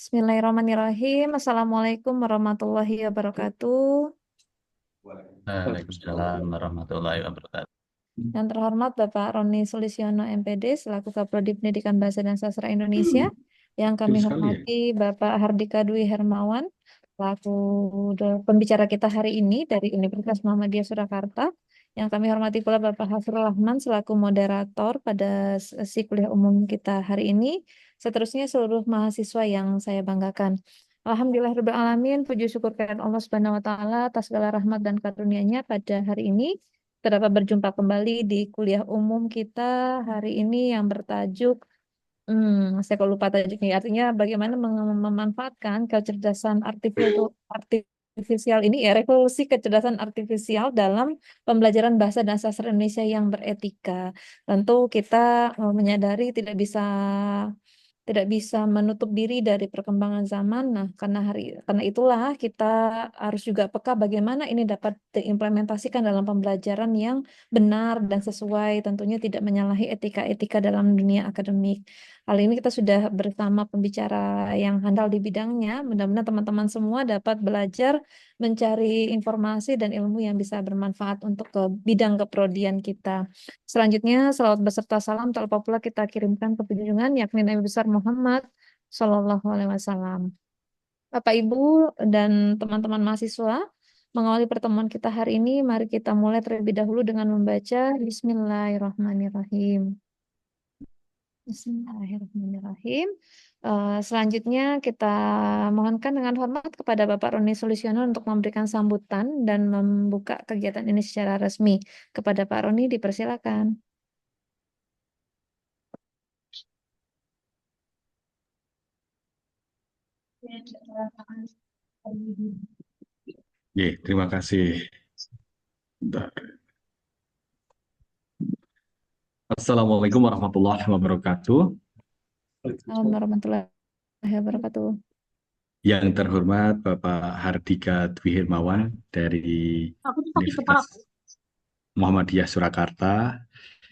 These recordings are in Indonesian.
Bismillahirrahmanirrahim. Assalamualaikum warahmatullahi wabarakatuh. Waalaikumsalam warahmatullahi wabarakatuh. Yang terhormat Bapak Roni Sulistiono MPD selaku Kaprodi Pendidikan Bahasa dan Sastra Indonesia. Yang kami Kecil sekali ya. hormati Bapak Hardika Dwi Hermawan selaku pembicara kita hari ini dari Universitas Muhammadiyah Surakarta. Yang kami hormati pula Bapak Hafrul Rahman selaku moderator pada sesi kuliah umum kita hari ini. Seterusnya seluruh mahasiswa yang saya banggakan. Alhamdulillahirrahmanirrahim. Puji syukur kehadirat Allah Subhanahu wa taala atas segala rahmat dan karunia-Nya pada hari ini. Kita dapat berjumpa kembali di kuliah umum kita hari ini yang bertajuk saya kok lupa tajuknya. Artinya bagaimana memanfaatkan kecerdasan artifisial ini ya, revolusi kecerdasan artifisial dalam pembelajaran bahasa dan sastra Indonesia yang beretika. Tentu kita menyadari tidak bisa menutup diri dari perkembangan zaman. Nah, karena itulah kita harus juga peka bagaimana ini dapat diimplementasikan dalam pembelajaran yang benar dan sesuai, tentunya tidak menyalahi etika-etika dalam dunia akademik. Hal ini kita sudah bersama pembicara yang handal di bidangnya. Mudah-mudahan teman-teman semua dapat belajar mencari informasi dan ilmu yang bisa bermanfaat untuk ke bidang keprodian kita. Selanjutnya, salawat beserta salam tak lupa pula kita kirimkan ke junjungan yakni Nabi besar Muhammad Shallallahu Alaihi Wasallam. Bapak, Ibu, dan teman-teman mahasiswa, mengawali pertemuan kita hari ini, mari kita mulai terlebih dahulu dengan membaca Bismillahirrahmanirrahim. Bismillahirrahmanirrahim. Selanjutnya kita mohonkan dengan hormat kepada Bapak Roni Sulistiono untuk memberikan sambutan dan membuka kegiatan ini secara resmi. Kepada Pak Roni dipersilakan. Terima kasih. Bentar. Assalamualaikum warahmatullahi wabarakatuh. Assalamualaikum warahmatullahi wabarakatuh. Yang terhormat Bapak Hardika Dwi Hermawan dari Universitas Muhammadiyah Surakarta.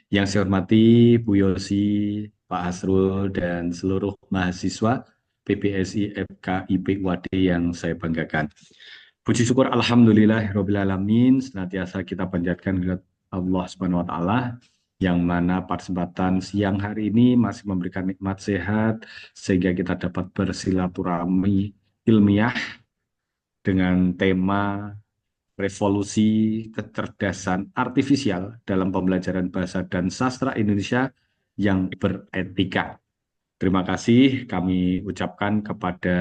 Yang saya hormati Bu Yosi, Pak Hasrul, dan seluruh mahasiswa PPSI FKIP UAD yang saya banggakan. Puji syukur alhamdulillahirabbil alamin, senantiasa kita panjatkan kepada Allah Subhanahu wa taala yang mana pada kesempatan siang hari ini masih memberikan nikmat sehat sehingga kita dapat bersilaturahmi ilmiah dengan tema revolusi kecerdasan artifisial dalam pembelajaran bahasa dan sastra Indonesia yang beretika. Terima kasih kami ucapkan kepada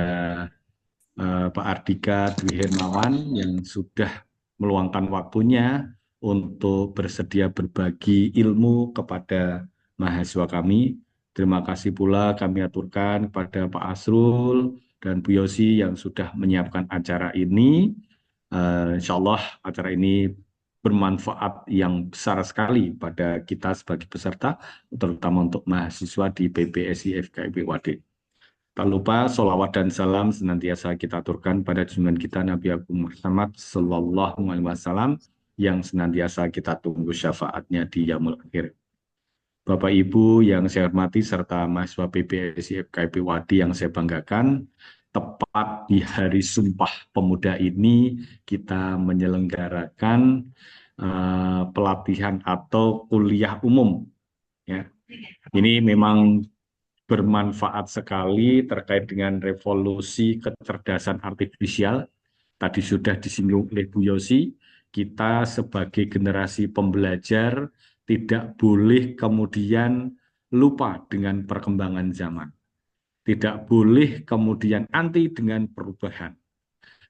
Pak Ardika Dwi Hermawan yang sudah meluangkan waktunya untuk bersedia berbagi ilmu kepada mahasiswa kami. Terima kasih pula kami aturkan kepada Pak Asrul dan Bu Yosi yang sudah menyiapkan acara ini. Insya Allah acara ini bermanfaat yang besar sekali pada kita sebagai peserta, terutama untuk mahasiswa di PPSI FKIP UAD. Tak lupa sholawat dan salam senantiasa kita aturkan pada junjungan kita Nabi Agung Muhammad Sallallahu Alaihi Wasallam yang senantiasa kita tunggu syafaatnya di yaumul akhir. Bapak Ibu yang saya hormati serta mahasiswa PPSI FKIP Wadi yang saya banggakan, tepat di hari Sumpah Pemuda ini kita menyelenggarakan pelatihan atau kuliah umum. Ya. Ini memang bermanfaat sekali terkait dengan revolusi kecerdasan artifisial. Tadi sudah disinggung oleh Bu Yosi, kita sebagai generasi pembelajar tidak boleh kemudian lupa dengan perkembangan zaman. Tidak boleh kemudian anti dengan perubahan.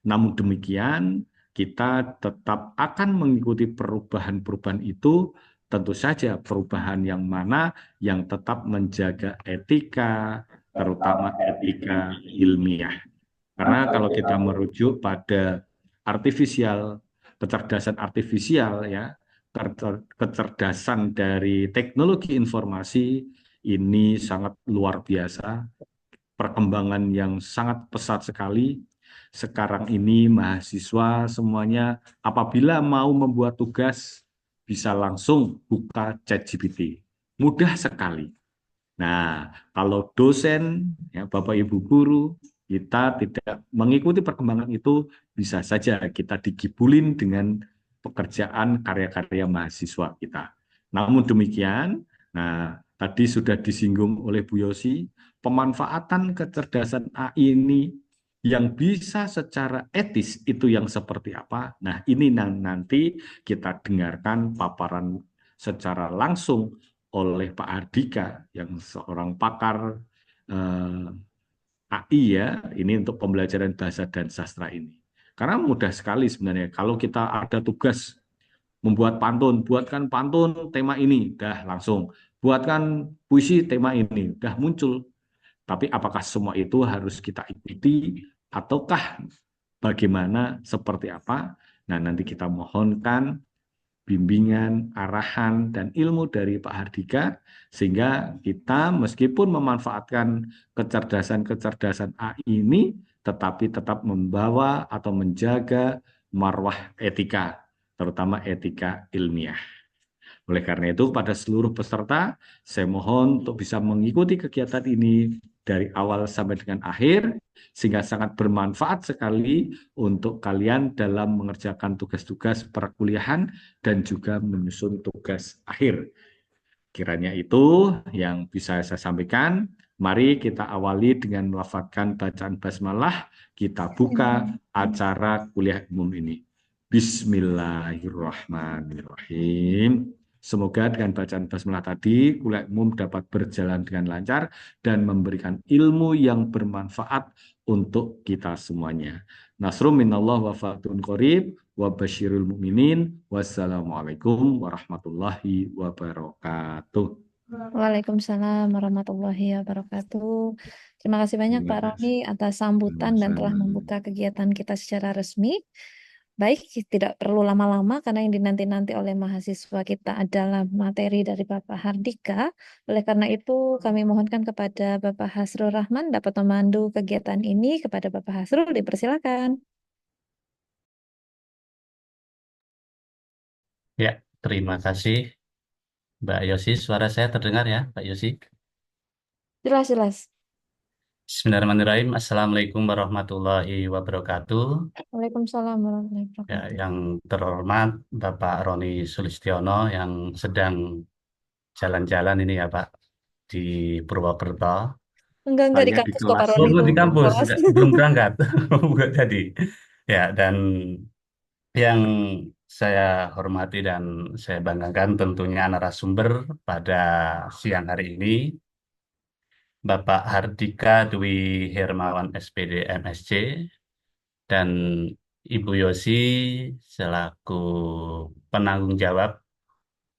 Namun demikian, kita tetap akan mengikuti perubahan-perubahan itu, tentu saja perubahan yang mana yang tetap menjaga etika, terutama etika ilmiah. Karena kalau kita merujuk pada kecerdasan artifisial ya, kecerdasan dari teknologi informasi ini sangat luar biasa, perkembangan yang sangat pesat sekali. Sekarang ini mahasiswa semuanya apabila mau membuat tugas bisa langsung buka ChatGPT. Mudah sekali. Nah, kalau dosen, ya Bapak Ibu guru, kita tidak mengikuti perkembangan itu, bisa saja kita digibulin dengan pekerjaan karya-karya mahasiswa kita. Namun demikian, nah tadi sudah disinggung oleh Bu Yosi, pemanfaatan kecerdasan AI ini yang bisa secara etis itu yang seperti apa? Nah, ini nanti kita dengarkan paparan secara langsung oleh Pak Ardika yang seorang pakar AI ya, ini untuk pembelajaran bahasa dan sastra ini. Karena mudah sekali sebenarnya kalau kita ada tugas membuat pantun, buatkan pantun tema ini, dah langsung. Buatkan puisi tema ini, dah muncul. Tapi apakah semua itu harus kita ikuti ataukah bagaimana, seperti apa? Nah, nanti kita mohonkan bimbingan, arahan, dan ilmu dari Pak Hardika, sehingga kita meskipun memanfaatkan kecerdasan-kecerdasan AI ini, tetapi tetap membawa atau menjaga marwah etika, terutama etika ilmiah. Oleh karena itu, pada seluruh peserta, saya mohon untuk bisa mengikuti kegiatan ini dari awal sampai dengan akhir, sehingga sangat bermanfaat sekali untuk kalian dalam mengerjakan tugas-tugas perkuliahan dan juga menyusun tugas akhir. Kiranya itu yang bisa saya sampaikan. Mari kita awali dengan melafalkan bacaan basmalah. Kita buka acara kuliah umum ini. Bismillahirrahmanirrahim. Semoga dengan bacaan basmalah tadi, kuliah umum dapat berjalan dengan lancar dan memberikan ilmu yang bermanfaat untuk kita semuanya. Nasrum minallah wa fatun qarib wa basyirul mu'minin. Wassalamualaikum warahmatullahi wabarakatuh. Waalaikumsalam warahmatullahi wabarakatuh. Terima kasih banyak Terima Pak Roni kasih. atas sambutan dan telah Sama-sama. membuka kegiatan kita secara resmi. Baik, tidak perlu lama-lama karena yang dinanti-nanti oleh mahasiswa kita adalah materi dari Bapak Hardika. Oleh karena itu, kami mohonkan kepada Bapak Hasrul Rahman dapat memandu kegiatan ini. Kepada Bapak Hasrul, dipersilakan. Ya, terima kasih Mbak Yosi. Suara saya terdengar ya, Mbak Yosi? Jelas, jelas. Bismillahirrahmanirrahim. Assalamualaikum warahmatullahi wabarakatuh. Waalaikumsalam warahmatullahi Ya, wabarakatuh. yang terhormat Bapak Roni Sulistiono yang sedang jalan-jalan ini ya Pak di Purwokerto. Enggak di Saya di kampus kok Pak kelas Oh, Roni belum itu di kampus, kelas. belum berangkat. Bukan jadi. Ya, dan yang saya hormati dan saya banggakan tentunya narasumber pada siang hari ini Bapak Hardika Dwi Hermawan SPD MSc dan Ibu Yosi selaku penanggung jawab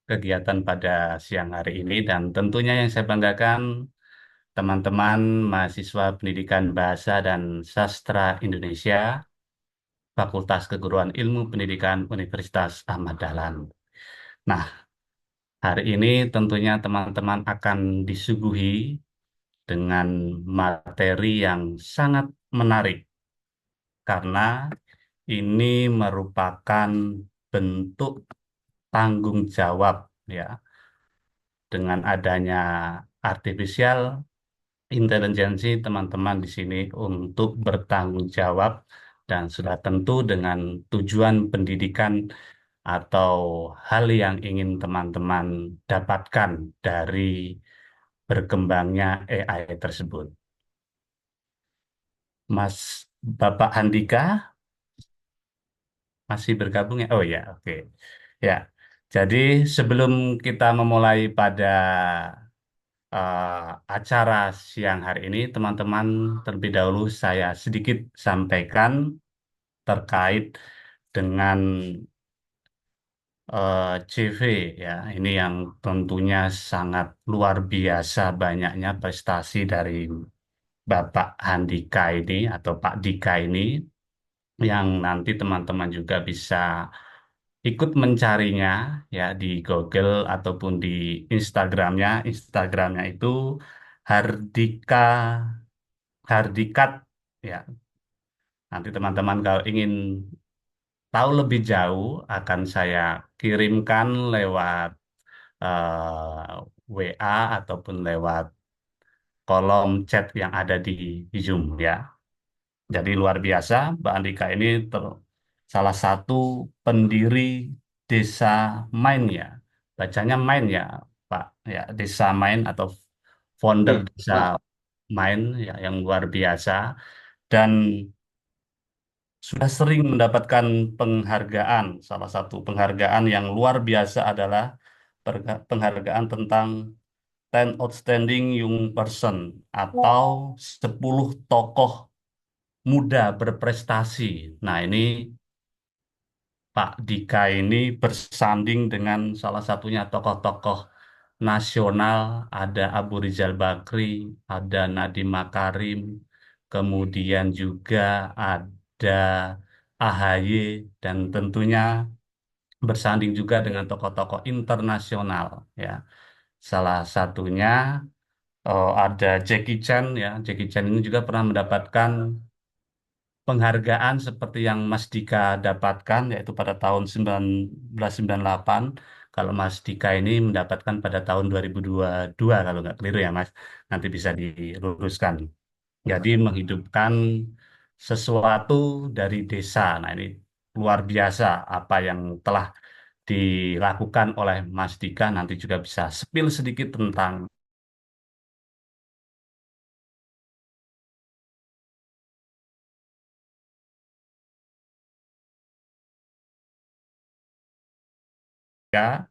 kegiatan pada siang hari ini dan tentunya yang saya banggakan teman-teman mahasiswa Pendidikan Bahasa dan Sastra Indonesia Fakultas Keguruan Ilmu Pendidikan Universitas Ahmad Dahlan. Nah, hari ini tentunya teman-teman akan disuguhi dengan materi yang sangat menarik karena ini merupakan bentuk tanggung jawab ya dengan adanya artificial intelligence teman-teman di sini untuk bertanggung jawab dan sudah tentu dengan tujuan pendidikan atau hal yang ingin teman-teman dapatkan dari berkembangnya AI tersebut. Mas Bapak Handika masih bergabung ya? Oh ya, oke. Ya, jadi sebelum kita memulai pada acara siang hari ini, teman-teman, terlebih dahulu saya sedikit sampaikan terkait dengan CV ya. Ini yang tentunya sangat luar biasa banyaknya prestasi dari Bapak Handika ini atau Pak Dika ini yang nanti teman-teman juga bisa ikut mencarinya ya di Google ataupun di Instagramnya. Instagramnya itu Hardika Hardikat ya. Nanti teman-teman kalau ingin tahu lebih jauh akan saya kirimkan lewat WA ataupun lewat kolom chat yang ada di Zoom ya. Jadi luar biasa, Mbak Andika ini salah satu pendiri Desa Main ya. Bacanya Main ya, Pak. Ya, Desa Main atau founder Oke, Desa Pak. Main ya yang luar biasa dan sudah sering mendapatkan penghargaan. Salah satu penghargaan yang luar biasa adalah penghargaan tentang 10 Outstanding Young Person atau 10 tokoh muda berprestasi. Nah, ini Pak Dika ini bersanding dengan salah satunya tokoh-tokoh nasional, ada Abu Rizal Bakri, ada Nadiem Makarim, kemudian juga ada AHY, dan tentunya bersanding juga dengan tokoh-tokoh internasional ya. Salah satunya ada Jackie Chan ya. Jackie Chan ini juga pernah mendapatkan penghargaan seperti yang Mas Dika dapatkan, yaitu pada tahun 1998. Kalau Mas Dika ini mendapatkan pada tahun 2022, kalau nggak keliru ya Mas. Nanti bisa diluruskan. Jadi menghidupkan sesuatu dari desa. Nah ini luar biasa apa yang telah dilakukan oleh Mas Dika. Nanti juga bisa spill sedikit tentang ya.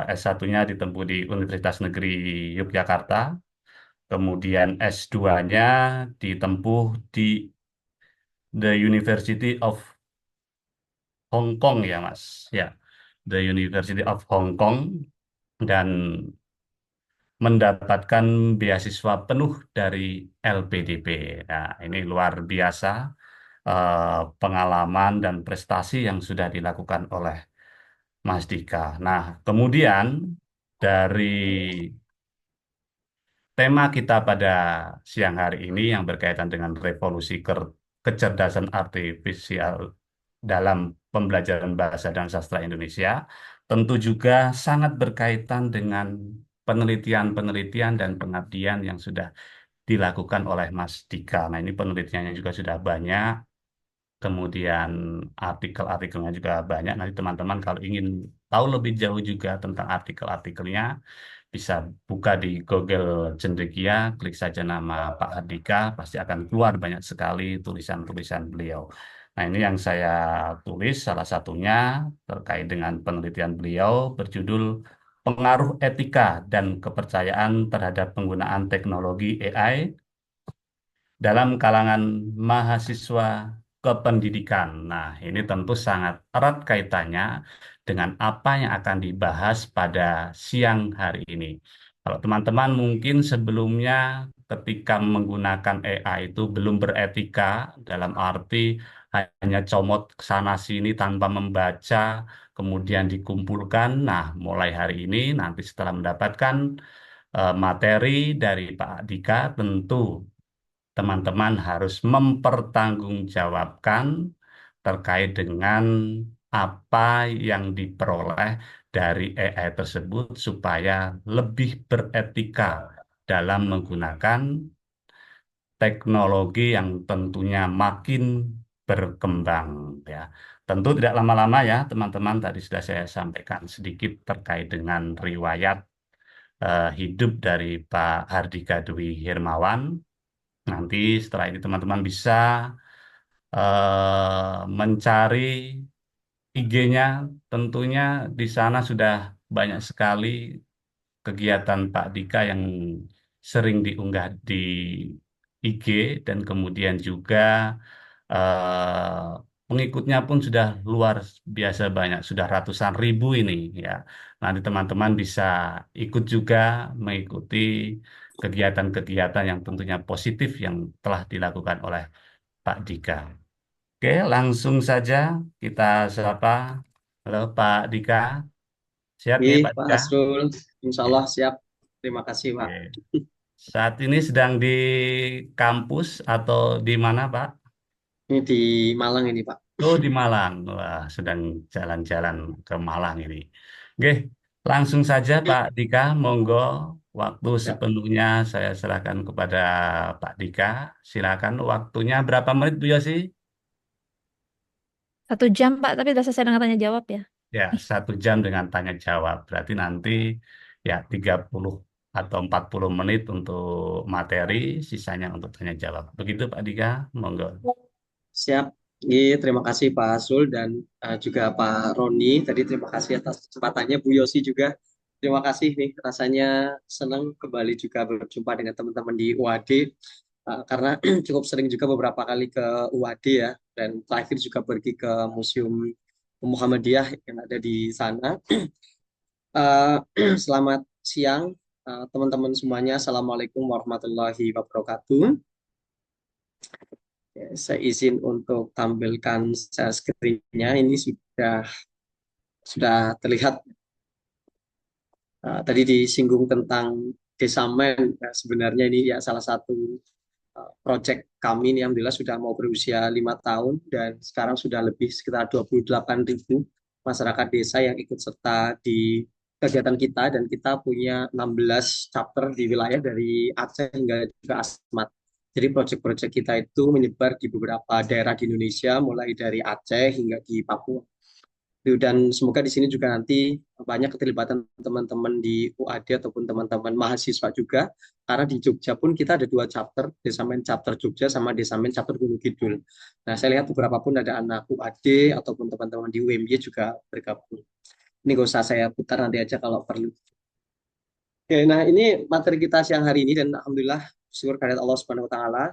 S1-nya ditempuh di Universitas Negeri Yogyakarta. Kemudian S2-nya ditempuh di The University of Hong Kong ya Mas. Ya, The University of Hong Kong dan mendapatkan beasiswa penuh dari LPDP. Nah, ini luar biasa pengalaman dan prestasi yang sudah dilakukan oleh Mas Dika. Nah, kemudian dari tema kita pada siang hari ini yang berkaitan dengan revolusi kecerdasan artifisial dalam pembelajaran bahasa dan sastra Indonesia, tentu juga sangat berkaitan dengan penelitian-penelitian dan pengabdian yang sudah dilakukan oleh Mas Dika. Nah, ini penelitiannya juga sudah banyak, kemudian artikel-artikelnya juga banyak. Nanti teman-teman kalau ingin tahu lebih jauh juga tentang artikel-artikelnya, bisa buka di Google Cendekia, klik saja nama Pak Hardika, pasti akan keluar banyak sekali tulisan-tulisan beliau. Nah, ini yang saya tulis, salah satunya terkait dengan penelitian beliau berjudul Pengaruh Etika dan Kepercayaan Terhadap Penggunaan Teknologi AI dalam kalangan mahasiswa kependidikan. Nah, ini tentu sangat erat kaitannya dengan apa yang akan dibahas pada siang hari ini. Kalau teman-teman mungkin sebelumnya ketika menggunakan AI itu belum beretika dalam arti hanya comot ke sana sini tanpa membaca, kemudian dikumpulkan. Nah, mulai hari ini nanti setelah mendapatkan materi dari Pak Dika, tentu teman-teman harus mempertanggungjawabkan terkait dengan apa yang diperoleh dari AI tersebut supaya lebih beretika dalam menggunakan teknologi yang tentunya makin berkembang ya. Tentu tidak lama-lama ya teman-teman, tadi sudah saya sampaikan sedikit terkait dengan riwayat hidup dari Pak Hardika Dwi Hirmawan. Nanti setelah ini teman-teman bisa mencari IG-nya, tentunya di sana sudah banyak sekali kegiatan Pak Dika yang sering diunggah di IG dan kemudian juga pengikutnya pun sudah luar biasa banyak, sudah ratusan ribu ini ya. Nanti teman-teman bisa ikut juga mengikuti kegiatan-kegiatan yang tentunya positif yang telah dilakukan oleh Pak Dika. Oke, langsung saja kita sapa. Halo Pak Dika, siap Oke, nih Pak Pak Dika? Asrul. Insya Oke, Allah siap. Terima kasih, Pak. oke. Saat ini sedang di kampus atau di mana Pak? Ini di Malang ini, Pak. Oh, di Malang. Wah, sedang jalan-jalan ke Malang ini. Oke, langsung saja Pak Dika, monggo Waktu Ya, sepenuhnya saya serahkan kepada Pak Dika. Silakan waktunya berapa menit Bu Yosi? 1 jam, Pak, tapi udah selesai dengan tanya jawab ya. Ya, 1 jam dengan tanya jawab. Berarti nanti ya 30 atau 40 menit untuk materi, sisanya untuk tanya jawab. Begitu Pak Dika, monggo. siap. Terima kasih Pak Azul dan juga Pak Roni. Tadi terima kasih atas kesempatannya. Bu Yosi juga. Terima kasih nih. Rasanya senang kembali juga berjumpa dengan teman-teman di UAD. Karena cukup sering juga beberapa kali ke UAD ya. Dan terakhir juga pergi ke Museum Muhammadiyah yang ada di sana. Eh, Selamat siang teman-teman semuanya. Assalamualaikum warahmatullahi wabarakatuh. Ya, saya izin untuk tampilkan share screen-nya. Ini sudah terlihat. Tadi disinggung tentang Desamen. Ya, sebenarnya ini ya salah satu proyek kami ini alhamdulillah sudah mau berusia 5 tahun dan sekarang sudah lebih sekitar 28.000 masyarakat desa yang ikut serta di kegiatan kita dan kita punya 16 chapter di wilayah dari Aceh hingga juga Asmat. Jadi proyek-proyek kita itu menyebar di beberapa daerah di Indonesia mulai dari Aceh hingga di Papua. Dan semoga di sini juga nanti banyak keterlibatan teman-teman di UAD ataupun teman-teman mahasiswa juga. Karena di Jogja pun kita ada 2 chapter, Desamen Chapter Jogja sama Desamen Chapter Gunung Kidul. Nah, saya lihat beberapa pun ada anak UAD ataupun teman-teman di UMY juga bergabung. Ini gak usah saya putar nanti aja kalau perlu. Oke, nah ini materi kita siang hari ini dan alhamdulillah syukur kehadirat Allah Subhanahu wa taala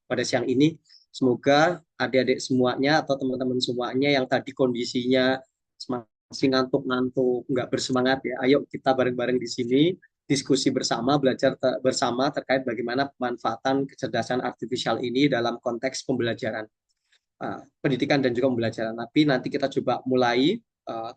pada siang ini semoga adik-adik semuanya atau teman-teman semuanya yang tadi kondisinya masih ngantuk-ngantuk, nggak bersemangat ya. Ayo kita bareng-bareng di sini diskusi bersama, belajar bersama terkait bagaimana pemanfaatan kecerdasan artifisial ini dalam konteks pembelajaran, pendidikan dan juga pembelajaran. Tapi nanti kita coba mulai,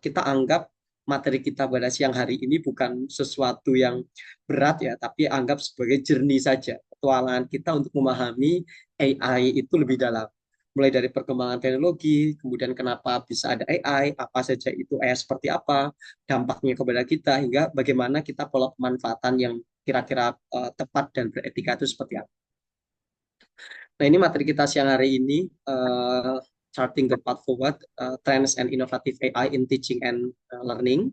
kita anggap materi kita pada siang hari ini bukan sesuatu yang berat ya, tapi anggap sebagai journey saja, petualangan kita untuk memahami AI itu lebih dalam. Mulai dari perkembangan teknologi, kemudian kenapa bisa ada AI, apa saja itu AI seperti apa, dampaknya kepada kita, hingga bagaimana kita pola pemanfaatan yang kira-kira tepat dan beretika itu seperti apa. Nah, ini materi kita siang hari ini, Charting the Path Forward, Trends and Innovative AI in Teaching and Learning.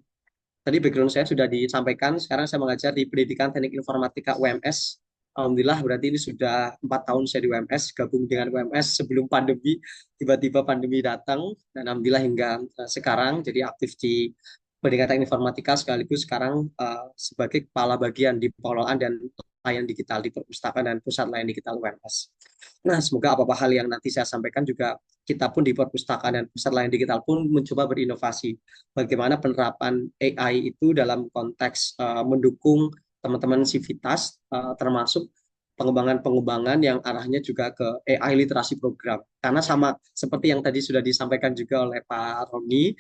Tadi background saya sudah disampaikan, sekarang saya mengajar di Pendidikan Teknik Informatika UMS. Alhamdulillah berarti ini sudah 4 tahun saya di UMS, gabung dengan UMS sebelum pandemi, tiba-tiba pandemi datang, dan Alhamdulillah hingga sekarang jadi aktif di Pendidikan Teknik Informatika sekaligus sekarang sebagai kepala bagian di pengelolaan dan layanan digital di perpustakaan dan pusat layanan digital UMS. Nah, semoga apa-apa hal yang nanti saya sampaikan juga kita pun di perpustakaan dan pusat layanan digital pun mencoba berinovasi. Bagaimana penerapan AI itu dalam konteks mendukung teman-teman sivitas, termasuk pengembangan-pengembangan yang arahnya juga ke AI literasi program. Karena sama seperti yang tadi sudah disampaikan juga oleh Pak Roni,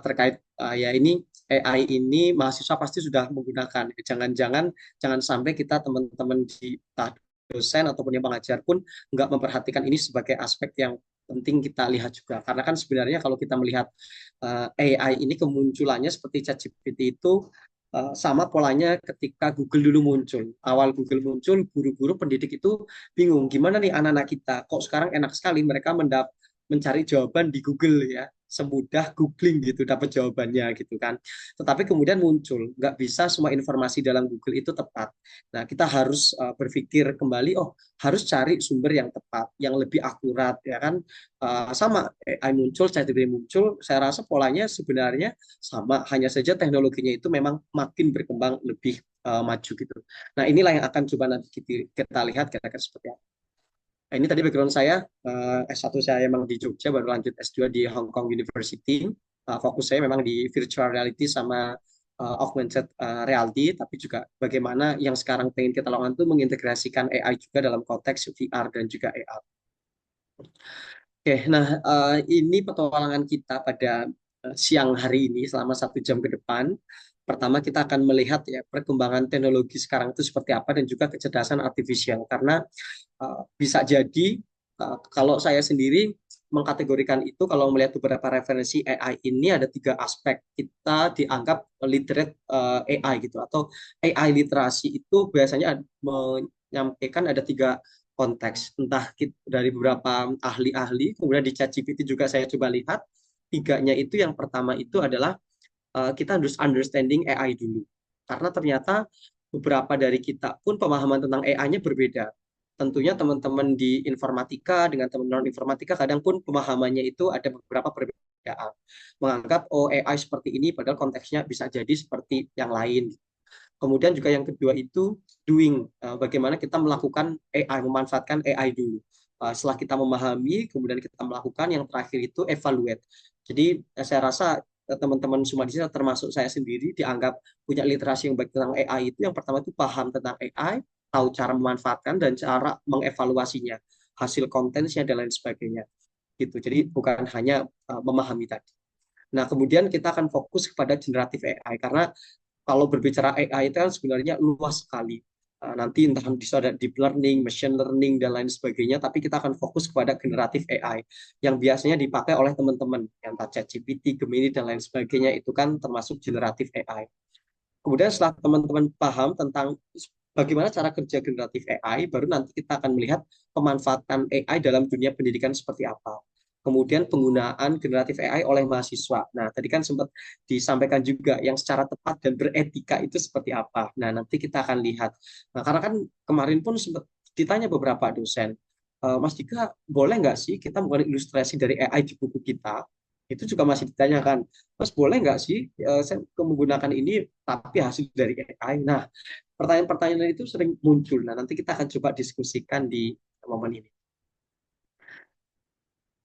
terkait ya ini AI ini mahasiswa pasti sudah menggunakan. Jangan sampai kita teman-teman di dosen ataupun yang pengajar pun nggak memperhatikan ini sebagai aspek yang penting kita lihat juga. Karena kan sebenarnya kalau kita melihat AI ini kemunculannya seperti ChatGPT itu sama polanya ketika Google dulu muncul. Awal Google muncul, guru-guru pendidik itu bingung, gimana nih anak-anak kita, kok sekarang enak sekali mereka mencari jawaban di Google ya, semudah googling gitu dapat jawabannya gitu kan. Tetapi kemudian muncul, nggak bisa semua informasi dalam Google itu tepat. Nah, kita harus berpikir kembali, oh harus cari sumber yang tepat, yang lebih akurat ya kan. Sama AI muncul, ChatGPT muncul, saya rasa polanya sebenarnya sama, hanya saja teknologinya itu memang makin berkembang lebih maju gitu. Nah, inilah yang akan coba nanti kita lihat kira-kira seperti apa. Nah, ini tadi background saya, S1 saya memang di Jogja, baru lanjut S2 di Hong Kong University. Fokus saya memang di virtual reality sama augmented reality, tapi juga bagaimana yang sekarang pengen kita lakukan itu mengintegrasikan AI juga dalam konteks VR dan juga AR. Oke, nah ini petualangan kita pada siang hari ini selama 1 jam ke depan. Pertama kita akan melihat ya perkembangan teknologi sekarang itu seperti apa dan juga kecerdasan artifisial. Karena bisa jadi kalau saya sendiri mengkategorikan itu kalau melihat beberapa referensi AI ini ada 3 aspek. Kita dianggap literate AI gitu, atau AI literasi itu biasanya menyampaikan ada 3 konteks. Entah dari beberapa ahli-ahli, kemudian di ChatGPT juga saya coba lihat, tiganya itu yang pertama itu adalah kita harus understanding AI dulu. Karena ternyata beberapa dari kita pun pemahaman tentang AI-nya berbeda. Tentunya teman-teman di informatika dengan teman-teman informatika kadang pun pemahamannya itu ada beberapa perbedaan. Menganggap oh AI seperti ini padahal konteksnya bisa jadi seperti yang lain. Kemudian juga yang kedua itu doing, bagaimana kita melakukan AI, memanfaatkan AI dulu. Setelah kita memahami, kemudian kita melakukan, yang terakhir itu evaluate. Jadi saya rasa teman-teman semua di sini termasuk saya sendiri dianggap punya literasi yang baik tentang AI itu yang pertama itu paham tentang AI, tahu cara memanfaatkan dan cara mengevaluasinya, hasil kontennya dan lain sebagainya. Gitu. Jadi bukan hanya memahami tadi. Nah, kemudian kita akan fokus kepada generatif AI karena kalau berbicara AI itu kan sebenarnya luas sekali. Nanti entah bisa ada deep learning, machine learning, dan lain sebagainya, tapi kita akan fokus kepada generatif AI yang biasanya dipakai oleh teman-teman, yang ChatGPT, Gemini, dan lain sebagainya, itu kan termasuk generatif AI. Kemudian setelah teman-teman paham tentang bagaimana cara kerja generatif AI, baru nanti kita akan melihat pemanfaatan AI dalam dunia pendidikan seperti apa. Kemudian penggunaan generatif AI oleh mahasiswa. Nah, tadi kan sempat disampaikan juga yang secara tepat dan beretika itu seperti apa. Nah, nanti kita akan lihat. Nah, karena kan kemarin pun sempat ditanya beberapa dosen, Mas Dika, boleh nggak sih kita menggunakan ilustrasi dari AI di buku kita? Itu juga masih ditanyakan. Mas, boleh nggak sih saya menggunakan ini tapi hasil dari AI? Nah, pertanyaan-pertanyaan itu sering muncul. Nah, nanti kita akan coba diskusikan di momen ini.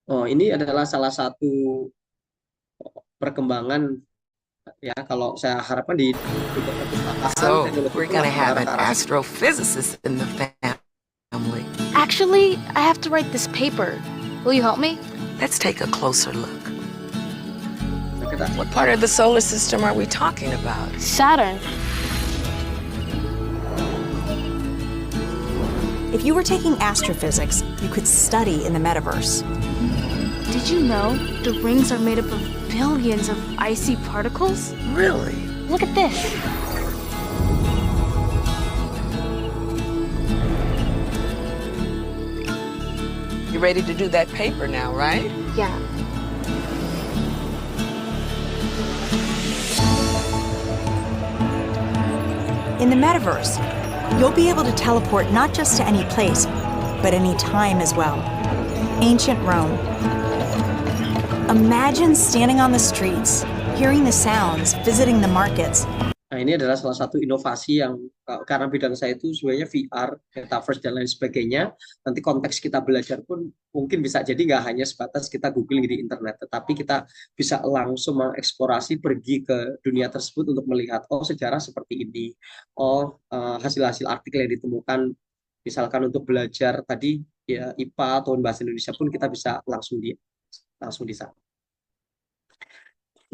Oh, ini adalah salah satu perkembangan ya kalau saya harapkan di perpustakaan So, teknologi we're pun gonna akan have mengarah an ke arah situ. astrophysicist in the family. Actually, I have to write this paper. Will you help me? Let's take a closer look. Nah, kita What part of the solar system are we talking about? Saturn. If you were taking astrophysics, you could study in the metaverse. Did you know the rings are made up of billions of icy particles? Really? Look at this. You ready to do that paper now, right? Yeah. In the metaverse, you'll be able to teleport not just to any place, but any time as well. Ancient Rome. Imagine standing on the streets, hearing the sounds, visiting the markets. Nah, ini adalah salah satu inovasi yang karena bidang saya itu sebenarnya VR, metaverse, dan lain sebagainya. Nanti konteks kita belajar pun mungkin bisa jadi nggak hanya sebatas kita googling di internet, tetapi kita bisa langsung mengeksplorasi, pergi ke dunia tersebut untuk melihat, oh sejarah seperti ini, oh hasil-hasil artikel yang ditemukan, misalkan untuk belajar tadi ya IPA atau bahasa Indonesia pun kita bisa langsung di sana.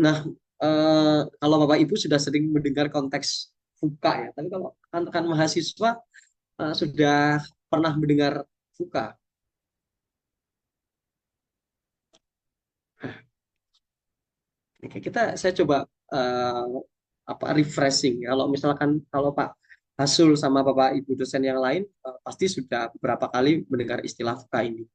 Nah, kalau Bapak Ibu sudah sering mendengar konteks VUCA ya, tapi kalau rekan-rekan mahasiswa sudah pernah mendengar VUCA. Oke, saya coba refreshing. Kalau misalkan Pak Hasul sama Bapak Ibu dosen yang lain pasti sudah beberapa kali mendengar istilah VUCA ini.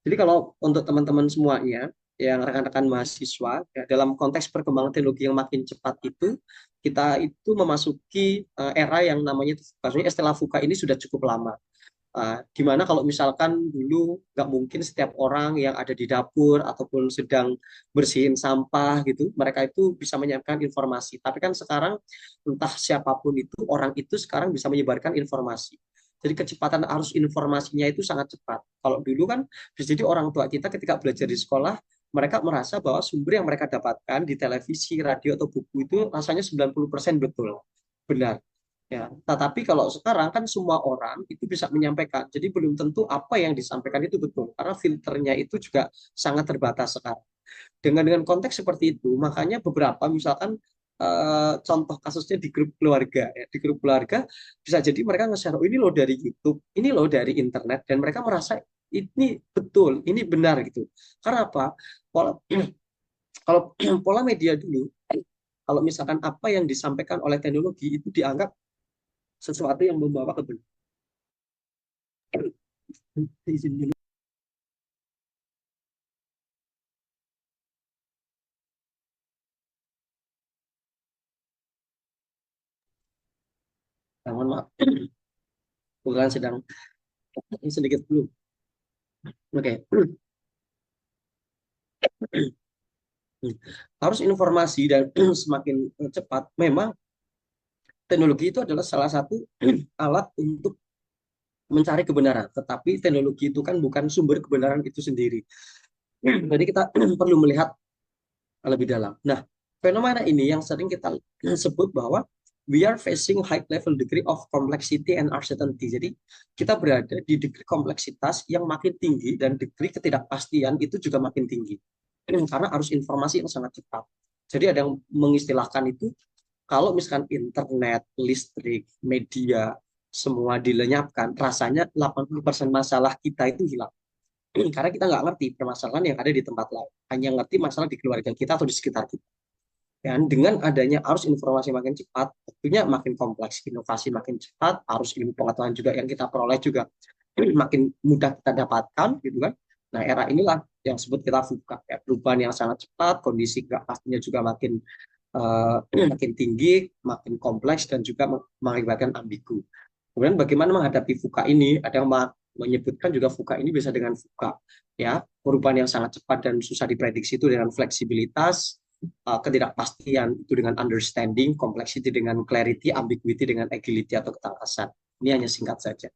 Jadi kalau untuk teman-teman semuanya yang rekan-rekan mahasiswa ya, dalam konteks perkembangan teknologi yang makin cepat itu kita itu memasuki era yang namanya istilah VUCA ini sudah cukup lama. Di mana kalau misalkan dulu nggak mungkin setiap orang yang ada di dapur ataupun sedang bersihin sampah gitu, mereka itu bisa menyampaikan informasi. Tapi kan sekarang entah siapapun itu, orang itu sekarang bisa menyebarkan informasi. Jadi kecepatan arus informasinya itu sangat cepat. Kalau dulu kan bisa jadi orang tua kita ketika belajar di sekolah, mereka merasa bahwa sumber yang mereka dapatkan di televisi, radio, atau buku itu rasanya 90% betul, benar. Ya, tetapi kalau sekarang kan semua orang itu bisa menyampaikan, jadi belum tentu apa yang disampaikan itu betul, karena filternya itu juga sangat terbatas sekarang. Dengan konteks seperti itu, makanya beberapa misalkan contoh kasusnya di grup keluarga, ya, di grup keluarga bisa jadi mereka nge-share, oh, ini loh dari YouTube, ini loh dari internet, dan mereka merasa ini betul, ini benar gitu. Karena apa? Pola, kalau pola media dulu, kalau misalkan apa yang disampaikan oleh teknologi itu dianggap sesuatu yang membawa kebenaran. Izin dulu. Mohon maaf, bukan sedang sedikit dulu. Oke. Harus informasi dan semakin cepat. Memang teknologi itu adalah salah satu alat untuk mencari kebenaran, tetapi teknologi itu kan bukan sumber kebenaran itu sendiri. Jadi kita perlu melihat lebih dalam. Nah, fenomena ini yang sering kita sebut bahwa we are facing high level degree of complexity and uncertainty. Jadi kita berada di degree kompleksitas yang makin tinggi dan degree ketidakpastian itu juga makin tinggi. Karena arus informasi yang sangat cepat. Jadi ada yang mengistilahkan itu kalau misalkan internet, listrik, media semua dilenyapkan, rasanya 80% masalah kita itu hilang. Karena kita nggak ngerti permasalahan yang ada di tempat lain. Hanya ngerti masalah di keluarga kita atau di sekitar kita. Dan dengan adanya arus informasi makin cepat, tentunya makin kompleks, inovasi makin cepat, arus ilmu pengetahuan juga yang kita peroleh juga makin mudah kita dapatkan, gitu kan. Nah, era inilah yang sebut kita VUCA, ya, perubahan yang sangat cepat, kondisi nggak pastinya juga makin tinggi, makin kompleks, dan juga mengakibatkan ambigu. Kemudian bagaimana menghadapi VUCA ini? Ada yang menyebutkan juga VUCA ini bisa dengan VUCA, ya, perubahan yang sangat cepat dan susah diprediksi itu dengan fleksibilitas, ketidakpastian itu dengan understanding, complexity dengan clarity, ambiguity dengan agility atau ketangkasan. Ini hanya singkat saja.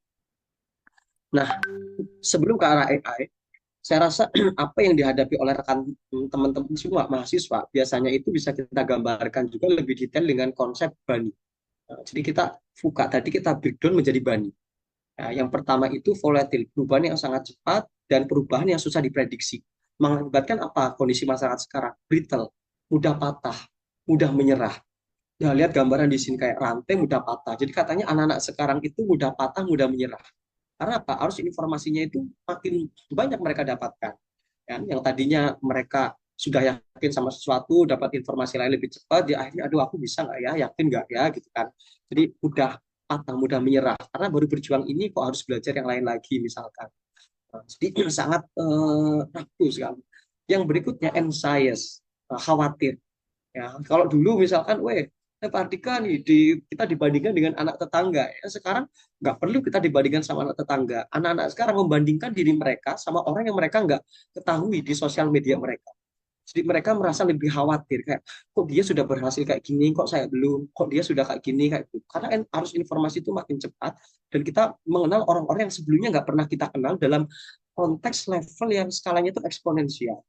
Nah, sebelum ke arah AI, saya rasa apa yang dihadapi oleh rekan teman-teman semua mahasiswa biasanya itu bisa kita gambarkan juga lebih detail dengan konsep BANI. Jadi kita VUCA tadi kita breakdown menjadi BANI. Yang pertama itu volatile, perubahan yang sangat cepat dan perubahan yang susah diprediksi. Mengakibatkan apa kondisi masyarakat sekarang? Brittle, mudah patah, mudah menyerah. Ya, lihat gambaran di sini kayak rantai mudah patah. Jadi katanya anak-anak sekarang itu mudah patah, mudah menyerah. Karena apa? Arus informasinya itu makin banyak mereka dapatkan. Ya, yang tadinya mereka sudah yakin sama sesuatu, dapat informasi lain lebih cepat, dia akhirnya, aduh aku bisa nggak ya, yakin nggak ya, gitu kan. Jadi mudah patah, mudah menyerah. Karena baru berjuang ini kok harus belajar yang lain lagi, misalkan. Jadi sangat rapuh sekali. Yang berikutnya anxious, khawatir. Ya, kalau dulu misalkan, Pak Ardika nih kita dibandingkan dengan anak tetangga. Ya, sekarang nggak perlu kita dibandingkan sama anak tetangga. Anak-anak sekarang membandingkan diri mereka sama orang yang mereka nggak ketahui di sosial media mereka. Jadi mereka merasa lebih khawatir kayak kok dia sudah berhasil kayak gini, kok saya belum, kok dia sudah kayak gini kayak gitu. Karena arus informasi itu makin cepat dan kita mengenal orang-orang yang sebelumnya nggak pernah kita kenal dalam konteks level yang skalanya itu eksponensial.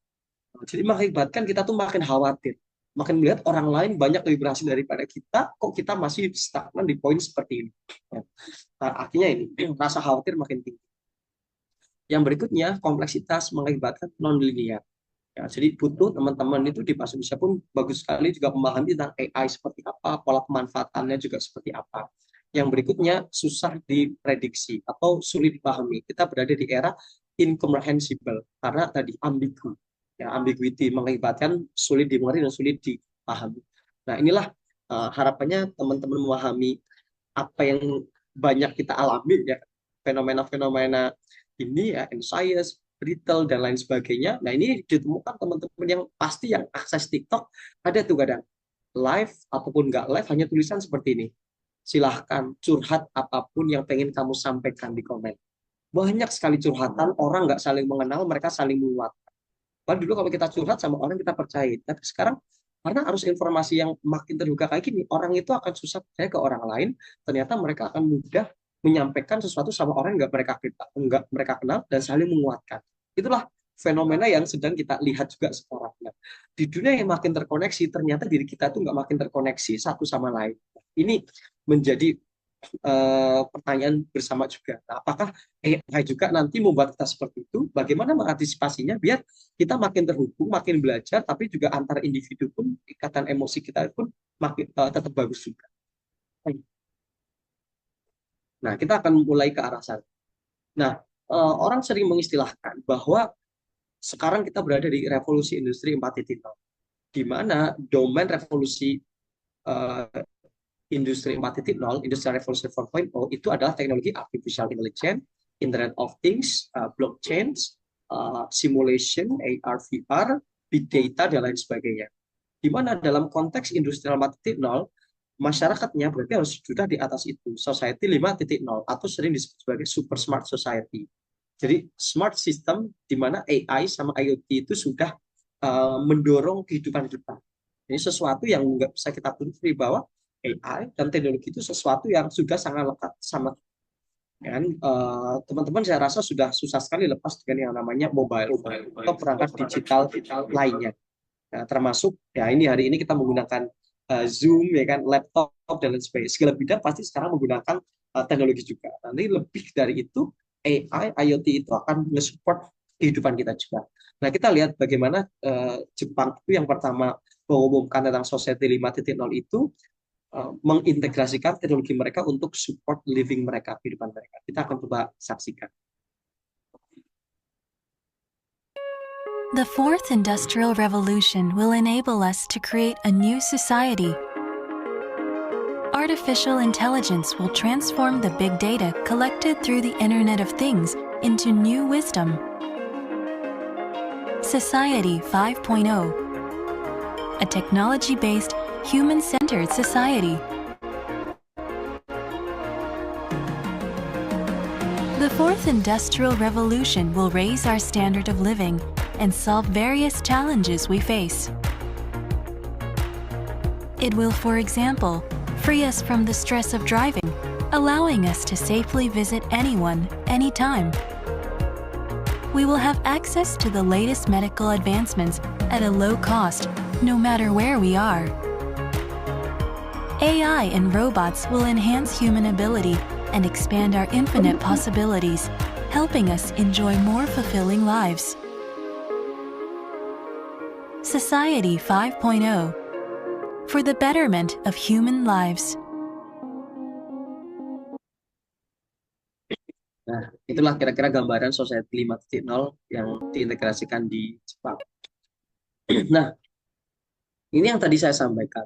Jadi mengakibatkan kita tuh makin khawatir, makin melihat orang lain banyak lebih berhasil daripada kita, kok kita masih stagnan di poin seperti ini. Nah, akhirnya ini rasa khawatir makin tinggi. Yang berikutnya kompleksitas mengakibatkan non-linear. Ya, jadi butuh teman-teman itu di Bahasa Indonesia pun bagus sekali juga memahami tentang AI seperti apa, pola pemanfaatannya juga seperti apa. Yang berikutnya susah diprediksi atau sulit dipahami. Kita berada di era incomprehensible karena tadi ambigu. Ya, ambiguity mengakibatkan sulit dimengerti dan sulit dipahami. Nah, inilah harapannya teman-teman memahami apa yang banyak kita alami ya, fenomena-fenomena ini ya, anxious, brittle dan lain sebagainya. Nah, ini ditemukan teman-teman yang pasti yang akses TikTok ada tuh kadang live ataupun nggak live hanya tulisan seperti ini. Silahkan curhat apapun yang pengen kamu sampaikan di komen. Banyak sekali curhatan, orang nggak saling mengenal, mereka saling menguatkan. Padahal dulu kalau kita curhat sama orang kita percaya, tapi sekarang karena arus informasi yang makin terbuka kayak gini, orang itu akan susah percaya ke orang lain. Ternyata mereka akan mudah menyampaikan sesuatu sama orang yang nggak mereka kenal dan saling menguatkan. Itulah fenomena yang sedang kita lihat juga sekarang. Nah, di dunia yang makin terkoneksi, ternyata diri kita tuh nggak makin terkoneksi satu sama lain. Ini menjadi pertanyaan bersama juga. Nah, apakah AI juga nanti membuat kita seperti itu? Bagaimana mengantisipasinya biar kita makin terhubung, makin belajar, tapi juga antar individu pun ikatan emosi kita pun makin tetap bagus juga. Nah, kita akan mulai ke arah sana. Nah, orang sering mengistilahkan bahwa sekarang kita berada di revolusi industri 4.0, di mana domain revolusi uh, industri 4.0, Industrial Revolution 4.0 itu adalah teknologi artificial intelligence, Internet of Things, blockchain, simulation, AR, VR, big data, dan lain sebagainya. Di mana dalam konteks industrial 4.0, masyarakatnya berarti harus sudah di atas itu, society 5.0 atau sering disebut sebagai super smart society. Jadi smart system di mana AI sama IoT itu sudah mendorong kehidupan kita. Ini sesuatu yang nggak bisa kita pungkiri bahwa AI dan teknologi itu sesuatu yang sudah sangat lekat sama kan. Teman-teman saya rasa sudah susah sekali lepas dengan yang namanya mobile atau perangkat digital lainnya. Nah, termasuk ya ini hari ini kita menggunakan Zoom ya kan, laptop dan lain sebagainya. Segala bidang pasti sekarang menggunakan teknologi juga. Nanti lebih dari itu AI, IoT itu akan nge-support kehidupan kita juga. Nah, kita lihat bagaimana Jepang itu yang pertama mengumumkan tentang Society 5.0 itu mengintegrasikan teknologi mereka untuk support living mereka, kehidupan mereka. Kita akan coba saksikan. The fourth industrial revolution will enable us to create a new society. Artificial intelligence will transform the big data collected through the Internet of Things into new wisdom. Society 5.0, a technology-based, human-centered society. The fourth industrial revolution will raise our standard of living and solve various challenges we face. It will, for example, free us from the stress of driving, allowing us to safely visit anyone, anytime. We will have access to the latest medical advancements at a low cost, no matter where we are. AI and robots will enhance human ability and expand our infinite possibilities, helping us enjoy more fulfilling lives. Society 5.0, for the betterment of human lives. Nah, itulah kira-kira gambaran Society 5.0 yang diintegrasikan di Jepang. Nah, ini yang tadi saya sampaikan.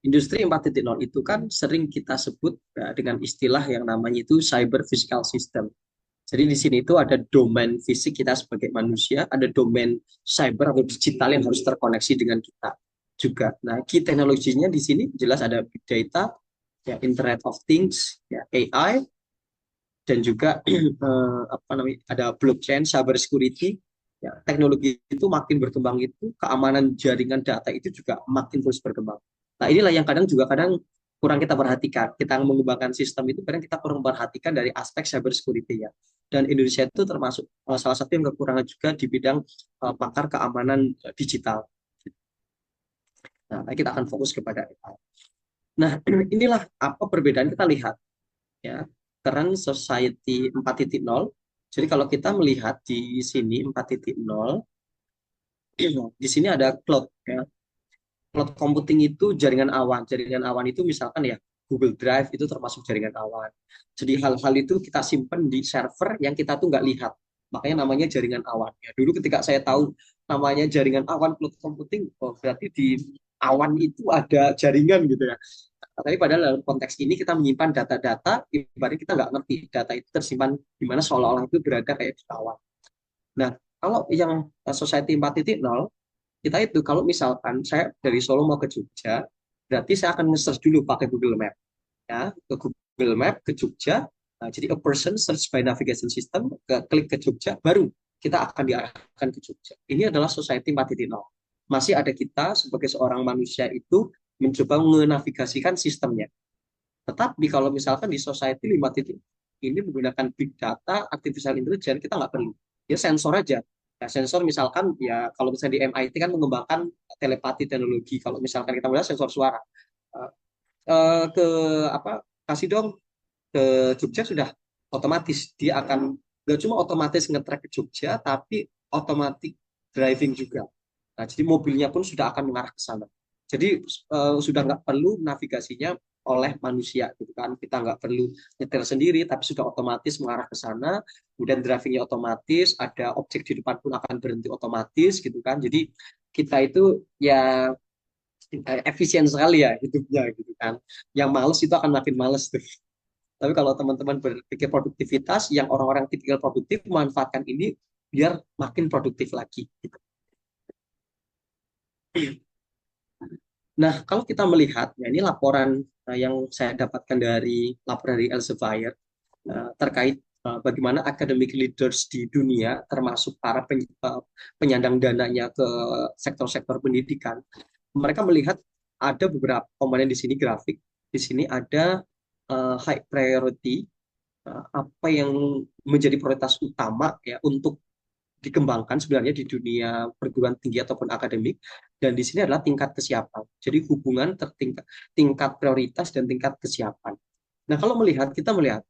Industri 4.0 itu kan sering kita sebut dengan istilah yang namanya itu cyber physical system. Jadi di sini itu ada domain fisik kita sebagai manusia, ada domain cyber atau digital yang harus terkoneksi dengan kita juga. Nah, key teknologinya di sini jelas ada big data, ya Internet of Things, ya AI, dan juga ada blockchain, cyber security. Ya, teknologi itu makin berkembang itu, keamanan jaringan data itu juga makin terus berkembang. Nah, inilah yang kadang kurang kita perhatikan. Kita mengembangkan sistem itu kadang kita kurang perhatikan dari aspek cyber security ya. Dan Indonesia itu termasuk salah satu yang kekurangan juga di bidang pakar keamanan digital. Nah, kita akan fokus kepada AI. Nah, inilah apa perbedaan kita lihat ya. Current Society 4.0. Jadi kalau kita melihat di sini 4.0, di sini ada cloud ya. Cloud computing itu jaringan awan. Jaringan awan itu misalkan ya Google Drive itu termasuk jaringan awan. Jadi hal-hal itu kita simpan di server yang kita tuh nggak lihat. Makanya namanya jaringan awan. Ya, dulu ketika saya tahu namanya jaringan awan cloud computing, berarti di awan itu ada jaringan gitu ya. Tapi padahal dalam konteks ini kita menyimpan data-data, ibaratnya kita nggak ngerti data itu tersimpan di mana seolah-olah itu berada kayak di awan. Nah, kalau yang Society 4.0, kita itu kalau misalkan saya dari Solo mau ke Jogja, berarti saya akan nge-search dulu pakai Google Map. Ya, ke Google Map ke Jogja. Nah, jadi a person search by navigation system, klik ke Jogja, baru kita akan diarahkan ke Jogja. Ini adalah Society 4.0. Masih ada kita sebagai seorang manusia itu mencoba menavigasikan sistemnya. Tetapi kalau misalkan di Society 5.0 ini menggunakan big data, artificial intelligence, kita nggak perlu. Ya sensor aja. Nah, sensor misalkan ya kalau misalnya di MIT kan mengembangkan telepati teknologi. Kalau misalkan kita melihat sensor suara kasih dong ke Jogja sudah otomatis dia akan nggak cuma otomatis nge-track ke Jogja tapi otomatis driving juga. Nah, jadi mobilnya pun sudah akan mengarah ke sana. Jadi sudah nggak perlu navigasinya oleh manusia gitu kan. Kita nggak perlu nyetir sendiri, tapi sudah otomatis mengarah ke sana. Kemudian drivingnya otomatis, ada objek di depan pun akan berhenti otomatis gitu kan. Jadi kita itu ya efisien sekali ya hidupnya gitu kan. Yang males itu akan makin males tuh. Tapi kalau teman-teman berpikir produktivitas, yang orang-orang tipikal produktif memanfaatkan ini biar makin produktif lagi. Gitu. Nah, kalau kita melihat, ya ini laporan yang saya dapatkan dari laporan dari Elsevier terkait bagaimana academic leaders di dunia, termasuk para penyandang dananya ke sektor-sektor pendidikan. Mereka melihat ada beberapa komponen di sini grafik. Di sini ada high priority, apa yang menjadi prioritas utama ya untuk dikembangkan sebenarnya di dunia perguruan tinggi ataupun akademik, dan di sini adalah tingkat kesiapan. Jadi hubungan tingkat prioritas dan tingkat kesiapan. Nah, kalau kita melihat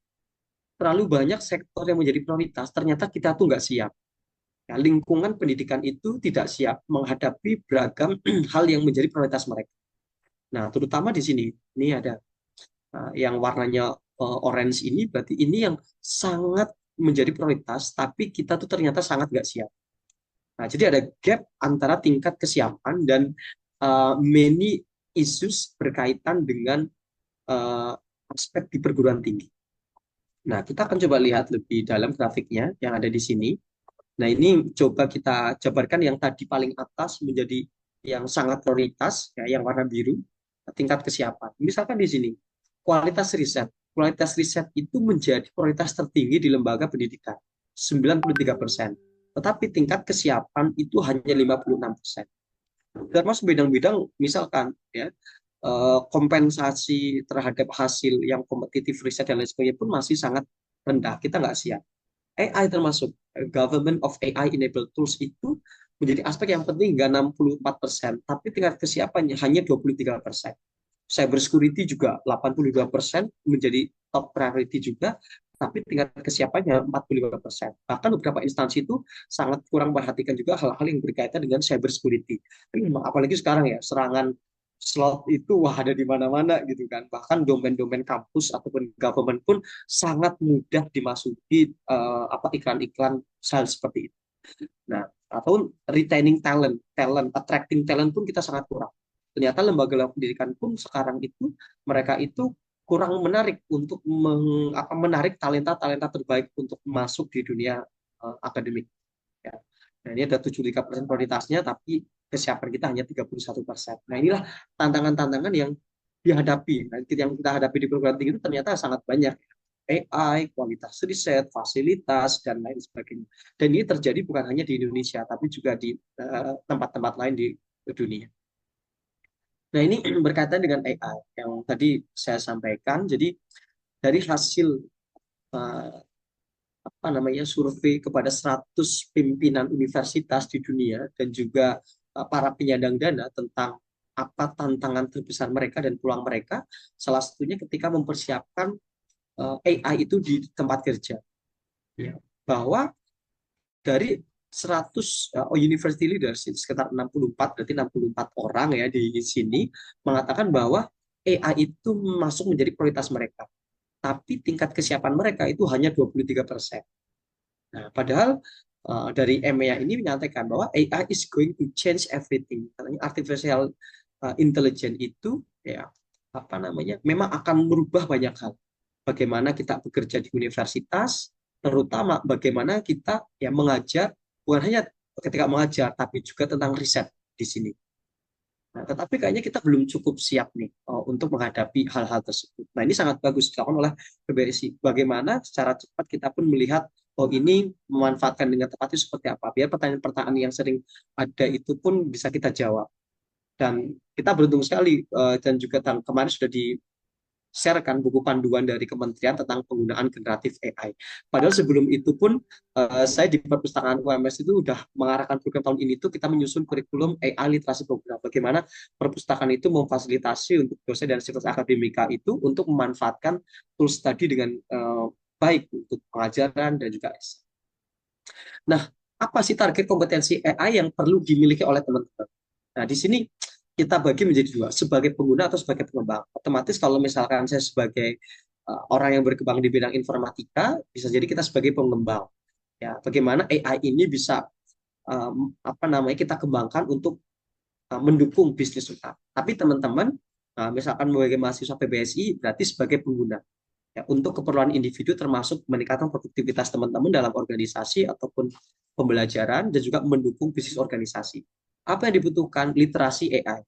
terlalu banyak sektor yang menjadi prioritas, ternyata kita tuh nggak siap. Ya, lingkungan pendidikan itu tidak siap menghadapi beragam hal yang menjadi prioritas mereka. Nah, terutama di sini, ini ada yang warnanya orange ini, berarti ini yang sangat menjadi prioritas, tapi kita tuh ternyata sangat nggak siap. Nah, jadi ada gap antara tingkat kesiapan dan many issues berkaitan dengan aspek di perguruan tinggi. Nah, kita akan coba lihat lebih dalam grafiknya yang ada di sini. Nah, ini coba kita jabarkan yang tadi paling atas menjadi yang sangat prioritas, ya, yang warna biru, tingkat kesiapan. Misalkan di sini, kualitas riset. Kualitas riset itu menjadi prioritas tertinggi di lembaga pendidikan, 93%. Tetapi tingkat kesiapan itu hanya 56%. Termasuk bidang-bidang, misalkan, ya, kompensasi terhadap hasil yang kompetitif riset dan lain sebagainya pun masih sangat rendah. Kita nggak siap. AI termasuk government of AI enabled tools itu menjadi aspek yang penting hingga 64%, tapi tingkat kesiapannya hanya 23%. Cyber security juga 82% menjadi top priority juga, tapi tingkat kesiapannya 45%. Bahkan beberapa instansi itu sangat kurang perhatikan juga hal-hal yang berkaitan dengan cyber security. Apalagi sekarang ya, serangan slot itu wah ada di mana-mana gitu kan. Bahkan domain-domain kampus ataupun government pun sangat mudah dimasuki iklan-iklan hal seperti itu. Nah, ataupun retaining talent, attracting talent pun kita sangat kurang. Ternyata lembaga pendidikan pun sekarang itu mereka itu kurang menarik untuk menarik talenta-talenta terbaik untuk masuk di dunia akademik. Ya. Nah, ini ada 73% prioritasnya, tapi kesiapan kita hanya 31%. Nah, inilah tantangan-tantangan yang dihadapi. Nah, yang kita hadapi di perguruan tinggi itu ternyata sangat banyak. AI, kualitas riset, fasilitas, dan lain sebagainya. Dan ini terjadi bukan hanya di Indonesia, tapi juga di tempat-tempat lain di dunia. Nah, ini berkaitan dengan AI yang tadi saya sampaikan. Jadi dari hasil survei kepada 100 pimpinan universitas di dunia dan juga para penyandang dana tentang apa tantangan terbesar mereka dan peluang mereka, salah satunya ketika mempersiapkan AI itu di tempat kerja. Ya, bahwa dari 100 university leaders, sekitar 64, berarti 64 orang ya di sini, mengatakan bahwa AI itu masuk menjadi prioritas mereka. Tapi tingkat kesiapan mereka itu hanya 23%. Nah, padahal dari EMEA ini menyatakan bahwa AI is going to change everything. Katanya artificial intelligence itu ya memang akan merubah banyak hal. Bagaimana kita bekerja di universitas, terutama bagaimana kita ya mengajar, bukan hanya ketika mengajar, tapi juga tentang riset di sini. Nah, tetapi kayaknya kita belum cukup siap nih untuk menghadapi hal-hal tersebut. Nah, ini sangat bagus dilakukan oleh PBSI. Bagaimana secara cepat kita pun melihat ini memanfaatkan dengan tepat itu seperti apa. Biar pertanyaan-pertanyaan yang sering ada itu pun bisa kita jawab. Dan kita beruntung sekali dan juga kemarin sudah di-sharekan buku panduan dari Kementerian tentang penggunaan generatif AI. Padahal sebelum itu pun saya di perpustakaan UMS itu sudah mengarahkan program tahun ini itu kita menyusun kurikulum AI literasi program. Bagaimana perpustakaan itu memfasilitasi untuk dosen dan sivitas akademika itu untuk memanfaatkan tools tadi dengan baik untuk pengajaran dan juga essay. Nah, apa sih target kompetensi AI yang perlu dimiliki oleh teman-teman? Nah, di sini kita bagi menjadi dua, sebagai pengguna atau sebagai pengembang. Otomatis kalau misalkan saya sebagai orang yang berkembang di bidang informatika, bisa jadi kita sebagai pengembang. Ya, bagaimana AI ini bisa kita kembangkan untuk mendukung bisnis kita. Tapi teman-teman, misalkan sebagai mahasiswa PBSI, berarti sebagai pengguna. Ya, untuk keperluan individu termasuk meningkatkan produktivitas teman-teman dalam organisasi ataupun pembelajaran dan juga mendukung bisnis organisasi. Apa yang dibutuhkan? Literasi AI.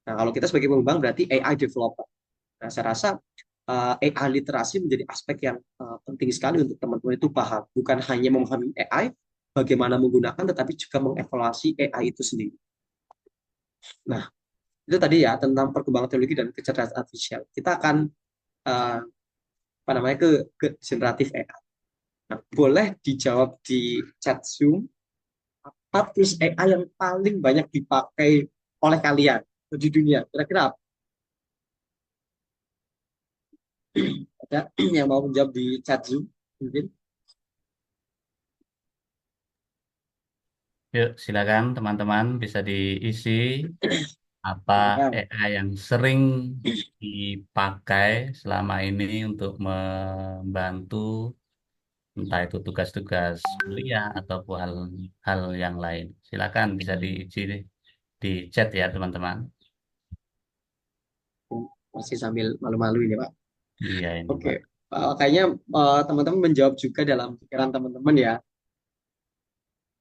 Nah, kalau kita sebagai pengembang berarti AI developer. Nah, saya rasa AI literasi menjadi aspek yang penting sekali untuk teman-teman itu paham. Bukan hanya memahami AI, bagaimana menggunakan, tetapi juga mengevaluasi AI itu sendiri. Nah, itu tadi ya tentang perkembangan teknologi dan kecerdasan artifisial. Kita akan ke generatif AI. Nah, boleh dijawab di chat Zoom, apa tools AI yang paling banyak dipakai oleh kalian di dunia? Kira-kira apa? Ada yang mau menjawab di chat Zoom? Mungkin. Yuk, silakan teman-teman bisa diisi apa AI yang sering dipakai selama ini untuk membantu entah itu tugas-tugas kuliah ataupun hal yang lain. Silakan bisa diisi di chat ya teman-teman. Masih sambil malu-malu ini Pak. Iya ini Oke, Pak. kayaknya teman-teman menjawab juga dalam pikiran teman-teman ya.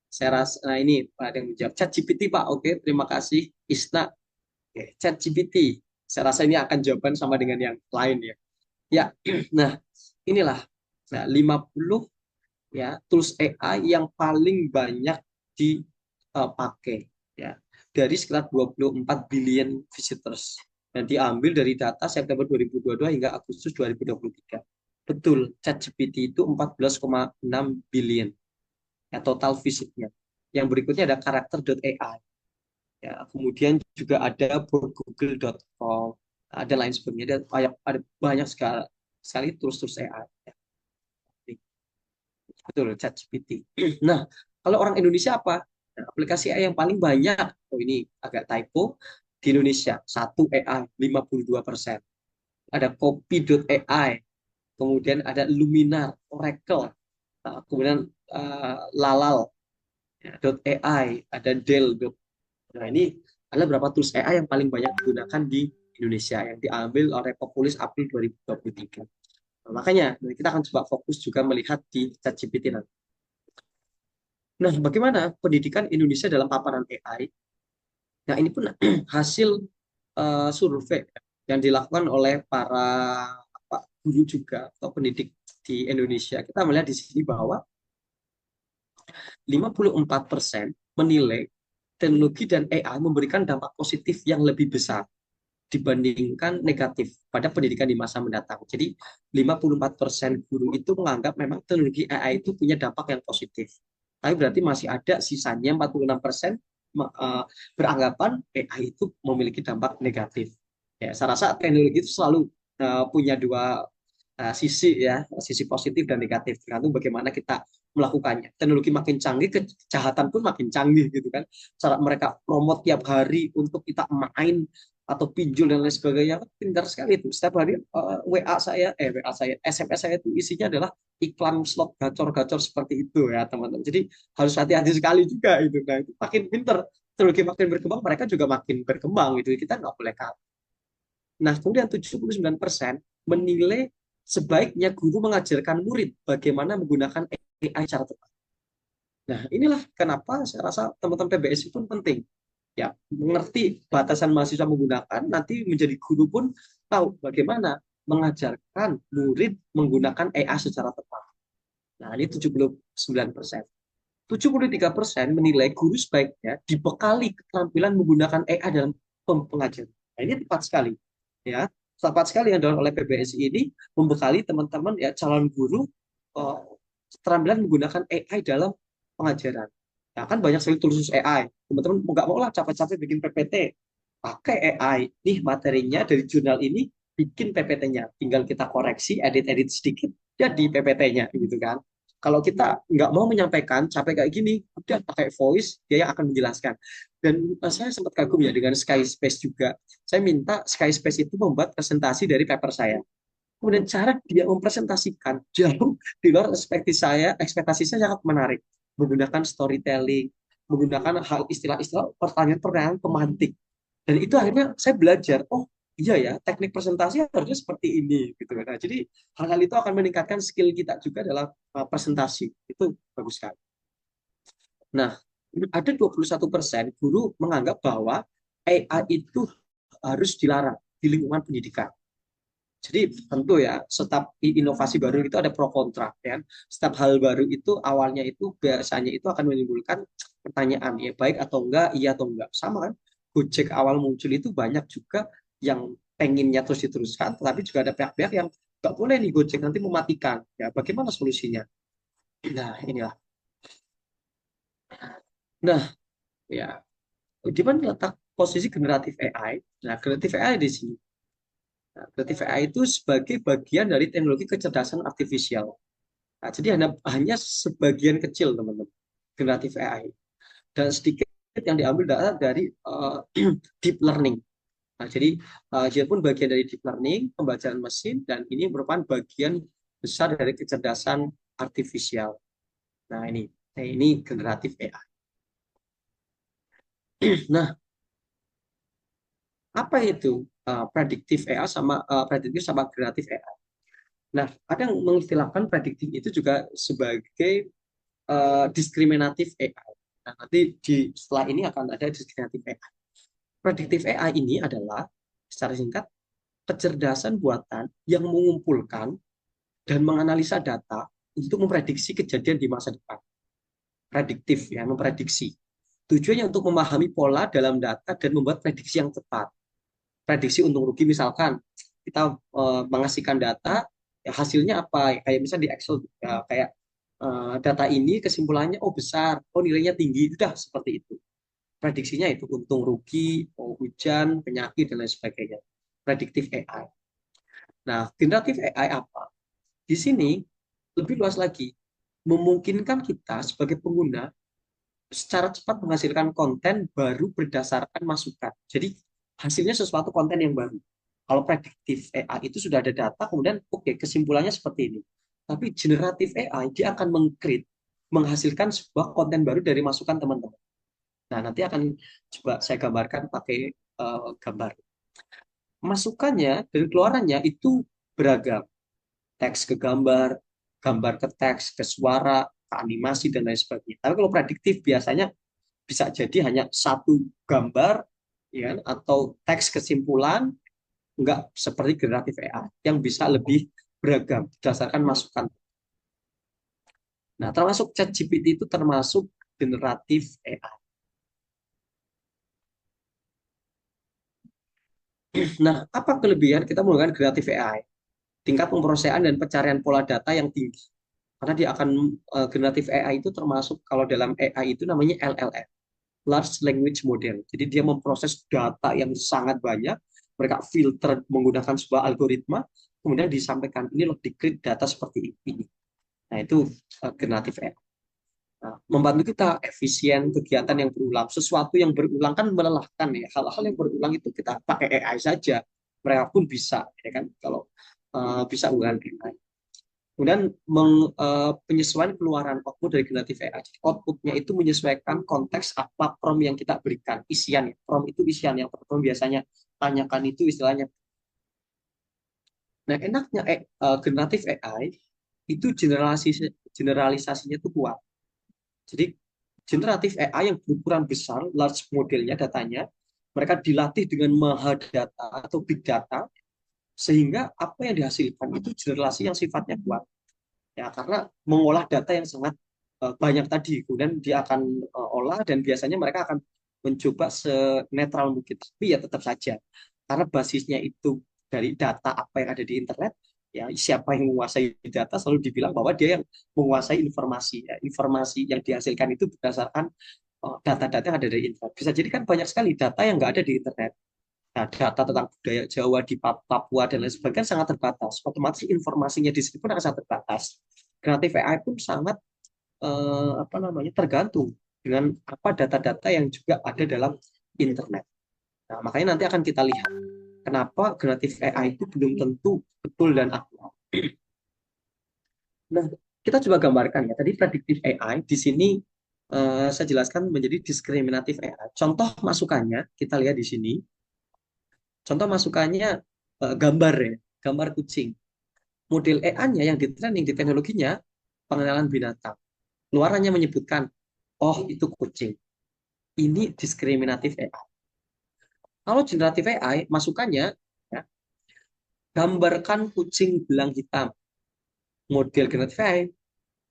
Saya rasa, nah ini Pak ada yang menjawab. Chat GPT Pak, oke, terima kasih. Isna, oke, Chat GPT. Saya rasa ini akan jawaban sama dengan yang lain ya. Ya, nah inilah 50 ya tools AI yang paling banyak dipakai ya dari sekitar 24 billion visitors dan diambil dari data September 2022 hingga Agustus 2023. Betul, ChatGPT itu 14,6 billion ya total visitnya. Yang berikutnya ada karakter.ai. Ya, kemudian juga ada google.com, ada lain sebagainya. Ada banyak sekali tools-tools AI. Ya. Betul, ChatGPT. Nah, kalau orang Indonesia apa? Nah, aplikasi AI yang paling banyak, oh ini agak typo, di Indonesia, 1 AI, 52%. Ada copy.ai, kemudian ada Luminar, Oracle, kemudian Lalal, ya, .ai, ada Dell. Nah, ini adalah beberapa tools AI yang paling banyak digunakan di Indonesia, yang diambil oleh Populis April 2023. Makanya kita akan coba fokus juga melihat di ChatGPT nanti. Nah, bagaimana pendidikan Indonesia dalam paparan AI? Nah, ini pun hasil survei yang dilakukan oleh para guru juga atau pendidik di Indonesia. Kita melihat di sini bahwa 54% menilai teknologi dan AI memberikan dampak positif yang lebih besar dibandingkan negatif pada pendidikan di masa mendatang. Jadi 54% guru itu menganggap memang teknologi AI itu punya dampak yang positif. Tapi berarti masih ada sisanya 46% beranggapan AI itu memiliki dampak negatif. Ya, saya rasa teknologi itu selalu punya dua sisi ya, sisi positif dan negatif, tergantung bagaimana kita melakukannya. Teknologi makin canggih, kejahatan pun makin canggih gitu kan. Cara mereka promote tiap hari untuk kita main atau pinjol dan lain sebagainya, pintar sekali itu. Setiap hari WA saya, SMS saya itu isinya adalah iklan slot gacor-gacor seperti itu ya teman-teman. Jadi harus hati-hati sekali juga itu. Nah itu makin pintar, teknologi makin berkembang, mereka juga makin berkembang gitu. Kita nggak boleh kalah. Nah kemudian 79% menilai sebaiknya guru mengajarkan murid bagaimana menggunakan AI secara tepat. Nah inilah kenapa saya rasa teman-teman PBSI pun penting. Ya, mengerti batasan mahasiswa menggunakan, nanti menjadi guru pun tahu bagaimana mengajarkan murid menggunakan AI secara tepat. Nah, ini 79%. 73% menilai guru sebaiknya dibekali keterampilan menggunakan AI dalam pengajaran. Nah, ini tepat sekali. Ya, tepat sekali yang dilakukan oleh PBSI ini membekali teman-teman ya calon guru keterampilan menggunakan AI dalam pengajaran. Nah, kan banyak sekali tools AI. Teman-teman nggak mau lah capek-capek bikin PPT. Pakai AI. Nih materinya dari jurnal ini, bikin PPT-nya. Tinggal kita koreksi, edit-edit sedikit, jadi PPT-nya gitu kan. Kalau kita nggak mau menyampaikan, capek kayak gini, udah pakai voice, dia yang akan menjelaskan. Dan saya sempat kagum ya dengan Skyspace juga. Saya minta Skyspace itu membuat presentasi dari paper saya. Kemudian cara dia mempresentasikan jauh di luar ekspektasi saya sangat menarik. Menggunakan storytelling, menggunakan hal istilah-istilah pertanyaan-pertanyaan pemantik. Dan itu akhirnya saya belajar, oh iya ya, teknik presentasi harusnya seperti ini gitu. Nah, jadi hal-hal itu akan meningkatkan skill kita juga dalam presentasi. Itu bagus sekali. Nah, ada 21% guru menganggap bahwa AI itu harus dilarang di lingkungan pendidikan. Jadi tentu ya, setiap inovasi baru itu ada pro kontra, ya. Setiap hal baru itu awalnya itu biasanya itu akan menimbulkan pertanyaan, ya baik atau enggak, iya atau enggak. Sama kan, Gojek awal muncul itu banyak juga yang pengennya terus diteruskan, tetapi juga ada pihak-pihak yang nggak boleh nih Gojek nanti mematikan. Ya, bagaimana solusinya? Nah, inilah. Nah, ya, di mana letak posisi generatif AI? Nah, generatif AI di sini. Nah, generatif AI itu sebagai bagian dari teknologi kecerdasan artifisial. Nah, jadi hanya sebagian kecil, teman-teman, generatif AI. Dan sedikit yang diambil data dari deep learning. Nah, jadi dia pun bagian dari deep learning, pembelajaran mesin, dan ini merupakan bagian besar dari kecerdasan artifisial. Nah, ini generatif AI. Nah, apa itu prediktif AI sama generatif AI? Nah, ada yang mengistilahkan prediktif itu juga sebagai diskriminatif AI. Nah, nanti setelah ini akan ada diskriminatif AI. Prediktif AI ini adalah secara singkat kecerdasan buatan yang mengumpulkan dan menganalisa data untuk memprediksi kejadian di masa depan. Prediktif ya, memprediksi. Tujuannya untuk memahami pola dalam data dan membuat prediksi yang tepat. Prediksi untung rugi misalkan kita mengasihkan data, ya hasilnya apa? Kayak misalnya di Excel ya, kayak data ini kesimpulannya oh besar, oh nilainya tinggi, sudah seperti itu. Prediksinya itu untung rugi, oh, hujan, penyakit dan lain sebagainya. Prediktif AI. Nah, generatif AI apa? Di sini lebih luas lagi, memungkinkan kita sebagai pengguna secara cepat menghasilkan konten baru berdasarkan masukan. Jadi hasilnya sesuatu konten yang baru. Kalau prediktif AI itu sudah ada data, kemudian oke, kesimpulannya seperti ini. Tapi generatif AI dia akan menghasilkan sebuah konten baru dari masukan teman-teman. Nah, nanti akan coba saya gambarkan pakai gambar. Masukannya dan keluarannya itu beragam. Teks ke gambar, gambar ke teks, ke suara, ke animasi, dan lain sebagainya. Tapi kalau prediktif biasanya bisa jadi hanya satu gambar, ya, atau teks kesimpulan, enggak seperti generatif AI yang bisa lebih beragam berdasarkan masukan. Nah, termasuk ChatGPT itu termasuk generatif AI. Nah, apa kelebihan kita menggunakan generatif AI? Tingkat pemrosesan dan pencarian pola data yang tinggi. Karena dia akan generatif AI itu termasuk kalau dalam AI itu namanya LLM, Large Language Model. Jadi dia memproses data yang sangat banyak, mereka filter menggunakan sebuah algoritma, kemudian disampaikan ini loh di-create data seperti ini. Nah, itu generatif AI. Nah, membantu kita efisien kegiatan yang berulang. Sesuatu yang berulang kan melelahkan ya. Hal-hal yang berulang itu kita pakai AI saja. Mereka pun bisa, ya kan? Kalau bisa menggunakan AI. Kemudian penyesuaian keluaran output dari generatif AI. Outputnya itu menyesuaikan konteks apa prompt yang kita berikan. Isian ya. Prompt itu isian. Yang prompt biasanya tanyakan itu istilahnya. Nah, enaknya generatif AI itu generalisasinya itu kuat. Jadi generatif AI yang berukuran besar, large modelnya datanya, mereka dilatih dengan maha data atau big data, sehingga apa yang dihasilkan itu generasi yang sifatnya kuat. Ya, karena mengolah data yang sangat banyak tadi, kemudian dia akan olah dan biasanya mereka akan mencoba senetral mungkin. Tapi ya tetap saja, karena basisnya itu dari data apa yang ada di internet, ya siapa yang menguasai data selalu dibilang bahwa dia yang menguasai informasi. Ya, informasi yang dihasilkan itu berdasarkan data-data yang ada di internet. Bisa jadi kan banyak sekali data yang nggak ada di internet. Nah, data tentang budaya Jawa di Papua dan lain sebagainya sangat terbatas. Otomatis informasinya di sini pun akan sangat terbatas. Generatif AI pun sangat tergantung dengan apa data-data yang juga ada dalam internet. Nah, makanya nanti akan kita lihat kenapa generatif AI itu belum tentu betul dan akurat. Nah, kita coba gambarkan ya. Tadi predictive AI di sini saya jelaskan menjadi diskriminatif AI. Contoh masukannya kita lihat di sini. Contoh masukannya gambar ya, gambar kucing. Model AI-nya yang di training di teknologinya pengenalan binatang. Luarannya menyebutkan, oh itu kucing. Ini diskriminatif AI. Kalau generatif AI, masukannya ya, gambarkan kucing belang hitam. Model generatif AI,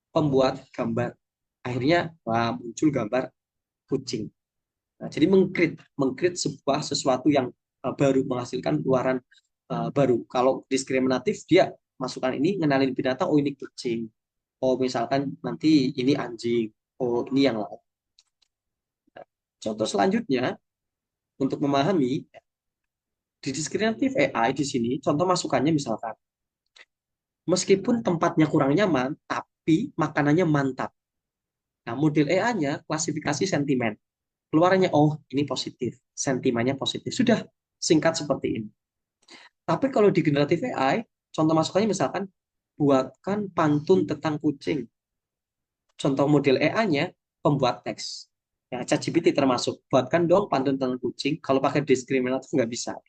pembuat gambar. Akhirnya muncul gambar kucing. Nah, jadi mengcreate sebuah sesuatu yang baru, menghasilkan luaran baru. Kalau diskriminatif, dia masukkan ini, ngenalin binatang, oh ini kucing. Oh misalkan nanti ini anjing. Oh ini yang lain. Contoh selanjutnya, untuk memahami, di diskriminatif AI di sini, contoh masukannya misalkan, meskipun tempatnya kurang nyaman, tapi makanannya mantap. Nah, model AI-nya klasifikasi sentimen. Keluarannya, oh ini positif, sentimennya positif. Sudah, singkat seperti ini. Tapi kalau di generatif AI, contoh masukannya misalkan, buatkan pantun tentang kucing. Contoh model AI-nya, pembuat teks. Ya, ChatGPT termasuk. Buatkan dong pantun tentang kucing. Kalau pakai diskriminatif nggak bisa.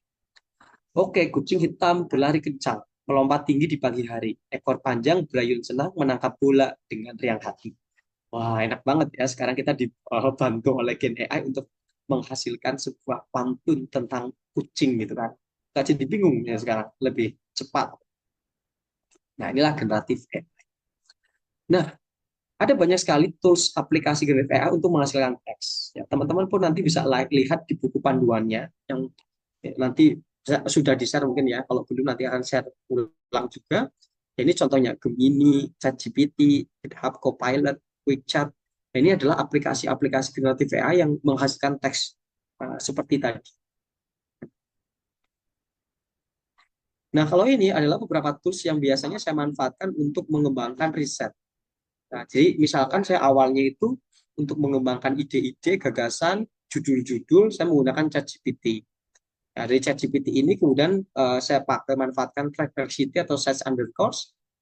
Oke, kucing hitam berlari kencang, melompat tinggi di pagi hari. Ekor panjang berayun senang menangkap bola dengan riang hati. Wah, enak banget ya. Sekarang kita dibantu oleh Gen AI untuk menghasilkan sebuah pantun tentang kucing gitu kan. Kita jadi bingung ya sekarang, lebih cepat. Nah, inilah generatif AI. Nah, ada banyak sekali tools aplikasi generatif AI untuk menghasilkan teks. Ya, teman-teman pun nanti bisa lihat di buku panduannya yang nanti sudah di-share mungkin ya. Kalau belum nanti akan share ulang juga. Ini contohnya Gemini, ChatGPT, GitHub Copilot, WeChat. Ini adalah aplikasi-aplikasi generatif AI yang menghasilkan teks seperti tadi. Nah, kalau ini adalah beberapa tools yang biasanya saya manfaatkan untuk mengembangkan riset. Nah, jadi misalkan saya awalnya itu untuk mengembangkan ide-ide, gagasan, judul-judul, saya menggunakan ChatGPT. Nah, dari ChatGPT ini kemudian saya manfaatkan Perplexity atau Search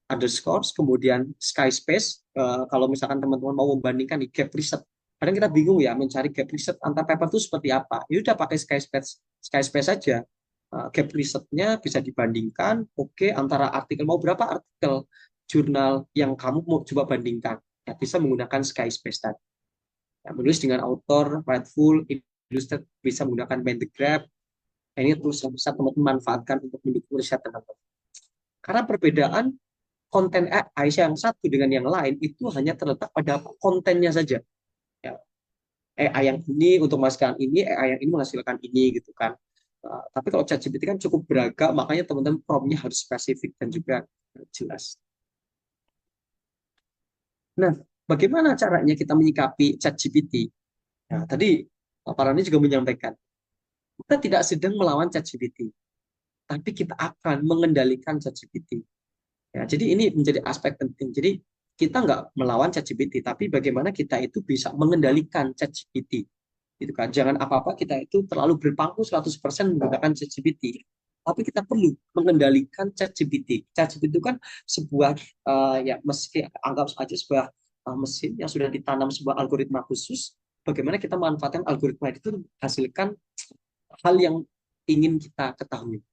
underscores, kemudian Skyspace. Kalau misalkan teman-teman mau membandingkan di gap riset, kadang kita bingung ya mencari gap riset antar paper itu seperti apa. Ya udah pakai Skyspace saja. Gap risetnya bisa dibandingkan, oke, antara artikel, mau berapa artikel jurnal yang kamu mau coba bandingkan. Ya, bisa menggunakan Skyspace tadi. Ya, menulis dengan author, Writeful, Illustrated, bisa menggunakan Mind the Graph. Nah, ini tools yang bisa teman-teman manfaatkan untuk mendukung riset teman-teman. Karena perbedaan konten AI yang satu dengan yang lain itu hanya terletak pada kontennya saja. Ya, AI yang ini untuk menghasilkan ini, AI yang ini menghasilkan ini gitu kan. Tapi kalau ChatGPT kan cukup beragam, makanya teman-teman prompt-nya harus spesifik dan juga jelas. Nah, bagaimana caranya kita menyikapi ChatGPT? Nah, tadi Pak Rani juga menyampaikan, kita tidak sedang melawan ChatGPT, tapi kita akan mengendalikan ChatGPT. Ya, jadi ini menjadi aspek penting. Jadi kita nggak melawan ChatGPT, tapi bagaimana kita itu bisa mengendalikan ChatGPT. Gitu kan. Jangan apa-apa kita itu terlalu berpangku 100% menggunakan ChatGPT. Tapi kita perlu mengendalikan ChatGPT. ChatGPT itu kan sebuah ya meski anggap saja sebuah mesin yang sudah ditanam sebuah algoritma khusus. Bagaimana kita memanfaatkan algoritma itu hasilkan hal yang ingin kita ketahui.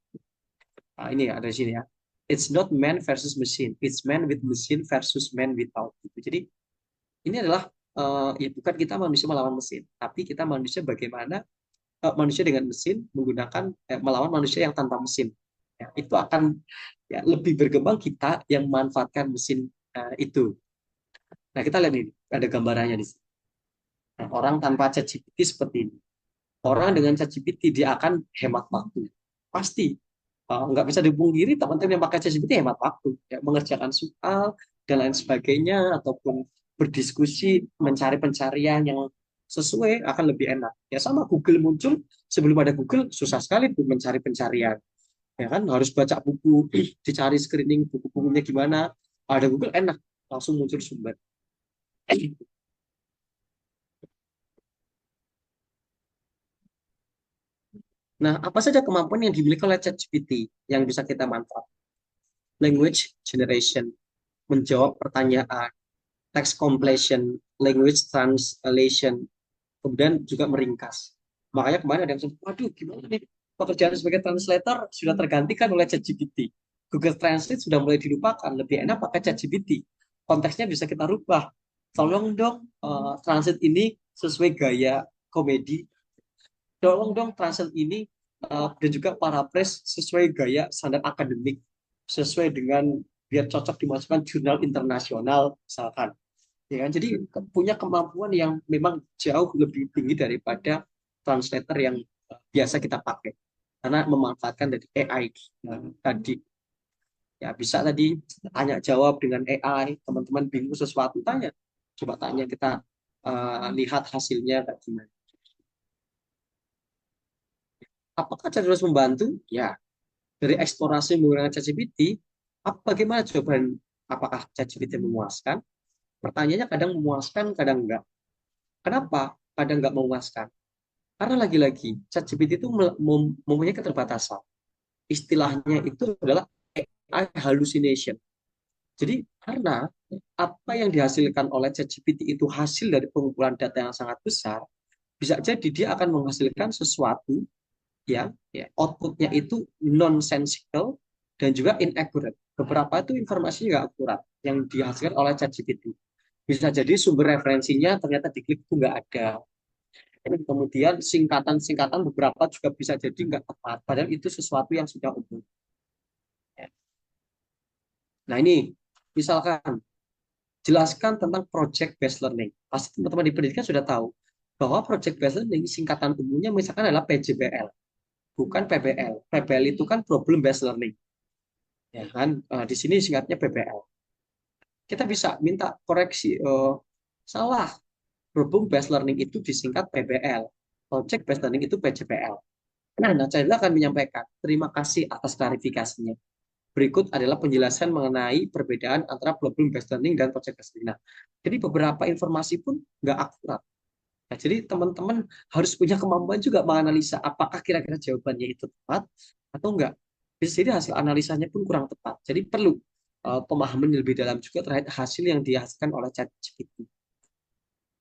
Nah, ini ada di sini ya. It's not man versus machine. It's man with machine versus man without. Jadi ini adalah ya bukan kita manusia melawan mesin, tapi kita manusia bagaimana manusia dengan mesin menggunakan melawan manusia yang tanpa mesin. Ya, itu akan ya, lebih berkembang kita yang memanfaatkan mesin itu. Nah, kita lihat ini ada gambarannya di sini. Nah, orang tanpa ChatGPT seperti ini. Orang dengan ChatGPT dia akan hemat waktu. Pasti. Nggak bisa dipungkiri teman-teman yang pakai ChatGPT hemat waktu. Ya, mengerjakan soal dan lain sebagainya, ataupun berdiskusi, mencari pencarian yang sesuai akan lebih enak. Ya sama Google muncul, sebelum ada Google susah sekali tuh mencari pencarian. Ya kan harus baca buku, dicari screening buku-bukunya gimana. Ada Google enak, langsung muncul sumber. Nah, apa saja kemampuan yang dimiliki oleh ChatGPT yang bisa kita manfaatkan? Language generation, menjawab pertanyaan, text completion, language translation, kemudian juga meringkas. Makanya kemarin ada yang bilang, waduh gimana nih, pekerjaan sebagai translator sudah tergantikan oleh ChatGPT. Google Translate sudah mulai dilupakan, lebih enak pakai ChatGPT. Konteksnya bisa kita rubah. Tolong dong translate ini sesuai gaya komedi. Tolong dong translate ini dan juga paraphrase sesuai gaya standar akademik, sesuai dengan biar cocok dimasukkan jurnal internasional misalkan. Ya kan? Jadi punya kemampuan yang memang jauh lebih tinggi daripada translator yang biasa kita pakai karena memanfaatkan dari AI tadi. Ya bisa tadi tanya jawab dengan AI, teman-teman bingung sesuatu coba tanya, kita lihat hasilnya kayak gimana. Apakah terus membantu? Ya, dari eksplorasi menggunakan ChatGPT, bagaimana jawaban? Apakah ChatGPT memuaskan? Pertanyaannya kadang memuaskan, kadang enggak. Kenapa kadang enggak memuaskan? Karena lagi-lagi ChatGPT itu mempunyai keterbatasan. Istilahnya itu adalah AI hallucination. Jadi karena apa yang dihasilkan oleh ChatGPT itu hasil dari pengumpulan data yang sangat besar, bisa jadi dia akan menghasilkan sesuatu yang outputnya itu nonsensical dan juga inaccurate. Beberapa itu informasinya nggak akurat yang dihasilkan oleh ChatGPT. Bisa jadi sumber referensinya ternyata diklik itu nggak ada. Kemudian singkatan-singkatan beberapa juga bisa jadi nggak tepat, padahal itu sesuatu yang sudah umum. Nah ini, misalkan, jelaskan tentang project based learning. Pasti teman-teman di pendidikan sudah tahu bahwa project based learning singkatan umumnya misalkan adalah PJBL, bukan PBL. PBL itu kan problem based learning. Ya kan, di sini singkatnya PBL. Kita bisa minta koreksi, salah. Problem based learning itu disingkat PBL. Project based learning itu PJBL. Nah, saya akan menyampaikan terima kasih atas klarifikasinya. Berikut adalah penjelasan mengenai perbedaan antara problem based learning dan project based learning. Nah, jadi beberapa informasi pun nggak akurat. Nah, jadi teman-teman harus punya kemampuan juga menganalisa apakah kira-kira jawabannya itu tepat atau enggak. Bisa jadi hasil analisanya pun kurang tepat. Jadi perlu pemahaman lebih dalam juga terkait hasil yang dihasilkan oleh ChatGPT.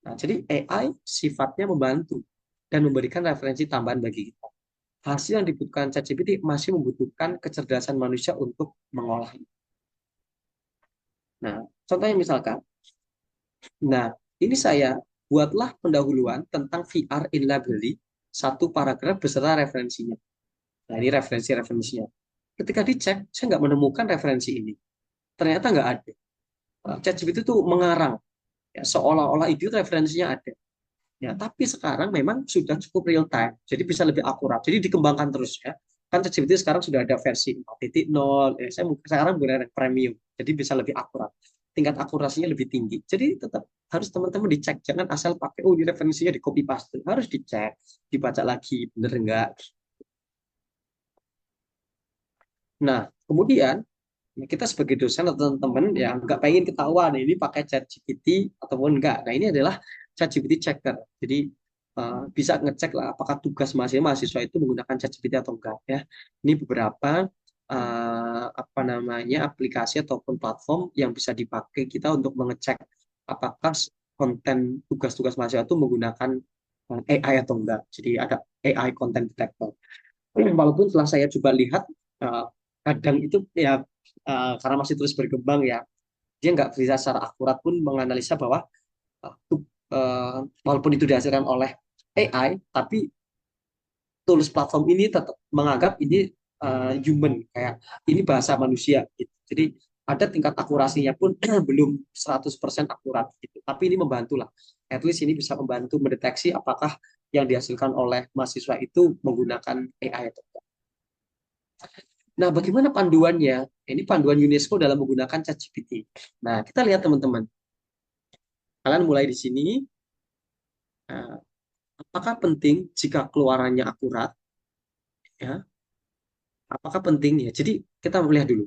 Nah, jadi AI sifatnya membantu dan memberikan referensi tambahan bagi kita. Hasil yang dibutuhkan ChatGPT masih membutuhkan kecerdasan manusia untuk mengolahnya. Nah, contohnya misalkan, ini saya buatlah pendahuluan tentang VR in library, satu paragraf beserta referensinya. Nah, ini referensi-referensinya. Ketika dicek, saya nggak menemukan referensi ini. Ternyata nggak ada. ChatGPT itu mengarang, ya, seolah-olah itu referensinya ada. Ya, tapi sekarang memang sudah cukup real time, jadi bisa lebih akurat. Jadi dikembangkan terus ya. Kan ChatGPT sekarang sudah ada versi 4.0, saya sekarang menggunakan premium, jadi bisa lebih akurat. Tingkat akurasinya lebih tinggi. Jadi tetap harus teman-teman dicek, jangan asal pakai ini referensinya di copy paste. Harus dicek, dibaca lagi bener enggak. Nah, kemudian kita sebagai dosen atau teman-teman yang nggak pengen ketahuan ini pakai ChatGPT ataupun enggak. Nah, ini adalah ChatGPT checker. Jadi bisa ngecek lah apakah tugas mahasiswa itu menggunakan ChatGPT atau enggak ya. Ini beberapa aplikasi ataupun platform yang bisa dipakai kita untuk mengecek apakah konten tugas-tugas mahasiswa itu menggunakan AI atau enggak. Jadi ada AI content detector. Walaupun setelah saya coba lihat kadang itu ya karena masih terus berkembang ya, dia nggak bisa secara akurat pun menganalisa bahwa walaupun itu dihasilkan oleh AI, tapi tools platform ini tetap menganggap ini human, kayak ini bahasa manusia gitu. Jadi ada tingkat akurasinya pun belum 100% akurat gitu. Tapi ini membantu lah. At least ini bisa membantu mendeteksi apakah yang dihasilkan oleh mahasiswa itu menggunakan AI atau tidak. Nah, bagaimana panduannya? Ini panduan UNESCO dalam menggunakan ChatGPT. Nah, kita lihat teman-teman. Kalian mulai di sini. Apakah penting jika keluarannya akurat? Ya. Apakah penting ya? Jadi kita melihat dulu.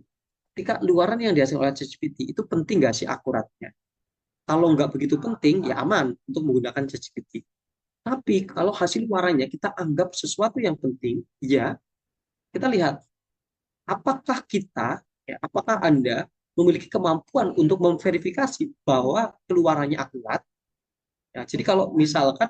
Ketika keluaran yang dihasilkan oleh ChatGPT itu penting nggak sih akuratnya? Kalau nggak begitu penting, ya aman untuk menggunakan ChatGPT. Tapi kalau hasil luarannya kita anggap sesuatu yang penting, ya kita lihat apakah apakah Anda memiliki kemampuan untuk memverifikasi bahwa keluarannya akurat. Ya, jadi kalau misalkan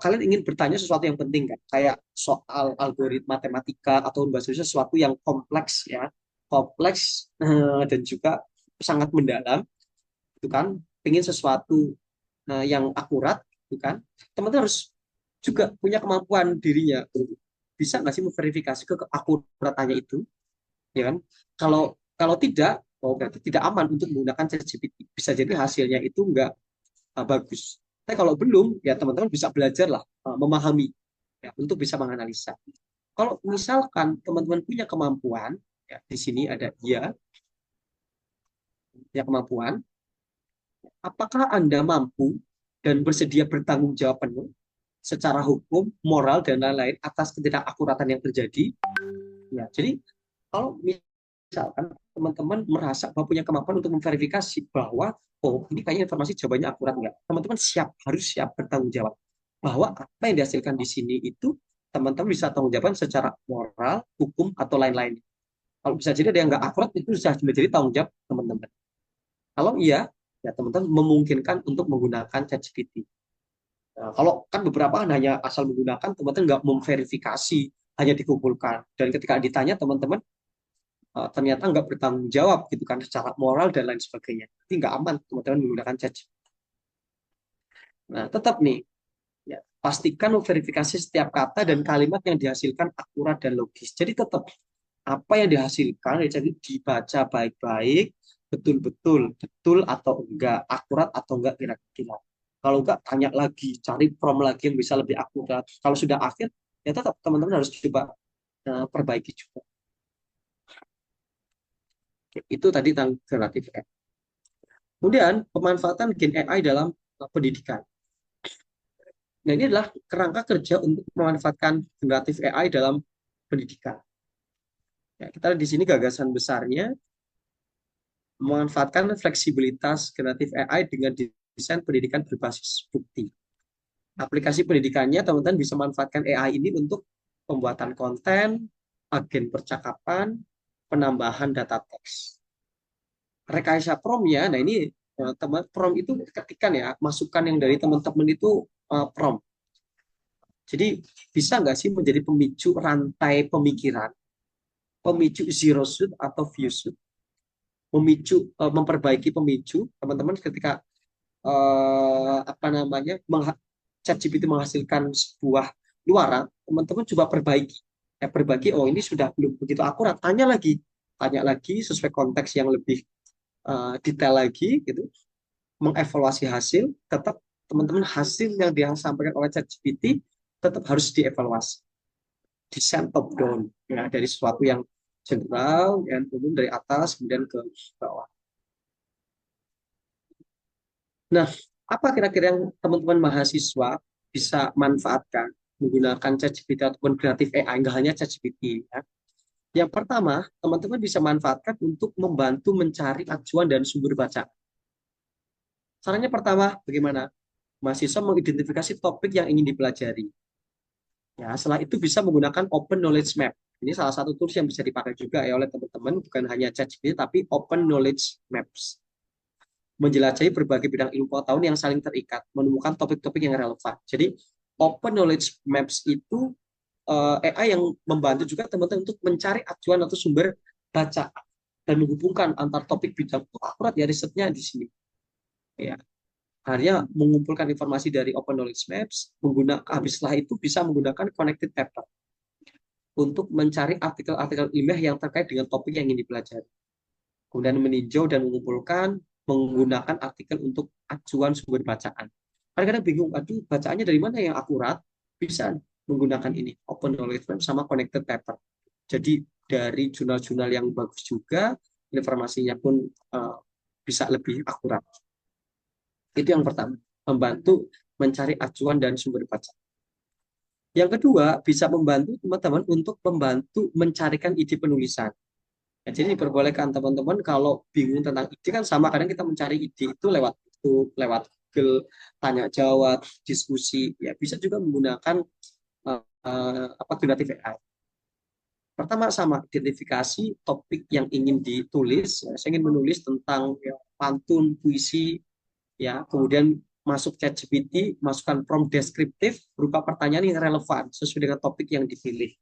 kalian ingin bertanya sesuatu yang penting kan, kayak soal algoritma matematika atau bahasa Indonesia sesuatu yang kompleks ya, kompleks dan juga sangat mendalam, itu kan, ingin sesuatu yang akurat, itu kan, teman-teman harus juga punya kemampuan dirinya untuk bisa nggak sih memverifikasi keakuratannya itu, ya kan? Kalau kalau tidak, oh berarti tidak aman untuk menggunakan ChatGPT. Bisa jadi hasilnya itu nggak bagus. Tapi kalau belum, ya teman-teman bisa belajar lah, memahami, ya, untuk bisa menganalisa. Kalau misalkan teman-teman punya kemampuan, ya, di sini ada ya kemampuan, apakah Anda mampu dan bersedia bertanggung jawab penuh secara hukum, moral, dan lain-lain atas ketidakakuratan yang terjadi? Ya, jadi kalau misalkan teman-teman merasa bahwa punya kemampuan untuk memverifikasi bahwa oh ini kayaknya informasi jawabannya akurat nggak, teman-teman harus siap bertanggung jawab bahwa apa yang dihasilkan di sini itu teman-teman bisa tanggung jawab secara moral, hukum, atau lain-lain. Kalau bisa jadi ada yang nggak akurat, itu sudah menjadi tanggung jawab teman-teman. Kalau iya, ya teman-teman memungkinkan untuk menggunakan ChatGPT. Nah, kalau kan beberapa hanya asal menggunakan, teman-teman nggak memverifikasi, hanya dikumpulkan. Dan ketika ditanya, teman-teman ternyata nggak bertanggung jawab gitu kan secara moral dan lain sebagainya. Jadi nggak aman teman-teman menggunakan ChatGPT. Nah, tetap nih, ya, pastikan memverifikasi setiap kata dan kalimat yang dihasilkan akurat dan logis. Jadi tetap apa yang dihasilkan jadi dibaca baik-baik, betul-betul betul atau enggak, akurat atau enggak kira-kira. Kalau enggak, tanya lagi, cari prompt lagi yang bisa lebih akurat. Kalau sudah akhir, ya tetap teman-teman harus coba perbaiki juga. Itu tadi tentang generatif AI. Kemudian pemanfaatan Gen AI dalam pendidikan. Nah, ini adalah kerangka kerja untuk memanfaatkan generatif AI dalam pendidikan. Ya, kita lihat di sini gagasan besarnya memanfaatkan fleksibilitas generatif AI dengan desain pendidikan berbasis bukti. Aplikasi pendidikannya teman-teman bisa manfaatkan AI ini untuk pembuatan konten, agen percakapan, penambahan data teks. Rekayasa prompt-nya, nah ini teman prompt itu ketikan ya, masukan yang dari teman-teman itu prompt. Jadi bisa nggak sih menjadi pemicu rantai pemikiran, pemicu zero shoot atau few shoot, memicu memperbaiki pemicu teman-teman ketika ChatGPT menghasilkan sebuah luaran, teman-teman coba perbaiki. Ya, perbaiki, oh ini sudah belum begitu akurat, tanya lagi sesuai konteks yang lebih detail lagi, gitu. Mengevaluasi hasil, tetap teman-teman hasil yang disampaikan oleh ChatGPT tetap harus dievaluasi. Desain top down, ya, dari sesuatu yang general, yang umum dari atas kemudian ke bawah. Nah, apa kira-kira yang teman-teman mahasiswa bisa manfaatkan menggunakan ChatGPT ataupun kreatif AI, nggak hanya ChatGPT, ya. Yang pertama, teman-teman bisa manfaatkan untuk membantu mencari acuan dan sumber bacaan. Caranya pertama, bagaimana? Mahasiswa mengidentifikasi topik yang ingin dipelajari. Ya, setelah itu bisa menggunakan Open Knowledge Map. Ini salah satu tools yang bisa dipakai juga ya oleh teman-teman, bukan hanya ChatGPT, tapi Open Knowledge Maps. Menjelajahi berbagai bidang ilmu pengetahuan yang saling terikat, menemukan topik-topik yang relevan. Jadi, Open Knowledge Maps itu AI yang membantu juga teman-teman untuk mencari acuan atau sumber bacaan dan menghubungkan antar topik bidang. Akurat ya risetnya di sini. Ya, akhirnya mengumpulkan informasi dari Open Knowledge Maps, habis setelah itu bisa menggunakan connected paper untuk mencari artikel-artikel ilmiah yang terkait dengan topik yang ingin dipelajari. Kemudian meninjau dan mengumpulkan menggunakan artikel untuk acuan sumber bacaan. Kadang-kadang bingung, aduh bacaannya dari mana yang akurat? Bisa menggunakan ini, Open Knowledge Map sama connected paper. Jadi dari jurnal-jurnal yang bagus juga, informasinya pun bisa lebih akurat. Itu yang pertama, membantu mencari acuan dan sumber bacaan. Yang kedua, bisa membantu teman-teman untuk membantu mencarikan ide penulisan. Ya, jadi diperbolehkan teman-teman kalau bingung tentang ide, kan sama kadang kita mencari ide itu lewat Google, tanya jawab, diskusi, ya bisa juga menggunakan generatif AI. Pertama sama identifikasi topik yang ingin ditulis. Ya, saya ingin menulis tentang ya, pantun, puisi, ya. Kemudian masuk ChatGPT, masukkan prompt deskriptif berupa pertanyaan yang relevan sesuai dengan topik yang dipilih.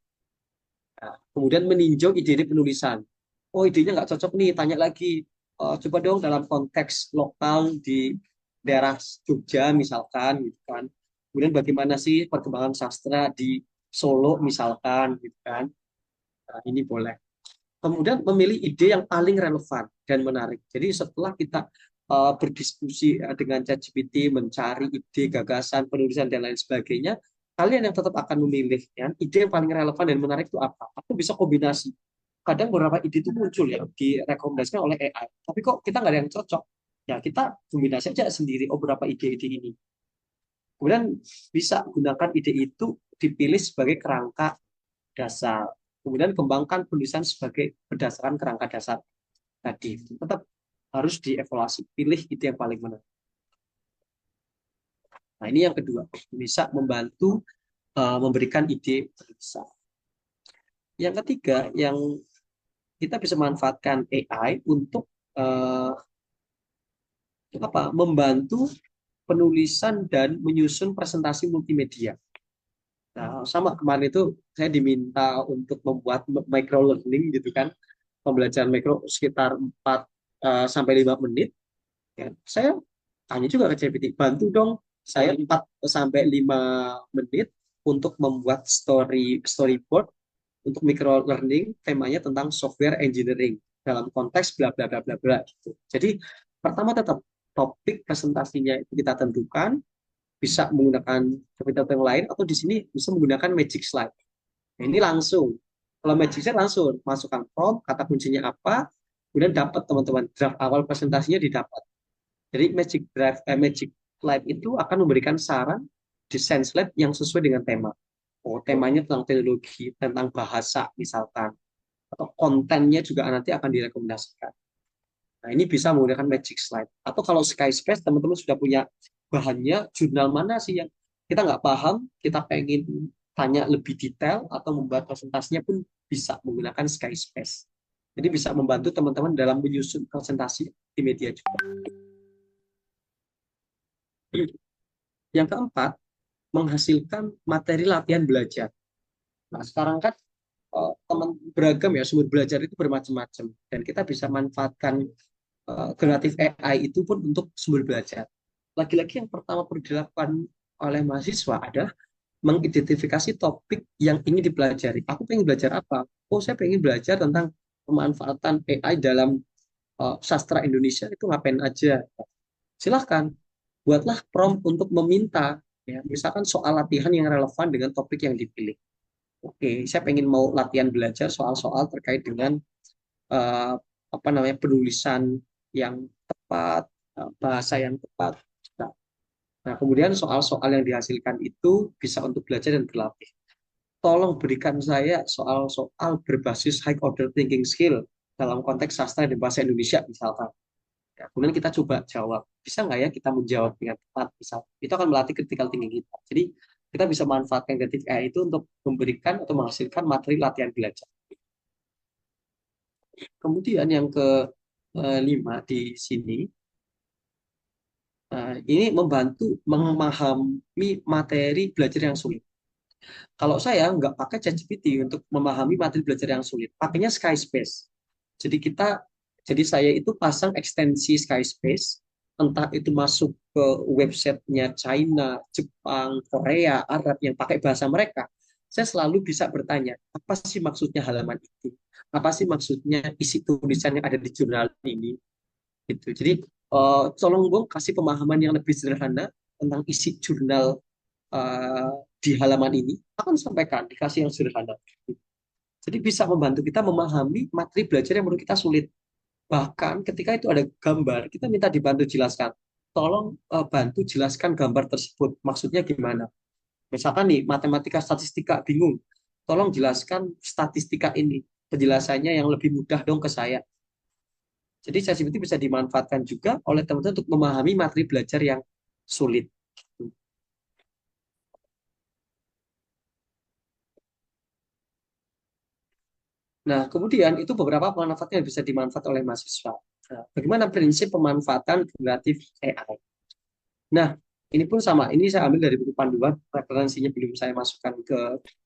Nah, kemudian meninjau ide penulisan. Oh, idenya nggak cocok nih, tanya lagi. Coba dong dalam konteks lokal di daerah Jogja misalkan, gitu kan. Kemudian bagaimana sih perkembangan sastra di Solo misalkan, gitu kan. Nah, ini boleh. Kemudian memilih ide yang paling relevan dan menarik. Jadi setelah kita berdiskusi dengan ChatGPT, mencari ide, gagasan, penulisan, dan lain sebagainya, kalian yang tetap akan memilih ya, ide yang paling relevan dan menarik itu apa. Aku bisa kombinasi. Kadang beberapa ide itu muncul ya, direkomendasikan oleh AI. Tapi kok kita nggak ada yang cocok. Ya kita kombinasi aja sendiri, beberapa ide-ide ini. Kemudian bisa gunakan ide itu dipilih sebagai kerangka dasar. Kemudian kembangkan penulisan sebagai berdasarkan kerangka dasar tadi. Tetap harus dievaluasi, pilih ide yang paling menarik. Nah, ini yang kedua, bisa membantu memberikan ide penulisan. Yang ketiga, yang kita bisa manfaatkan AI untuk membantu penulisan dan menyusun presentasi multimedia. Nah, sama kemarin itu saya diminta untuk membuat micro learning gitu kan, pembelajaran mikro sekitar 4 sampai 5 menit. Ya, saya tanya juga ke ChatGPT, bantu dong saya 4 sampai 5 menit untuk membuat storyboard untuk micro learning, temanya tentang software engineering dalam konteks bla bla bla bla bla gitu. Jadi pertama tetap topik presentasinya itu kita tentukan, bisa menggunakan komputer yang lain atau di sini bisa menggunakan Magic Slide. Nah, ini langsung. Kalau Magic Slide langsung masukkan prompt, kata kuncinya apa, kemudian dapat teman-teman draft awal presentasinya didapat. Jadi Magic Slide itu akan memberikan saran desain slide yang sesuai dengan tema. Oh, temanya tentang teknologi, tentang bahasa misalkan, atau kontennya juga nanti akan direkomendasikan. Nah, ini bisa menggunakan Magic Slide. Atau kalau Skyspace, teman-teman sudah punya bahannya, jurnal mana sih yang kita nggak paham, kita pengen tanya lebih detail, atau membuat presentasinya pun bisa menggunakan Skyspace. Jadi bisa membantu teman-teman dalam menyusun presentasi di media juga. Yang keempat, menghasilkan materi latihan belajar. Nah, sekarang kan teman beragam ya, sumber belajar itu bermacam-macam. Dan kita bisa manfaatkan generatif AI itu pun untuk sumber belajar. Lagi-lagi yang pertama perlu dilakukan oleh mahasiswa adalah mengidentifikasi topik yang ingin dipelajari. Aku pengen belajar apa? Oh, saya pengen belajar tentang pemanfaatan AI dalam sastra Indonesia, itu ngapain aja? Silahkan, buatlah prompt untuk meminta, ya, misalkan soal latihan yang relevan dengan topik yang dipilih. Oke, saya pengen mau latihan belajar soal-soal terkait dengan penulisan yang tepat, bahasa yang tepat. Nah, kemudian soal-soal yang dihasilkan itu bisa untuk belajar dan berlatih. Tolong berikan saya soal-soal berbasis high order thinking skill dalam konteks sastra dan bahasa Indonesia misalkan. Ya, kemudian kita coba jawab. Bisa nggak ya kita menjawab dengan tepat? Misal, itu akan melatih critical thinking kita. Jadi kita bisa manfaatkan generatif AI itu untuk memberikan atau menghasilkan materi latihan belajar. Kemudian yang kelima di sini, ini membantu memahami materi belajar yang sulit. Kalau saya nggak pakai ChatGPT untuk memahami materi belajar yang sulit, pakainya Skyspace. Jadi saya itu pasang ekstensi Skyspace, entah itu masuk ke websitenya China, Jepang, Korea, Arab yang pakai bahasa mereka. Saya selalu bisa bertanya, apa sih maksudnya halaman itu? Apa sih maksudnya isi tulisan yang ada di jurnal ini? Gitu. Jadi tolong dong kasih pemahaman yang lebih sederhana tentang isi jurnal di halaman ini, akan sampaikan dikasih yang sederhana. Jadi bisa membantu kita memahami materi belajar yang menurut kita sulit. Bahkan ketika itu ada gambar, kita minta dibantu jelaskan. Tolong bantu jelaskan gambar tersebut, maksudnya gimana? Misalkan nih, matematika statistika bingung, tolong jelaskan statistika ini, penjelasannya yang lebih mudah dong ke saya. Jadi ChatGPT bisa dimanfaatkan juga oleh teman-teman untuk memahami materi belajar yang sulit. Nah, kemudian itu beberapa pemanfaatan yang bisa dimanfaatkan oleh mahasiswa. Nah, bagaimana prinsip pemanfaatan generatif AI? Nah, ini pun sama. Ini saya ambil dari buku panduan, referensinya belum saya masukkan ke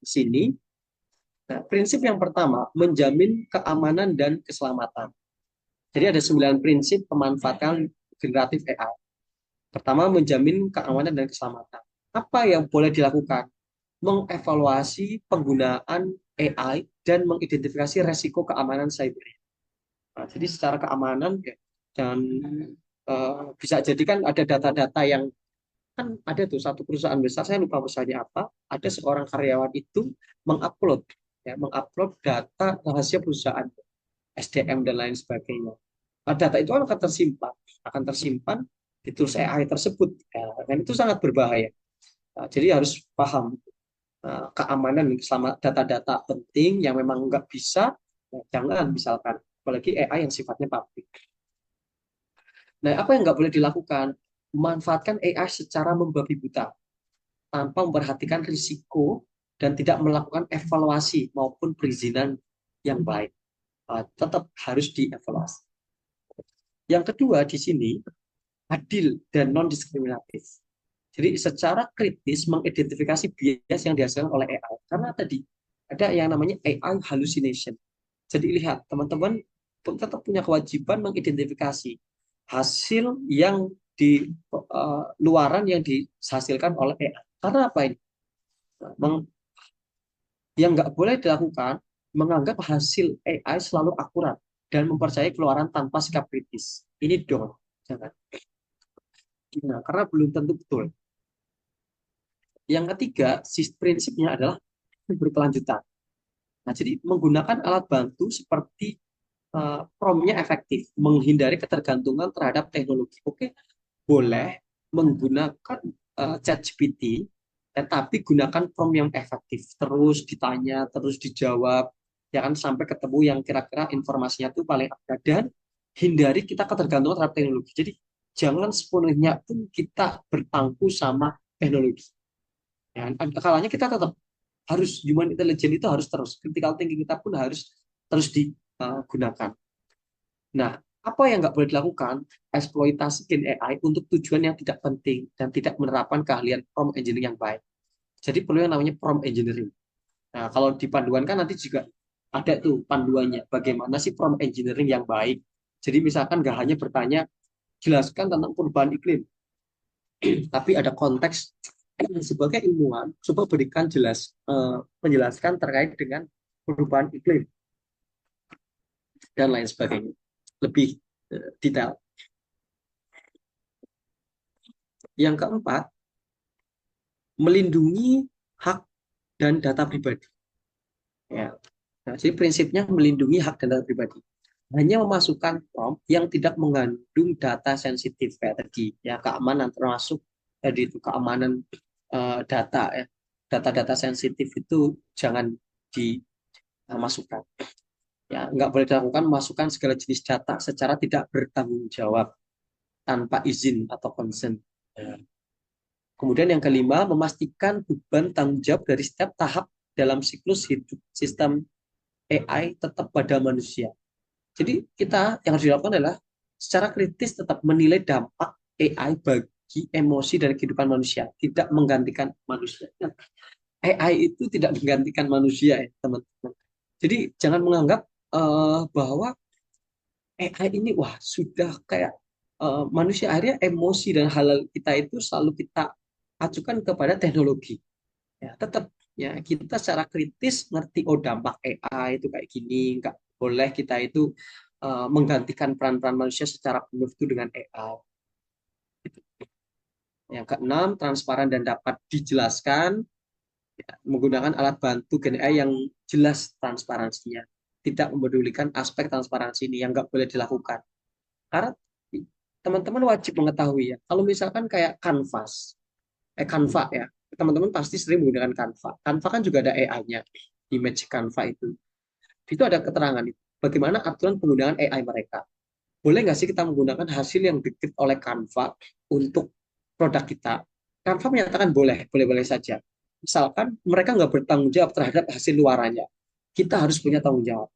sini. Nah, prinsip yang pertama, menjamin keamanan dan keselamatan. Jadi ada 9 prinsip pemanfaatan generatif AI. Pertama, menjamin keamanan dan keselamatan. Apa yang boleh dilakukan? Mengevaluasi penggunaan AI dan mengidentifikasi resiko keamanan cyber. Nah, jadi secara keamanan ya, dan bisa jadi kan ada data-data yang kan ada tuh satu perusahaan besar, saya lupa perusahaannya apa, ada seorang karyawan itu mengupload mengupload data rahasia perusahaan, SDM dan lain sebagainya. Nah, data itu akan tersimpan di tools AI tersebut, ya, dan itu sangat berbahaya. Nah, jadi harus paham keamanan selama data-data penting yang memang nggak bisa, ya, jangan misalkan, apalagi AI yang sifatnya publik. Nah, apa yang nggak boleh dilakukan? Memanfaatkan AI secara membabi buta, tanpa memperhatikan risiko dan tidak melakukan evaluasi maupun perizinan yang baik. Tetap harus dievaluasi. Yang kedua di sini, adil dan non-diskriminatif. Jadi secara kritis mengidentifikasi bias yang dihasilkan oleh AI. Karena tadi ada yang namanya AI hallucination. Jadi lihat, teman-teman tetap punya kewajiban mengidentifikasi hasil yang di luaran yang dihasilkan oleh AI. Karena apa ini? Yang nggak boleh dilakukan, menganggap hasil AI selalu akurat dan mempercayai keluaran tanpa sikap kritis. Ini dong, jangan. Nah, karena belum tentu betul. Yang ketiga, prinsipnya adalah berkelanjutan. Nah, jadi menggunakan alat bantu seperti prompt-nya efektif, menghindari ketergantungan terhadap teknologi. Oke, boleh menggunakan ChatGPT, tetapi gunakan prompt yang efektif. Terus ditanya, terus dijawab, ya kan, sampai ketemu yang kira-kira informasinya itu paling akurat, dan hindari kita ketergantungan terhadap teknologi. Jadi jangan sepenuhnya pun kita bertangku sama teknologi. Ya, kalanya kita tetap harus human intelligence itu harus terus, critical thinking kita pun harus terus digunakan. Nah, apa yang nggak boleh dilakukan? Eksploitasi gen AI untuk tujuan yang tidak penting dan tidak menerapkan keahlian prompt engineering yang baik. Jadi perlu yang namanya prompt engineering. Nah, kalau di panduan kan nanti juga ada tuh panduannya, bagaimana sih prompt engineering yang baik. Jadi misalkan nggak hanya bertanya, jelaskan tentang perubahan iklim, tapi ada konteks sebagai ilmuwan, coba berikan penjelaskan terkait dengan perubahan iklim dan lain sebagainya, lebih detail. Yang keempat, melindungi hak dan data pribadi. Ya. Nah, jadi prinsipnya melindungi hak dan data pribadi. Hanya memasukkan prompt yang tidak mengandung data sensitif kayak tadi, ya, keamanan termasuk tadi itu keamanan data, ya, data-data sensitif itu jangan dimasukkan. Ya, nggak boleh dilakukan memasukkan segala jenis data secara tidak bertanggung jawab tanpa izin atau consent. Ya. Kemudian yang kelima, memastikan beban tanggung jawab dari setiap tahap dalam siklus hidup sistem AI tetap pada manusia. Jadi kita yang harus dilakukan adalah secara kritis tetap menilai dampak AI bagi emosi dan kehidupan manusia, tidak menggantikan manusia. AI itu tidak menggantikan manusia, ya, teman-teman. Jadi jangan menganggap bahwa AI ini wah sudah kayak manusia, akhirnya emosi dan hal kita itu selalu kita acukan kepada teknologi. Ya, tetap ya kita secara kritis ngerti, oh dampak AI itu kayak gini, nggak boleh kita itu menggantikan peran-peran manusia secara penuh itu dengan AI. Yang keenam, transparan dan dapat dijelaskan, ya, menggunakan alat bantu gen AI yang jelas transparansinya, tidak memedulikan aspek transparansi ini yang nggak boleh dilakukan. Karena teman-teman wajib mengetahui ya, kalau misalkan kayak Canva ya, teman-teman pasti sering menggunakan Canva. Canva kan juga ada AI-nya, image Canva itu. Itu ada keterangan bagaimana aturan penggunaan AI mereka. Boleh nggak sih kita menggunakan hasil yang dikit oleh Canva untuk produk kita, Canva menyatakan boleh-boleh saja. Misalkan mereka nggak bertanggung jawab terhadap hasil luarannya, kita harus punya tanggung jawab.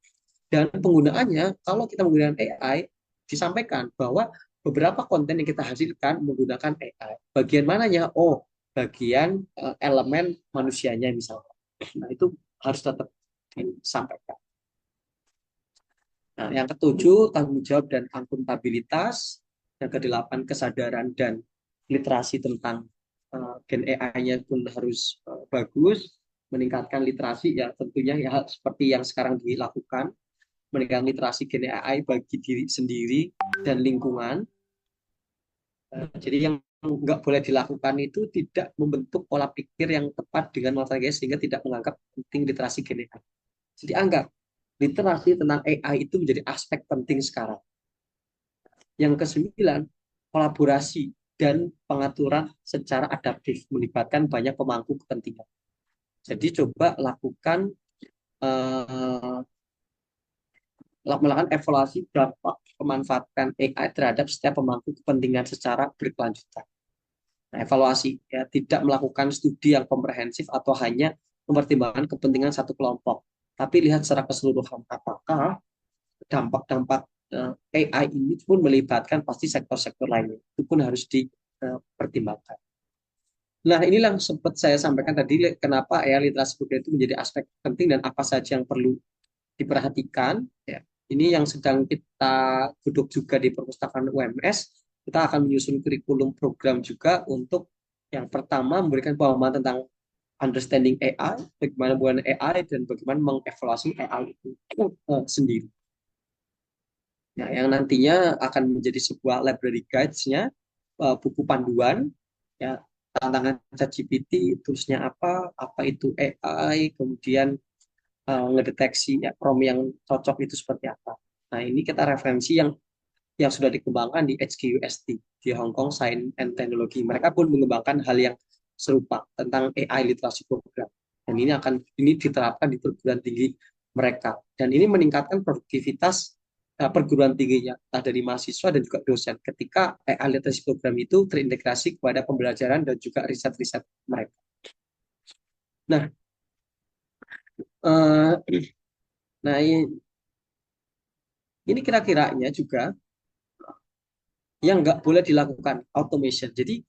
Dan penggunaannya, kalau kita menggunakan AI, disampaikan bahwa beberapa konten yang kita hasilkan menggunakan AI. Bagian mananya? Oh, bagian elemen manusianya misalnya. Nah, itu harus tetap disampaikan. Nah, yang ketujuh, tanggung jawab dan akuntabilitas. Yang kedelapan, kesadaran dan literasi tentang Gen AI-nya pun harus bagus. Meningkatkan literasi, ya tentunya ya seperti yang sekarang dilakukan. Meningkatkan literasi Gen AI bagi diri sendiri dan lingkungan. Jadi yang nggak boleh dilakukan itu tidak membentuk pola pikir yang tepat dengan materi sehingga tidak menganggap penting literasi Gen AI. Jadi anggap literasi tentang AI itu menjadi aspek penting sekarang. Yang kesembilan, kolaborasi dan pengaturan secara adaptif melibatkan banyak pemangku kepentingan. Jadi coba lakukan melakukan evaluasi dampak pemanfaatan AI terhadap setiap pemangku kepentingan secara berkelanjutan. Nah, evaluasi ya tidak melakukan studi yang komprehensif atau hanya mempertimbangkan kepentingan satu kelompok, tapi lihat secara keseluruhan apakah dampak-dampak AI ini pun melibatkan pasti sektor-sektor lainnya. Itu pun harus dipertimbangkan. Nah, inilah yang sempat saya sampaikan tadi kenapa ya literasi budaya itu menjadi aspek penting dan apa saja yang perlu diperhatikan. Ya. Ini yang sedang kita duduk juga di perpustakaan UMS. Kita akan menyusun kurikulum program juga untuk yang pertama memberikan pemahaman tentang understanding AI, bagaimana menggunakan AI dan bagaimana mengevaluasi AI itu sendiri. Nah, yang nantinya akan menjadi sebuah library guides-nya, buku panduan, ya tantangan ChatGPT, toolsnya apa itu AI, kemudian ngedeteksi ya, prompt yang cocok itu seperti apa. Nah, ini kita referensi yang sudah dikembangkan di HKUST di Hong Kong Science and Technology. Mereka pun mengembangkan hal yang serupa tentang AI literasi program. Dan ini diterapkan di perguruan tinggi mereka. Dan ini meningkatkan produktivitas perguruan tingginya, entah dari mahasiswa dan juga dosen. Ketika AI literasi program itu terintegrasi kepada pembelajaran dan juga riset-riset mereka. Nah, nah ini kira-kiranya juga yang nggak boleh dilakukan automation. Jadi,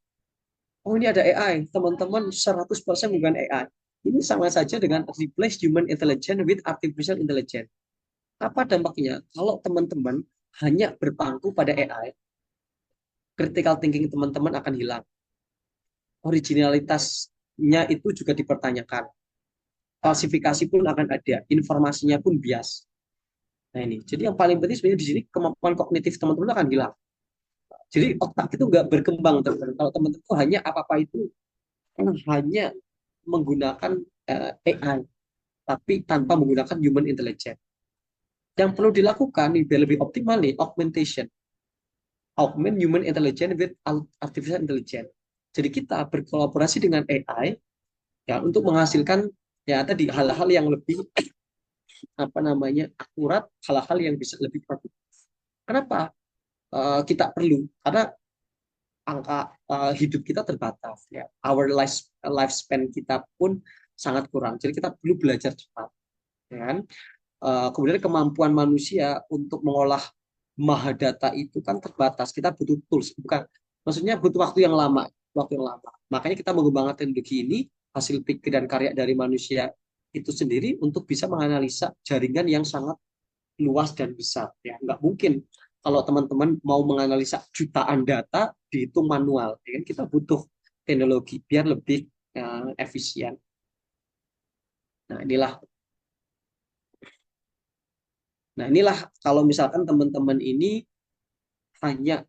oh ini ada AI, teman-teman 100% menggunakan AI. Ini sama saja dengan replace human intelligence with artificial intelligence. Apa dampaknya? Kalau teman-teman hanya berpangku pada AI, critical thinking teman-teman akan hilang. Originalitasnya itu juga dipertanyakan. Falsifikasi pun akan ada, informasinya pun bias. Nah ini, jadi yang paling penting sebenarnya di sini kemampuan kognitif teman-teman akan hilang. Jadi otak itu nggak berkembang teman-teman. Kalau teman-teman hanya apa-apa itu hanya menggunakan AI, tapi tanpa menggunakan human intelligence. Yang perlu dilakukan nih biar lebih optimal nih augmentation, augment human intelligence with artificial intelligence. Jadi kita berkolaborasi dengan AI ya untuk menghasilkan ya tadi hal-hal yang lebih akurat, hal-hal yang bisa lebih produktif. Kenapa kita perlu? Karena angka hidup kita terbatas ya. Our lifespan kita pun sangat kurang. Jadi kita perlu belajar cepat. Ya kan? Kemudian kemampuan manusia untuk mengolah mahadata itu kan terbatas. Kita butuh tools, maksudnya butuh waktu yang lama. Makanya kita mengembangkan teknologi ini, hasil pikir dan karya dari manusia itu sendiri untuk bisa menganalisa jaringan yang sangat luas dan besar. Ya, nggak mungkin kalau teman-teman mau menganalisa jutaan data dihitung manual. Ya, kita butuh teknologi biar lebih efisien. Nah, inilah kalau misalkan teman-teman ini hanya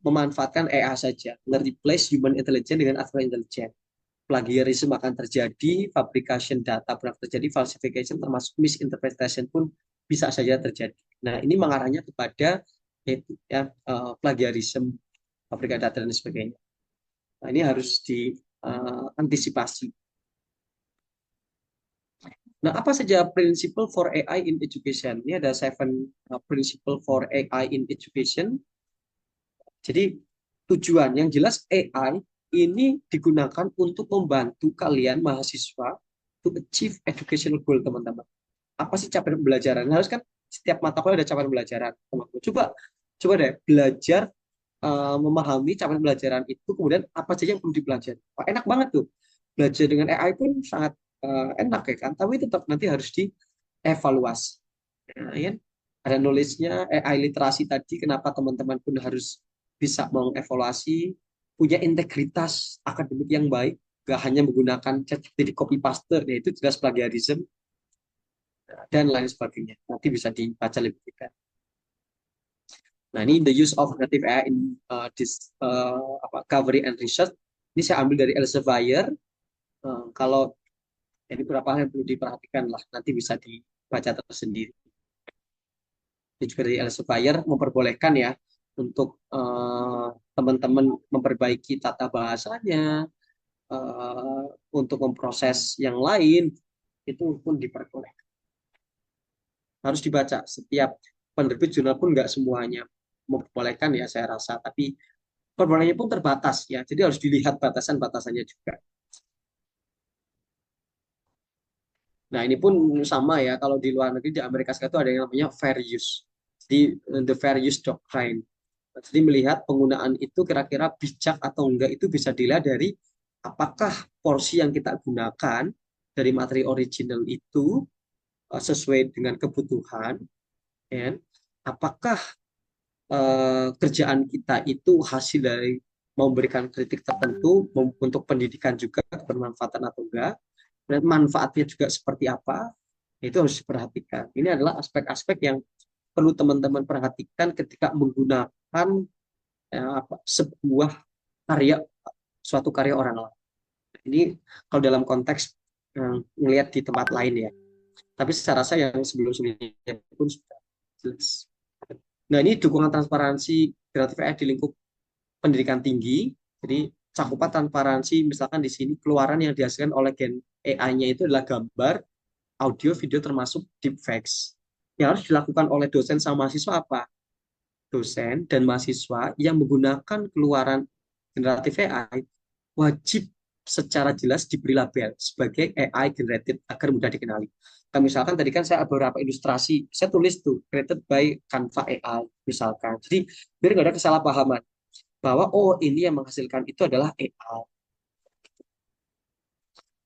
memanfaatkan AI saja, nge-replace human intelligence dengan artificial intelligence. Plagiarisme akan terjadi, fabrication data pun akan terjadi, falsification termasuk misinterpretation pun bisa saja terjadi. Nah, ini mengarahnya kepada plagiarisme, fabrication data dan sebagainya. Nah, ini harus diantisipasi. Nah, apa saja principle for AI in education? Ini ada 7 principle for AI in education. Jadi, tujuan. Yang jelas AI ini digunakan untuk membantu kalian mahasiswa to achieve educational goal, teman-teman. Apa sih capaian pembelajaran? Harus kan setiap mata kuliah ada capaian pembelajaran, teman-teman. Coba deh belajar memahami capaian pembelajaran itu, kemudian apa saja yang perlu dipelajari. Wah, enak banget tuh. Belajar dengan AI pun sangat enak ya kan, tapi tetap nanti harus dievaluasi. Nah, ya, ada knowledge-nya, AI literasi tadi, kenapa teman-teman pun harus bisa mengevaluasi, punya integritas akademik yang baik, gak hanya menggunakan ChatGPT copy paste, ya itu jelas plagiarism, dan lain sebagainya. Nanti bisa dibaca lebih dekat. Nah, ini the use of generative AI in this discovery and research. Ini saya ambil dari Elsevier. Kalau ini beberapa hal yang perlu diperhatikan lah, nanti bisa dibaca tersendiri. Ini juga dari Elsevier memperbolehkan ya untuk teman-teman memperbaiki tata bahasanya, untuk memproses yang lain, itu pun diperbolehkan. Harus dibaca. Setiap penerbit jurnal pun nggak semuanya memperbolehkan ya saya rasa, tapi perbolehkannya pun terbatas ya, jadi harus dilihat batasan-batasannya juga. Nah, ini pun sama ya, kalau di luar negeri, di Amerika Serikat itu ada yang namanya fair use, jadi the fair use doctrine. Jadi melihat penggunaan itu kira-kira bijak atau enggak itu bisa dilihat dari apakah porsi yang kita gunakan dari materi original itu sesuai dengan kebutuhan, ya. Apakah kerjaan kita itu hasil dari memberikan kritik tertentu untuk pendidikan juga bermanfaatan atau enggak, dan manfaatnya juga seperti apa, itu harus diperhatikan. Ini adalah aspek-aspek yang perlu teman-teman perhatikan ketika menggunakan sebuah karya, suatu karya orang lain. Ini kalau dalam konteks melihat di tempat lain ya, tapi saya rasa yang sebelum-sebelumnya pun sudah jelas. Nah, ini dukungan transparansi generatif AI di lingkup pendidikan tinggi. Jadi cakupan transparansi, misalkan di sini keluaran yang dihasilkan oleh gen AI-nya itu adalah gambar, audio, video termasuk deepfakes. Yang harus dilakukan oleh dosen sama mahasiswa apa? Dosen dan mahasiswa yang menggunakan keluaran generatif AI wajib secara jelas diberi label sebagai AI generated agar mudah dikenali. Nah, misalkan tadi kan saya beberapa ilustrasi, saya tulis tuh created by Canva AI misalkan. Jadi biar nggak ada kesalahpahaman bahwa oh ini yang menghasilkan itu adalah AI.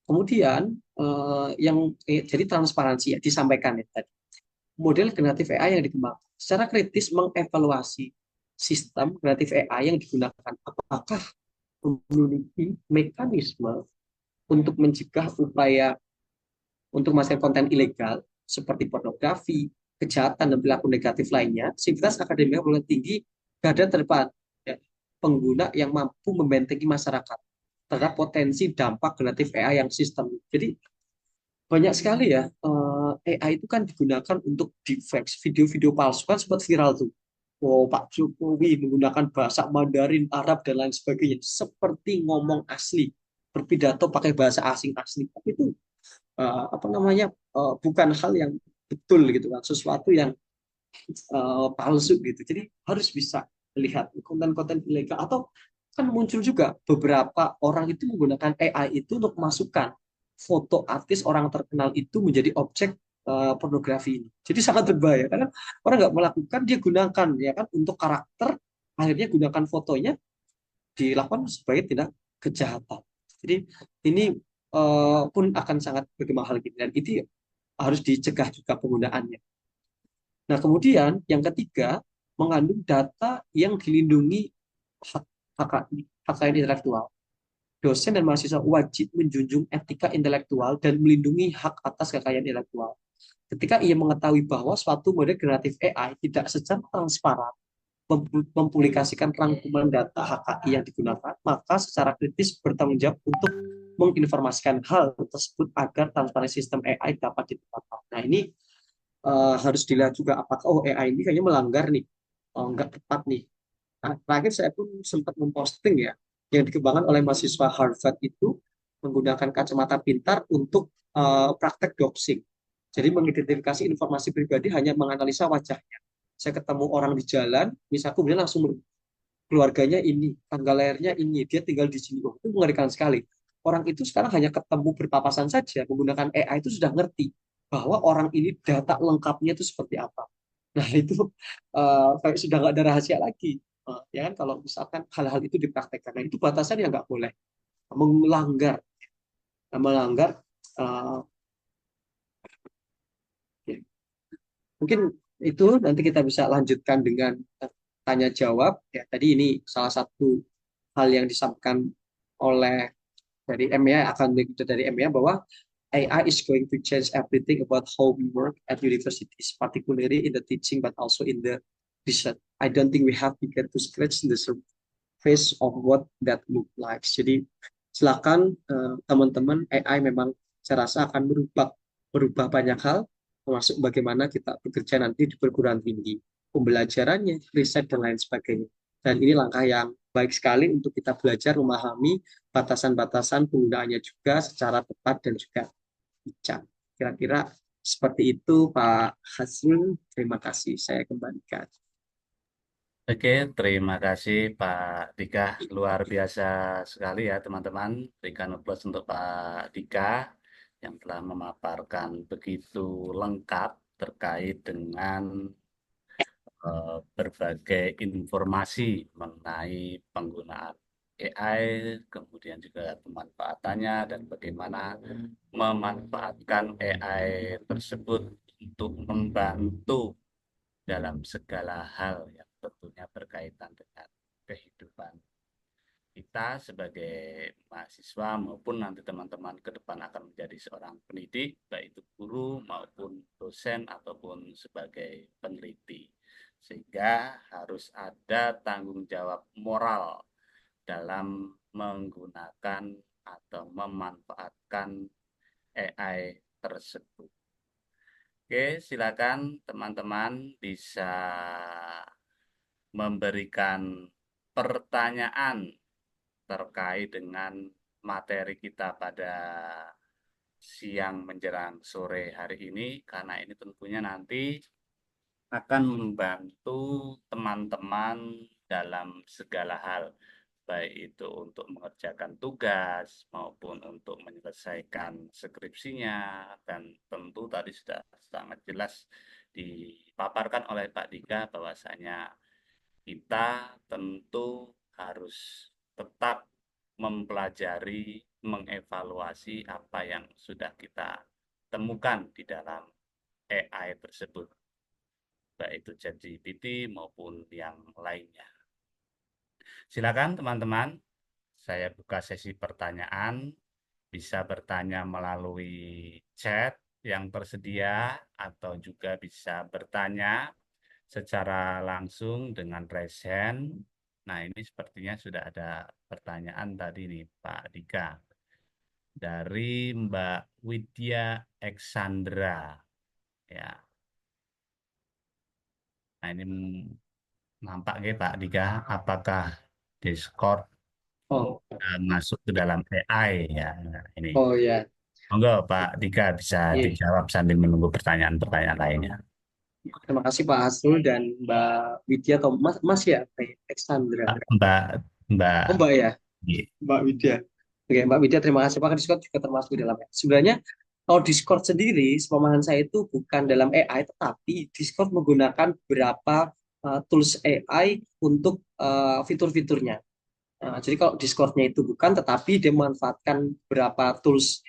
Kemudian jadi transparansi ya disampaikan ya tadi. Model generatif AI yang dikembangkan secara kritis mengevaluasi sistem generatif AI yang digunakan, apakah memiliki mekanisme untuk mencegah upaya untuk memastikan konten ilegal seperti pornografi, kejahatan, dan perilaku negatif lainnya. Sivitas akademika perguruan tinggi garda terdepan ya, pengguna yang mampu membentengi masyarakat terhadap potensi dampak generatif AI yang sistem. Jadi banyak sekali ya AI itu kan digunakan untuk deepfakes, video-video palsu kan sempat viral tuh. Oh, Pak Jokowi menggunakan bahasa Mandarin, Arab, dan lain sebagainya. Seperti ngomong asli, berpidato pakai bahasa asing asli. Tapi itu bukan hal yang betul gitu kan, sesuatu yang palsu gitu. Jadi harus bisa melihat konten-konten ilegal. Atau kan muncul juga beberapa orang itu menggunakan AI itu untuk masukkan foto artis orang terkenal itu menjadi objek pornografi ini. Jadi sangat berbahaya karena orang nggak melakukan, dia gunakan ya kan untuk karakter, akhirnya gunakan fotonya dilakukan sebagai tindak kejahatan. Jadi ini pun akan sangat berbahaya gitu, dan itu harus dicegah juga penggunaannya. Nah, kemudian yang ketiga, mengandung data yang dilindungi hak intelektual. Dosen dan mahasiswa wajib menjunjung etika intelektual dan melindungi hak atas kekayaan intelektual. Ketika ia mengetahui bahwa suatu model generatif AI tidak secara transparan mempublikasikan rangkuman data HKI yang digunakan, maka secara kritis bertanggung jawab untuk menginformasikan hal tersebut agar transparansi sistem AI dapat ditetapkan. Nah, ini harus dilihat juga apakah AI ini kayaknya melanggar nih, nggak tepat nih. Nah, terakhir saya pun sempat memposting ya, yang dikembangkan oleh mahasiswa Harvard itu menggunakan kacamata pintar untuk praktek doxing. Jadi mengidentifikasi informasi pribadi hanya menganalisa wajahnya. Saya ketemu orang di jalan, misalnya kemudian langsung keluarganya ini, tanggal lahirnya ini, dia tinggal di sini. Oh, itu mengerikan sekali. Orang itu sekarang hanya ketemu berpapasan saja, menggunakan AI itu sudah ngerti bahwa orang ini data lengkapnya itu seperti apa. Nah, itu kayak sudah nggak ada rahasia lagi. Ya kan, kalau misalkan hal-hal itu dipraktekkan, nah itu batasan yang nggak boleh melanggar. eh, ya. Mungkin itu nanti kita bisa lanjutkan dengan tanya jawab. Ya, tadi ini salah satu hal yang disampaikan oleh dari MIA, akan dari MIA, bahwa AI is going to change everything about how we work at universities, particularly in the teaching, but also in the research. I don't think we have to get to scratch the surface of what that look like. Jadi silakan teman-teman, AI memang saya rasa akan merubah banyak hal, termasuk bagaimana kita bekerja nanti di perguruan tinggi, pembelajarannya, riset dan lain sebagainya. Dan ini langkah yang baik sekali untuk kita belajar memahami batasan-batasan penggunaannya juga secara tepat dan juga bijak. Kira-kira seperti itu, Pak Hasrul. Terima kasih. Saya kembalikan. Oke, terima kasih Pak Dika. Luar biasa sekali ya teman-teman. Berikan aplaus untuk Pak Dika yang telah memaparkan begitu lengkap terkait dengan berbagai informasi mengenai penggunaan AI, kemudian juga pemanfaatannya dan bagaimana memanfaatkan AI tersebut untuk membantu dalam segala hal yang tentunya berkaitan dengan kehidupan kita sebagai mahasiswa maupun nanti teman-teman ke depan akan menjadi seorang pendidik, baik itu guru maupun dosen ataupun sebagai peneliti. Sehingga harus ada tanggung jawab moral dalam menggunakan atau memanfaatkan AI tersebut. Oke, silakan teman-teman bisa memberikan pertanyaan terkait dengan materi kita pada siang menjelang sore hari ini, karena ini tentunya nanti akan membantu teman-teman dalam segala hal, baik itu untuk mengerjakan tugas maupun untuk menyelesaikan skripsinya. Dan tentu tadi sudah sangat jelas dipaparkan oleh Pak Dika bahwasanya kita tentu harus tetap mempelajari, mengevaluasi apa yang sudah kita temukan di dalam AI tersebut, baik itu ChatGPT maupun yang lainnya. Silakan teman-teman, saya buka sesi pertanyaan, bisa bertanya melalui chat yang tersedia atau juga bisa bertanya secara langsung dengan raise hand. Nah, ini sepertinya sudah ada pertanyaan tadi nih Pak Dika dari Mbak Widya Eksandra. Ya. Nah, ini nampaknya Pak Dika, apakah Discord masuk ke dalam AI ya? Nah, ini. Oh ya. Monggo Pak Dika bisa dijawab sambil menunggu pertanyaan-pertanyaan lainnya. Terima kasih Pak Hasrul dan Mbak Widya, atau Mas ya, Alexandra. Mbak. Oh, Mbak ya, Mbak Widya. Oke, Mbak Widya, terima kasih. Pak, Discord juga termasuk di dalamnya. Sebenarnya kalau Discord sendiri, sepemahaman saya itu bukan dalam AI, tetapi Discord menggunakan beberapa tools AI untuk fitur-fiturnya. Jadi kalau Discord-nya itu bukan, tetapi dia memanfaatkan beberapa tools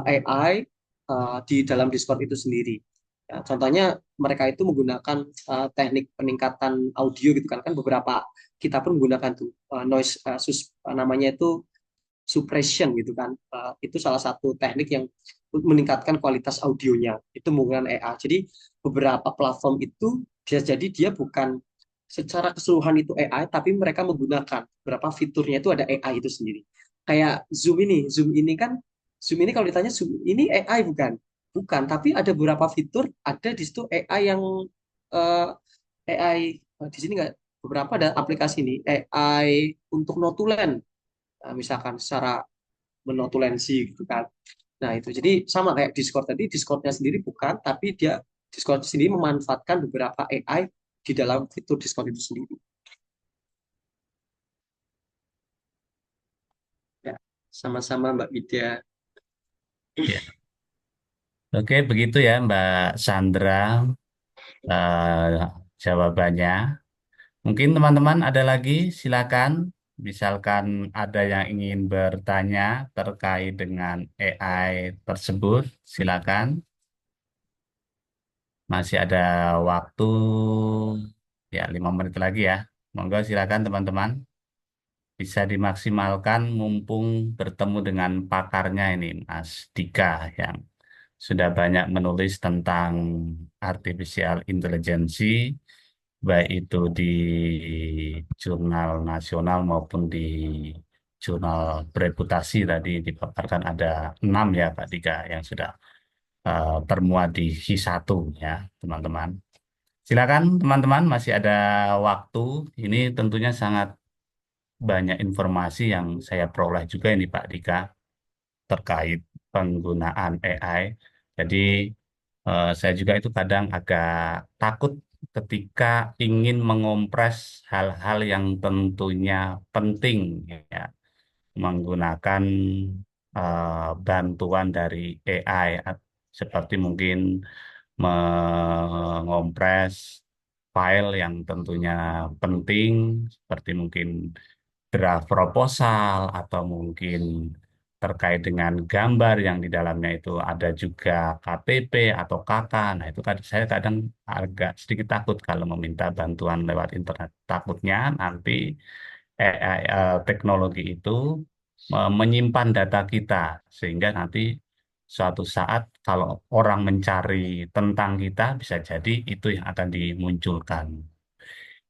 AI di dalam Discord itu sendiri. Ya, contohnya mereka itu menggunakan teknik peningkatan audio gitu kan beberapa kita pun menggunakan tuh noise namanya itu suppression gitu kan. Itu salah satu teknik yang meningkatkan kualitas audionya itu menggunakan AI. Jadi beberapa platform itu bisa jadi dia bukan secara keseluruhan itu AI, tapi mereka menggunakan beberapa fiturnya itu ada AI itu sendiri. Kayak Zoom ini kalau ditanya Zoom ini AI bukan? Bukan, tapi ada beberapa fitur ada di situ AI yang AI di sini nggak, beberapa ada aplikasi ini AI untuk notulen, misalkan secara menotulensi gitu kan. Nah itu jadi sama kayak Discord tadi, Discordnya sendiri bukan, tapi dia Discord sendiri memanfaatkan beberapa AI di dalam fitur Discord itu sendiri. Sama-sama Mbak Widya. Ya. Oke, begitu ya Mbak Sandra eh, jawabannya. Mungkin teman-teman ada lagi, silakan. Misalkan ada yang ingin bertanya terkait dengan AI tersebut, silakan. Masih ada waktu ya 5 menit lagi ya. Monggo silakan teman-teman. Bisa dimaksimalkan mumpung bertemu dengan pakarnya ini, Mas Dika, yang sudah banyak menulis tentang artificial intelligence, baik itu di jurnal nasional maupun di jurnal bereputasi tadi dipaparkan ada 6 ya Pak Dika yang sudah termuat di Q1 ya teman-teman. Silakan teman-teman masih ada waktu. Ini tentunya sangat banyak informasi yang saya peroleh juga ini Pak Dika terkait penggunaan AI. Jadi saya juga itu kadang agak takut ketika ingin mengompres hal-hal yang tentunya penting ya, menggunakan bantuan dari AI seperti mungkin mengompres file yang tentunya penting seperti mungkin draft proposal atau mungkin terkait dengan gambar yang di dalamnya itu ada juga KTP atau KK. Nah, itu kan saya kadang agak sedikit takut kalau meminta bantuan lewat internet. Takutnya nanti teknologi itu menyimpan data kita sehingga nanti suatu saat kalau orang mencari tentang kita bisa jadi itu yang akan dimunculkan.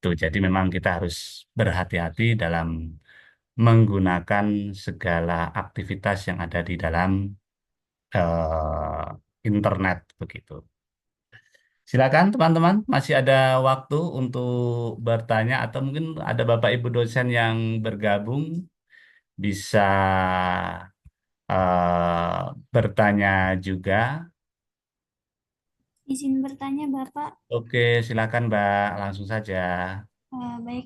Itu jadi memang kita harus berhati-hati dalam menggunakan segala aktivitas yang ada di dalam internet begitu. Silakan teman-teman, masih ada waktu untuk bertanya atau mungkin ada Bapak Ibu dosen yang bergabung bisa bertanya juga. Izin bertanya, Bapak. Oke, silakan Mbak, langsung saja. Baik,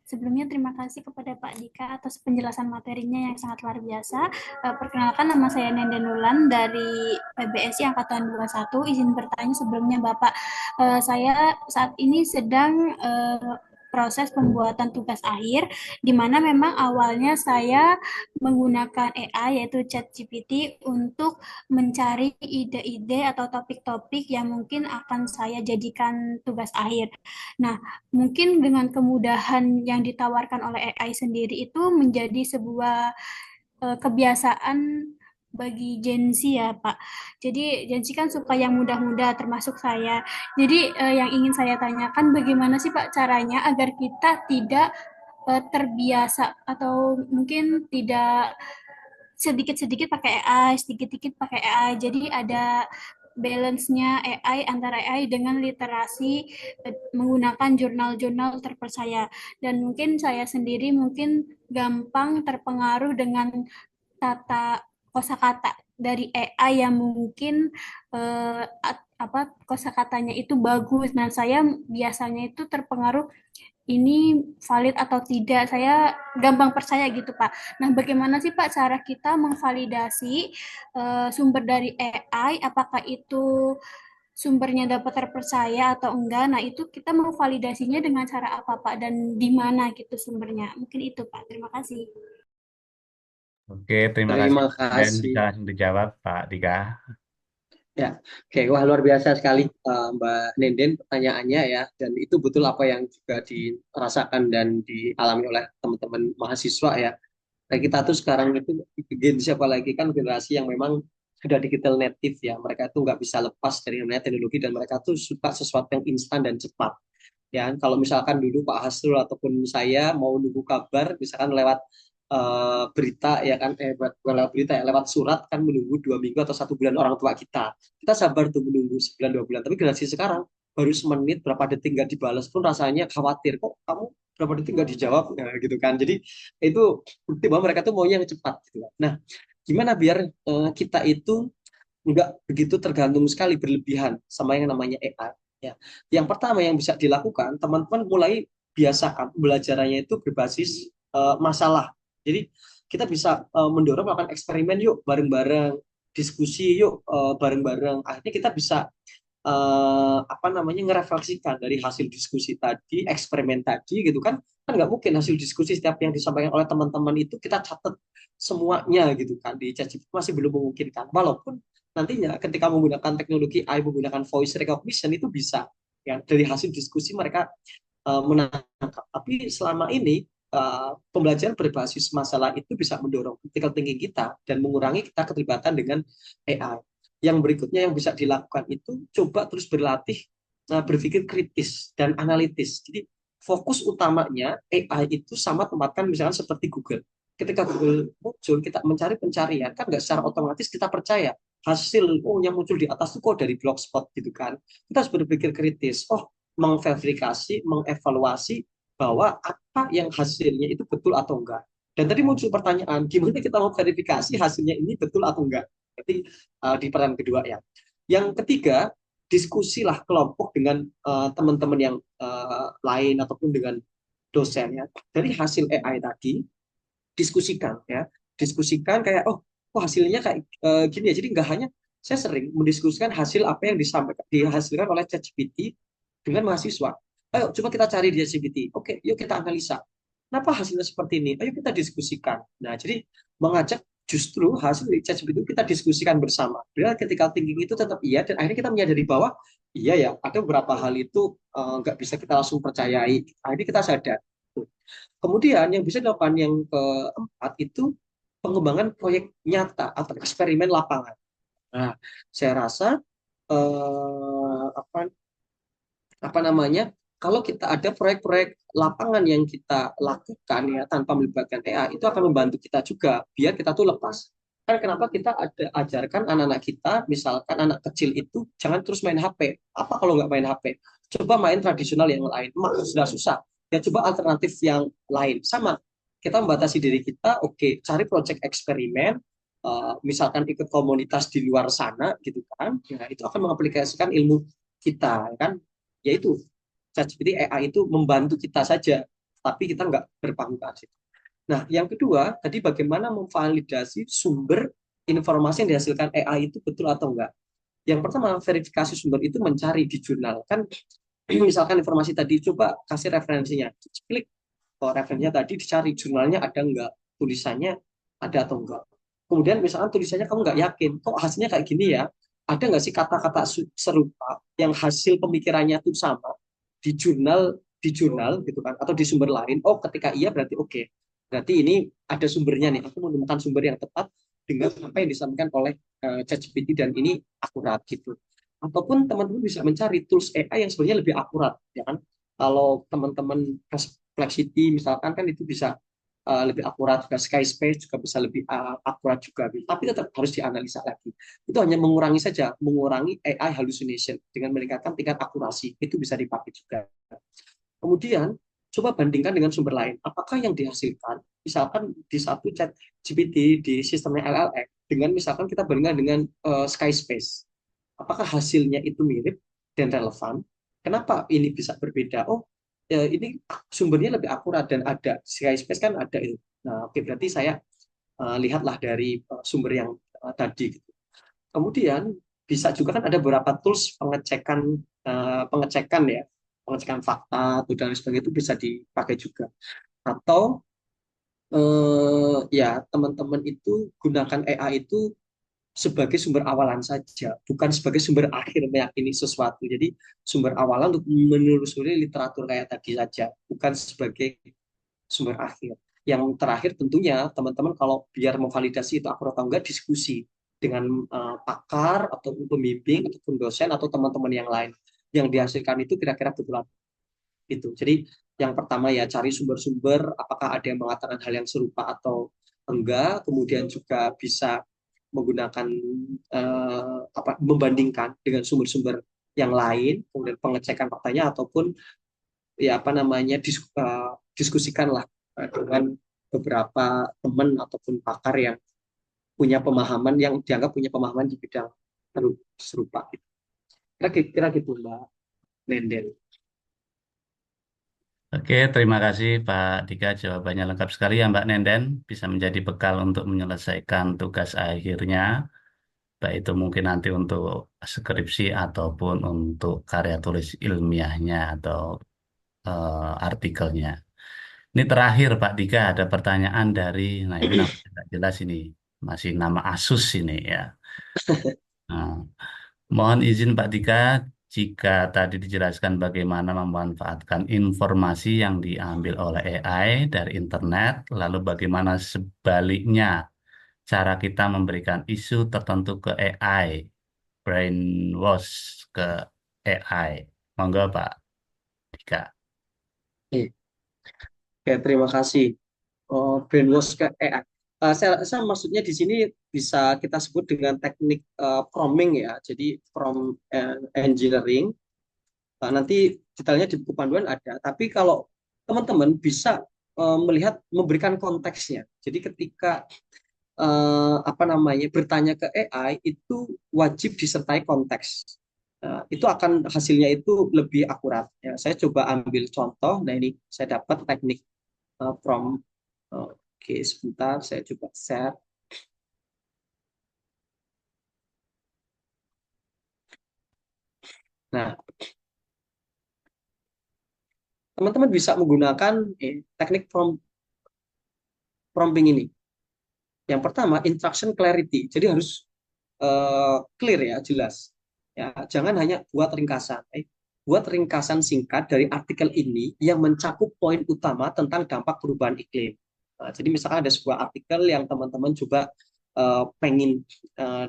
sebelumnya terima kasih kepada Pak Dika atas penjelasan materinya yang sangat luar biasa. Perkenalkan, nama saya Nenden Nulan dari PBSI Angkatan 21. Izin bertanya sebelumnya, Bapak. Saya saat ini sedang proses pembuatan tugas akhir, di mana memang awalnya saya menggunakan AI, yaitu ChatGPT, untuk mencari ide-ide atau topik-topik yang mungkin akan saya jadikan tugas akhir. Nah, mungkin dengan kemudahan yang ditawarkan oleh AI sendiri itu menjadi sebuah kebiasaan bagi Gen Z ya, Pak. Jadi Gen Z kan suka yang mudah-mudah termasuk saya. Jadi yang ingin saya tanyakan bagaimana sih Pak caranya agar kita tidak terbiasa atau mungkin tidak sedikit-sedikit pakai AI, sedikit-sedikit pakai AI. Jadi ada balance-nya AI antara AI dengan literasi menggunakan jurnal-jurnal terpercaya. Dan mungkin saya sendiri mungkin gampang terpengaruh dengan tata kosakata dari AI yang mungkin kosakatanya itu bagus. Nah, saya biasanya itu terpengaruh ini valid atau tidak. Saya gampang percaya gitu, Pak. Nah, bagaimana sih, Pak, cara kita memvalidasi sumber dari AI, apakah itu sumbernya dapat terpercaya atau enggak? Nah, itu kita memvalidasinya dengan cara apa, Pak, dan di mana gitu sumbernya? Mungkin itu, Pak. Terima kasih. Oke, terima kasih. Terima Dan kasih. bisa langsung dijawab, Pak Dika. Ya, oke, wah luar biasa sekali Mbak Nenden pertanyaannya ya, dan itu betul apa yang juga dirasakan dan dialami oleh teman-teman mahasiswa ya. Nah, kita tuh sekarang itu gen siapa lagi kan generasi yang memang sudah digital native ya, mereka tuh nggak bisa lepas dari namanya teknologi dan mereka tuh suka sesuatu yang instan dan cepat. Ya, kalau misalkan dulu Pak Hasrul ataupun saya mau nunggu kabar, misalkan lewat berita ya kan, bukan lewat berita ya, lewat surat kan menunggu 2 minggu atau 1 bulan orang tua kita. Kita sabar tuh menunggu sebulan 2 bulan. Tapi generasi sekarang baru semenit berapa detik nggak dibalas pun rasanya khawatir kok kamu berapa detik nggak dijawab ya, gitu kan. Jadi itu bukti bahwa mereka tuh maunya yang cepat gitu. Nah, gimana biar kita itu nggak begitu tergantung sekali berlebihan sama yang namanya AI. Ya. Yang pertama yang bisa dilakukan, teman-teman mulai biasakan belajarannya itu berbasis masalah. Jadi kita bisa mendorong melakukan eksperimen yuk bareng-bareng, diskusi yuk bareng-bareng. Akhirnya kita bisa ngerefleksikan dari hasil diskusi tadi, eksperimen tadi gitu kan. Kan nggak mungkin hasil diskusi setiap yang disampaikan oleh teman-teman itu kita catat semuanya gitu kan di ChatGPT, masih belum memungkinkan. Walaupun nantinya ketika menggunakan teknologi AI, menggunakan voice recognition itu bisa ya dari hasil diskusi mereka menangkap. Tapi selama ini pembelajaran berbasis masalah itu bisa mendorong critical thinking kita dan mengurangi kita keterlibatan dengan AI. Yang berikutnya yang bisa dilakukan itu coba terus berlatih berpikir kritis dan analitis. Jadi fokus utamanya AI itu sama tempatkan misalkan seperti Google. Ketika Google muncul, kita mencari pencarian, kan nggak secara otomatis kita percaya hasil yang muncul di atas itu kok dari blogspot gitu kan. Kita harus berpikir kritis. Mengverifikasi, mengevaluasi bahwa apa yang hasilnya itu betul atau enggak. Dan tadi muncul pertanyaan, gimana kita mau verifikasi hasilnya ini betul atau enggak? Berarti di pertanyaan kedua ya. Yang ketiga, diskusilah kelompok dengan teman-teman yang lain ataupun dengan dosen ya. Dari hasil AI tadi, diskusikan ya. Diskusikan kayak, hasilnya kayak gini ya. Jadi nggak hanya, saya sering mendiskusikan hasil apa yang dihasilkan oleh ChatGPT dengan mahasiswa. Ayo coba kita cari di ChatGPT. Oke, yuk kita analisa. Kenapa hasilnya seperti ini? Ayo kita diskusikan. Nah, jadi mengajak justru hasil dari ChatGPT itu kita diskusikan bersama. Bila ketika thinking itu tetap iya, dan akhirnya kita menyadari bahwa iya ya, ada beberapa hal itu nggak bisa kita langsung percayai. Akhirnya kita sadar. Kemudian yang bisa dilakukan yang keempat itu pengembangan proyek nyata atau eksperimen lapangan. Nah, saya rasa kalau kita ada proyek-proyek lapangan yang kita lakukan ya tanpa melibatkan AI, itu akan membantu kita juga biar kita tuh lepas. Kan kenapa kita ajarkan anak-anak kita, misalkan anak kecil itu jangan terus main HP. Apa kalau nggak main HP? Coba main tradisional yang lain. Sudah susah. Ya coba alternatif yang lain. Sama. Kita membatasi diri kita, cari proyek eksperimen, misalkan ikut komunitas di luar sana gitu kan. Ya, itu akan mengaplikasikan ilmu kita kan. Yaitu ChatGPT AI itu membantu kita saja, tapi kita nggak berpangku tangan. Nah, yang kedua, tadi bagaimana memvalidasi sumber informasi yang dihasilkan AI itu betul atau enggak. Yang pertama, verifikasi sumber itu mencari di jurnal. Kan, misalkan informasi tadi, coba kasih referensinya. Klik, referensinya tadi dicari, jurnalnya ada enggak, tulisannya ada atau enggak. Kemudian misalkan tulisannya kamu nggak yakin, kok hasilnya kayak gini ya, ada nggak sih kata-kata serupa yang hasil pemikirannya itu sama di jurnal gitu kan, atau di sumber lain. Ketika iya berarti berarti ini ada sumbernya nih, aku menemukan sumber yang tepat dengan apa yang disampaikan oleh ChatGPT dan ini akurat gitu. Ataupun teman-teman bisa mencari tools AI yang sebenarnya lebih akurat ya kan. Kalau teman-teman Perplexity misalkan kan itu bisa lebih akurat, juga Skyspace juga bisa lebih akurat juga, tapi tetap harus dianalisa lagi. Itu hanya mengurangi AI hallucination dengan meningkatkan tingkat akurasi, itu bisa dipakai juga. Kemudian coba bandingkan dengan sumber lain, apakah yang dihasilkan misalkan di satu ChatGPT di sistemnya LLM dengan misalkan kita bandingkan dengan Skyspace, apakah hasilnya itu mirip dan relevan? Kenapa ini bisa berbeda? Ini sumbernya lebih akurat dan ada Skyspace kan ada itu. Nah, berarti saya lihatlah dari sumber yang tadi. Gitu. Kemudian bisa juga kan ada beberapa tools pengecekan fakta atau dan sebagainya itu bisa dipakai juga. Atau teman-teman itu gunakan AI itu sebagai sumber awalan saja, bukan sebagai sumber akhir meyakini sesuatu. Jadi sumber awalan untuk menelusuri literatur kayak tadi saja, bukan sebagai sumber akhir. Yang terakhir tentunya teman-teman kalau biar memvalidasi itu akurat atau enggak, diskusi dengan pakar atau pembimbing ataupun dosen atau teman-teman yang lain. Yang dihasilkan itu kira-kira betul itu. Jadi yang pertama ya cari sumber-sumber apakah ada yang mengatakan hal yang serupa atau enggak, kemudian juga bisa menggunakan membandingkan dengan sumber-sumber yang lain, kemudian pengecekan faktanya ataupun diskusikanlah dengan beberapa teman ataupun pakar yang punya pemahaman yang dianggap punya pemahaman di bidang serupa. Kira-kira gitu Mbak Nenden. Oke, terima kasih Pak Dika. Jawabannya lengkap sekali ya Mbak Nenden. Bisa menjadi bekal untuk menyelesaikan tugas akhirnya. Baik itu mungkin nanti untuk skripsi ataupun untuk karya tulis ilmiahnya atau artikelnya. Ini terakhir Pak Dika, ada pertanyaan dari, nah ini namanya nggak jelas ini, masih nama Asus ini ya. Nah, mohon izin Pak Dika, jika tadi dijelaskan bagaimana memanfaatkan informasi yang diambil oleh AI dari internet, lalu bagaimana sebaliknya cara kita memberikan isu tertentu ke AI, brainwash ke AI. Monggo Pak Dika. Oke, Oke, terima kasih. Brainwash ke AI. Saya maksudnya di sini bisa kita sebut dengan teknik proming ya. Jadi prompt engineering. Nanti detailnya di buku panduan ada. Tapi kalau teman-teman bisa melihat memberikan konteksnya. Jadi ketika apa namanya bertanya ke AI itu wajib disertai konteks. Itu akan hasilnya itu lebih akurat. Ya, saya coba ambil contoh. Nah ini saya dapat teknik prompt. Oke, sebentar saya coba share. Nah, teman-teman bisa menggunakan teknik prompting ini. Yang pertama, instruction clarity. Jadi harus clear ya, jelas. Ya, jangan hanya buat ringkasan. Buat ringkasan singkat dari artikel ini yang mencakup poin utama tentang dampak perubahan iklim. Nah, jadi misalkan ada sebuah artikel yang teman-teman coba pengen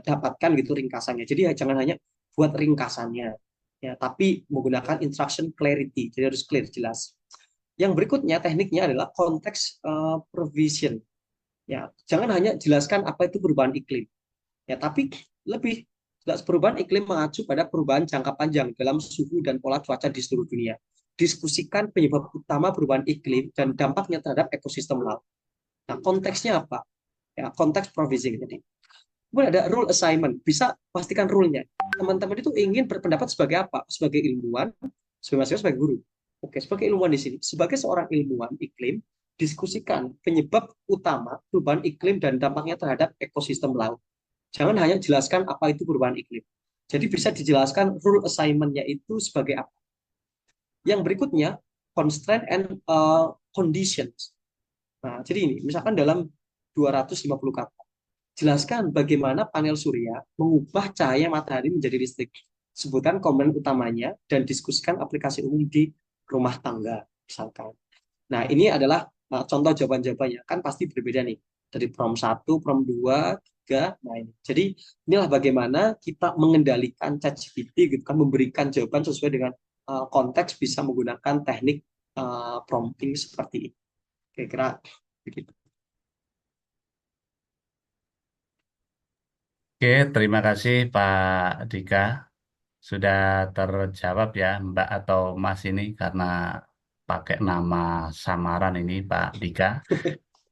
dapatkan gitu ringkasannya. Jadi ya, jangan hanya buat ringkasannya, ya, tapi menggunakan instruction clarity. Jadi harus clear, jelas. Yang berikutnya tekniknya adalah konteks provision. Ya, jangan hanya jelaskan apa itu perubahan iklim. Ya, tapi lebih jelas perubahan iklim mengacu pada perubahan jangka panjang dalam suhu dan pola cuaca di seluruh dunia. Diskusikan penyebab utama perubahan iklim dan dampaknya terhadap ekosistem laut. Nah, konteksnya apa? Ya, konteks provisioning tadi. Kemudian ada rule assignment, bisa pastikan rule-nya. Teman-teman itu ingin berpendapat sebagai apa? Sebagai ilmuwan, sebagai guru. Oke, sebagai ilmuwan di sini, sebagai seorang ilmuwan iklim, diskusikan penyebab utama perubahan iklim dan dampaknya terhadap ekosistem laut. Jangan hanya jelaskan apa itu perubahan iklim. Jadi bisa dijelaskan rule assignment-nya itu sebagai apa. Yang berikutnya, constraint and conditions. Nah, jadi ini, misalkan dalam 250 kata. Jelaskan bagaimana panel surya mengubah cahaya matahari menjadi listrik. Sebutkan komponen utamanya dan diskusikan aplikasi umum di rumah tangga, misalkan. Nah, ini adalah contoh jawaban-jawabannya. Kan pasti berbeda nih. Dari prompt 1, prompt 2, 3. Nah, ini. Jadi, inilah bagaimana kita mengendalikan ChatGPT gitu kan, memberikan jawaban sesuai dengan konteks bisa menggunakan teknik prompting seperti ini. Kira-kira begitu. Oke, terima kasih Pak Dika. Sudah terjawab ya Mbak atau Mas ini karena pakai nama samaran ini Pak Dika.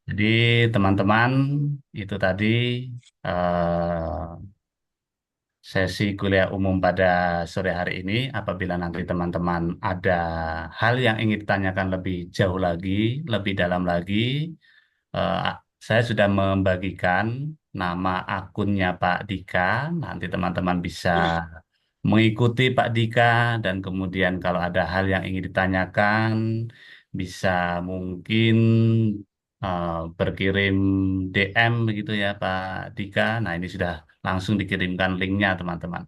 Jadi teman-teman itu tadi sesi kuliah umum pada sore hari ini. Apabila nanti teman-teman ada hal yang ingin ditanyakan lebih jauh lagi, lebih dalam lagi, eh, saya sudah membagikan nama akunnya Pak Dika. Nanti teman-teman bisa mengikuti Pak Dika dan kemudian kalau ada hal yang ingin ditanyakan, bisa mungkin berkirim DM begitu ya Pak Dika. Nah ini sudah langsung dikirimkan linknya teman-teman.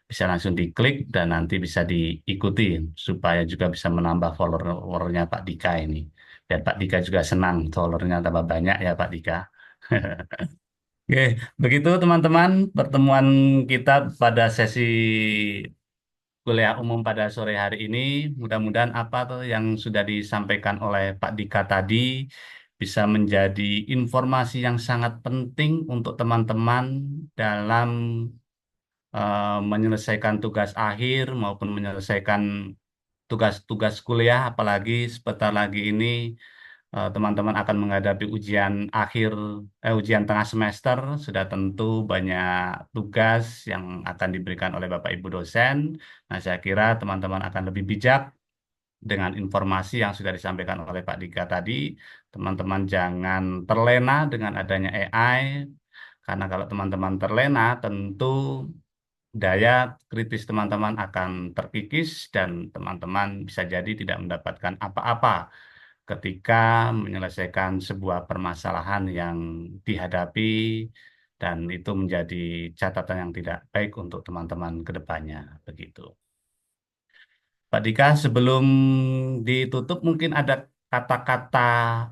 Bisa langsung diklik dan nanti bisa diikuti supaya juga bisa menambah followernya Pak Dika ini. Biar Pak Dika juga senang followernya tambah banyak ya Pak Dika. Oke, begitu teman-teman pertemuan kita pada sesi kuliah umum pada sore hari ini. Mudah-mudahan apa tuh yang sudah disampaikan oleh Pak Dika tadi bisa menjadi informasi yang sangat penting untuk teman-teman dalam menyelesaikan tugas akhir maupun menyelesaikan tugas-tugas kuliah, apalagi sebentar lagi ini teman-teman akan menghadapi ujian akhir, ujian tengah semester. Sudah tentu banyak tugas yang akan diberikan oleh Bapak Ibu dosen. Nah, saya kira teman-teman akan lebih bijak dengan informasi yang sudah disampaikan oleh Pak Dika tadi, teman-teman jangan terlena dengan adanya AI, karena kalau teman-teman terlena, tentu daya kritis teman-teman akan terkikis dan teman-teman bisa jadi tidak mendapatkan apa-apa ketika menyelesaikan sebuah permasalahan yang dihadapi dan itu menjadi catatan yang tidak baik untuk teman-teman ke depannya, begitu. Pak Dika, sebelum ditutup mungkin ada kata-kata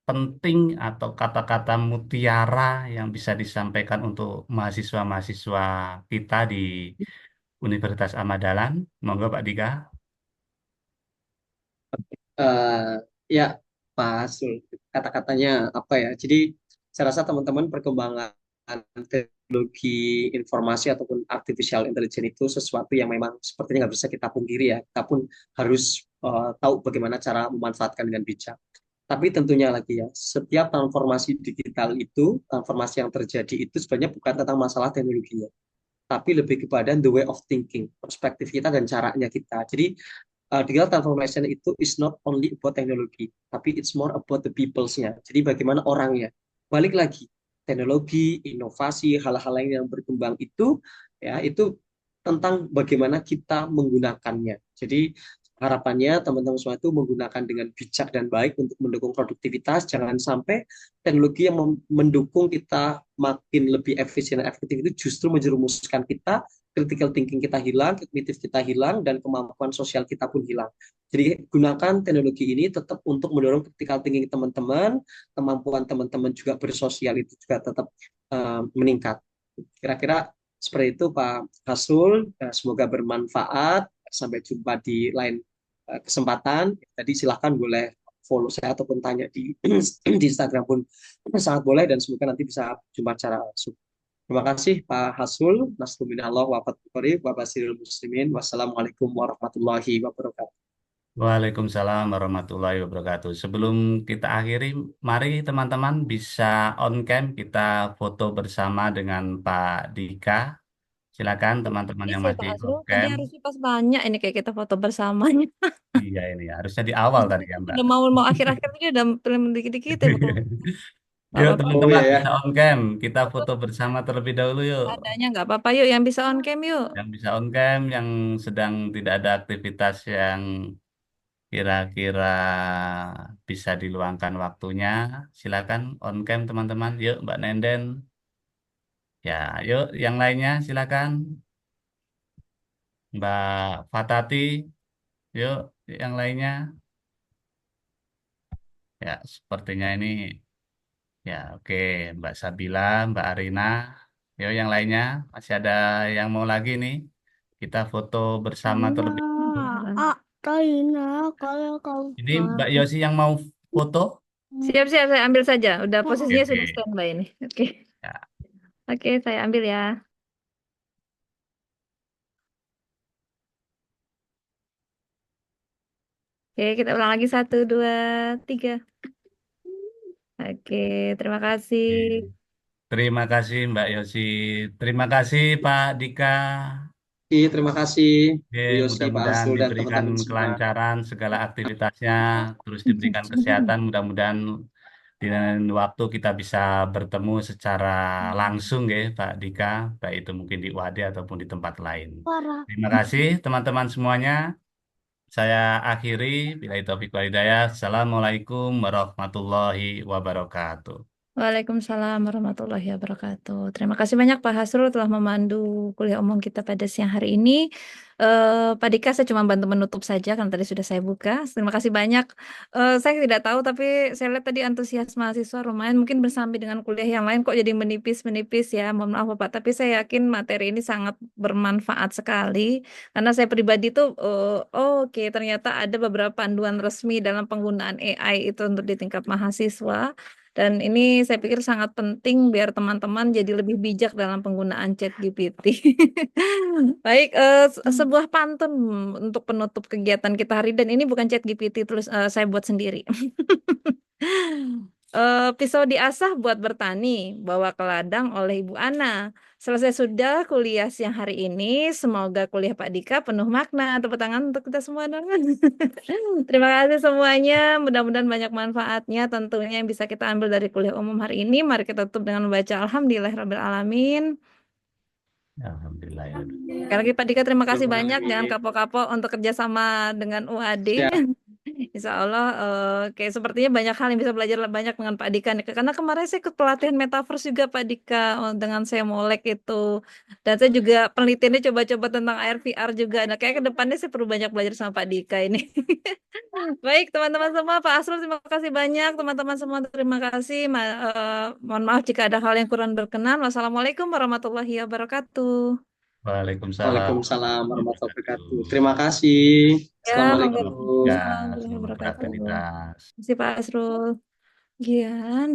penting atau kata-kata mutiara yang bisa disampaikan untuk mahasiswa-mahasiswa kita di Universitas Ahmad Dahlan. Monggo Pak Dika. Eh, ya, Pak Sul, kata-katanya apa ya? Jadi saya rasa teman-teman perkembangan teknologi informasi ataupun artificial intelligence itu sesuatu yang memang sepertinya nggak bisa kita pungkiri ya. Kita pun harus tahu bagaimana cara memanfaatkan dengan bijak. Tapi tentunya lagi ya, setiap transformasi digital itu, transformasi yang terjadi itu sebenarnya bukan tentang masalah teknologinya, tapi lebih kepada the way of thinking, perspektif kita dan caranya kita. Jadi digital transformation itu is not only about teknologi, tapi it's more about the peoples-nya. Jadi bagaimana orangnya. Balik lagi, teknologi, inovasi, hal-hal lain yang berkembang itu ya itu tentang bagaimana kita menggunakannya. Jadi harapannya teman-teman semua itu menggunakan dengan bijak dan baik untuk mendukung produktivitas. Jangan sampai teknologi yang mendukung kita makin lebih efisien dan efektif itu justru menjerumuskan kita, critical thinking kita hilang, kognitif kita hilang, dan kemampuan sosial kita pun hilang. Jadi gunakan teknologi ini tetap untuk mendorong critical thinking teman-teman, kemampuan teman-teman juga bersosial itu juga tetap meningkat. Kira-kira seperti itu Pak Hasul, semoga bermanfaat. Sampai jumpa di lain kesempatan. Tadi silahkan boleh follow saya ataupun tanya di Instagram pun sangat boleh, dan semoga nanti bisa jumpa secara langsung. Terima kasih Pak Hasul. Nasruminallah wa fatqori wa basirul muslimin. Wassalamualaikum warahmatullahi wabarakatuh. Waalaikumsalam warahmatullahi wabarakatuh. Sebelum kita akhiri, mari teman-teman bisa on cam kita foto bersama dengan Pak Dika. Silakan teman-teman yang Bisa Pak masih Azrul, on tadi cam. harusnya pas banyak ini kayak kita foto bersamanya. Iya ini harusnya di awal tadi ya Mbak. Udah mau akhir-akhir ini udah film dikit-dikit ya Pak. Gak Yuk apa-apa. Oh teman-teman iya ya. bisa on cam. Kita foto bersama terlebih dahulu yuk. Adanya nggak apa-apa yuk yang bisa on cam yuk. Yang bisa on cam, yang sedang tidak ada aktivitas yang kira-kira bisa diluangkan waktunya, silakan on cam teman-teman. Yuk Mbak Nenden. Ya, yuk yang lainnya silakan. Mbak Fatati, yuk yang lainnya. Ya, sepertinya ini ya oke. Mbak Sabila, Mbak Arina, yuk yang lainnya. Masih ada yang mau lagi nih. Kita foto bersama terlebih dahulu. Karina, kalau kau Ini Mbak Yosi yang mau foto? Siap-siap saya ambil saja. Udah posisinya Oke. sudah standby ini. Oke. Ya. Oke, saya ambil ya. Oke, kita ulang lagi. 1, 2, 3. Oke, terima kasih. Terima kasih Mbak Yosi. Terima kasih Pak Dika. Terima kasih Oke, Bu Yosi, Pak mudah-mudahan Hasul, dan diberikan teman-teman semua. kelancaran segala aktivitasnya, terus diberikan kesehatan. Mudah-mudahan di lain waktu kita bisa bertemu secara langsung ya Pak Dika, baik itu mungkin di UAD ataupun di tempat lain. Terima kasih teman-teman semuanya. Saya akhiri. Bila taufiq wal hidayah. Assalamualaikum warahmatullahi wabarakatuh. Waalaikumsalam warahmatullahi wabarakatuh. Terima kasih banyak Pak Hasrul telah memandu kuliah umum kita pada siang hari ini. Pak Dika, saya cuma bantu menutup saja karena tadi sudah saya buka. Terima kasih banyak. Saya tidak tahu, tapi saya lihat tadi antusias mahasiswa lumayan. Mungkin bersambi dengan kuliah yang lain kok jadi menipis-menipis ya. Mohon maaf Bapak, tapi saya yakin materi ini sangat bermanfaat sekali. Karena saya pribadi tuh, oke, ternyata ada beberapa panduan resmi dalam penggunaan AI itu untuk di tingkat mahasiswa. Dan ini saya pikir sangat penting biar teman-teman jadi lebih bijak dalam penggunaan ChatGPT. Baik, sebuah pantun untuk penutup kegiatan kita hari, dan ini bukan ChatGPT, terus saya buat sendiri. pisau diasah buat bertani, bawa ke ladang oleh Ibu Ana. Selesai sudah kuliah siang hari ini. Semoga kuliah Pak Dika penuh makna. Tepuk tangan untuk kita semua dong. Terima kasih semuanya. Mudah-mudahan banyak manfaatnya tentunya yang bisa kita ambil dari kuliah umum hari ini. Mari kita tutup dengan membaca Alhamdulillahirabbil alamin. Alhamdulillah ya. Sekali lagi Pak Dika terima kasih banyak. Jangan kapok-kapok untuk kerjasama dengan UAD. Siap. Insya Allah, kayak sepertinya banyak hal yang bisa belajar banyak dengan Pak Dika nih. Karena kemarin saya ikut pelatihan Metaverse juga Pak Dika dengan saya molek itu. Dan saya juga penelitiannya coba-coba tentang AR VR juga. Nah, kayak ke depannya saya perlu banyak belajar sama Pak Dika ini. Baik, teman-teman semua, Pak Asrul terima kasih banyak. Teman-teman semua terima kasih. Mohon maaf jika ada hal yang kurang berkenan. Wassalamualaikum warahmatullahi wabarakatuh. Waalaikumsalam Waalaikumsalam warahmatullahi wabarakatuh. Terima kasih. Ya, monggo. Assalamualaikum. Ya, Warahmatullahi selamat wabarakatuh. beraktivitas. Terima kasih Pak Asrul. Gian.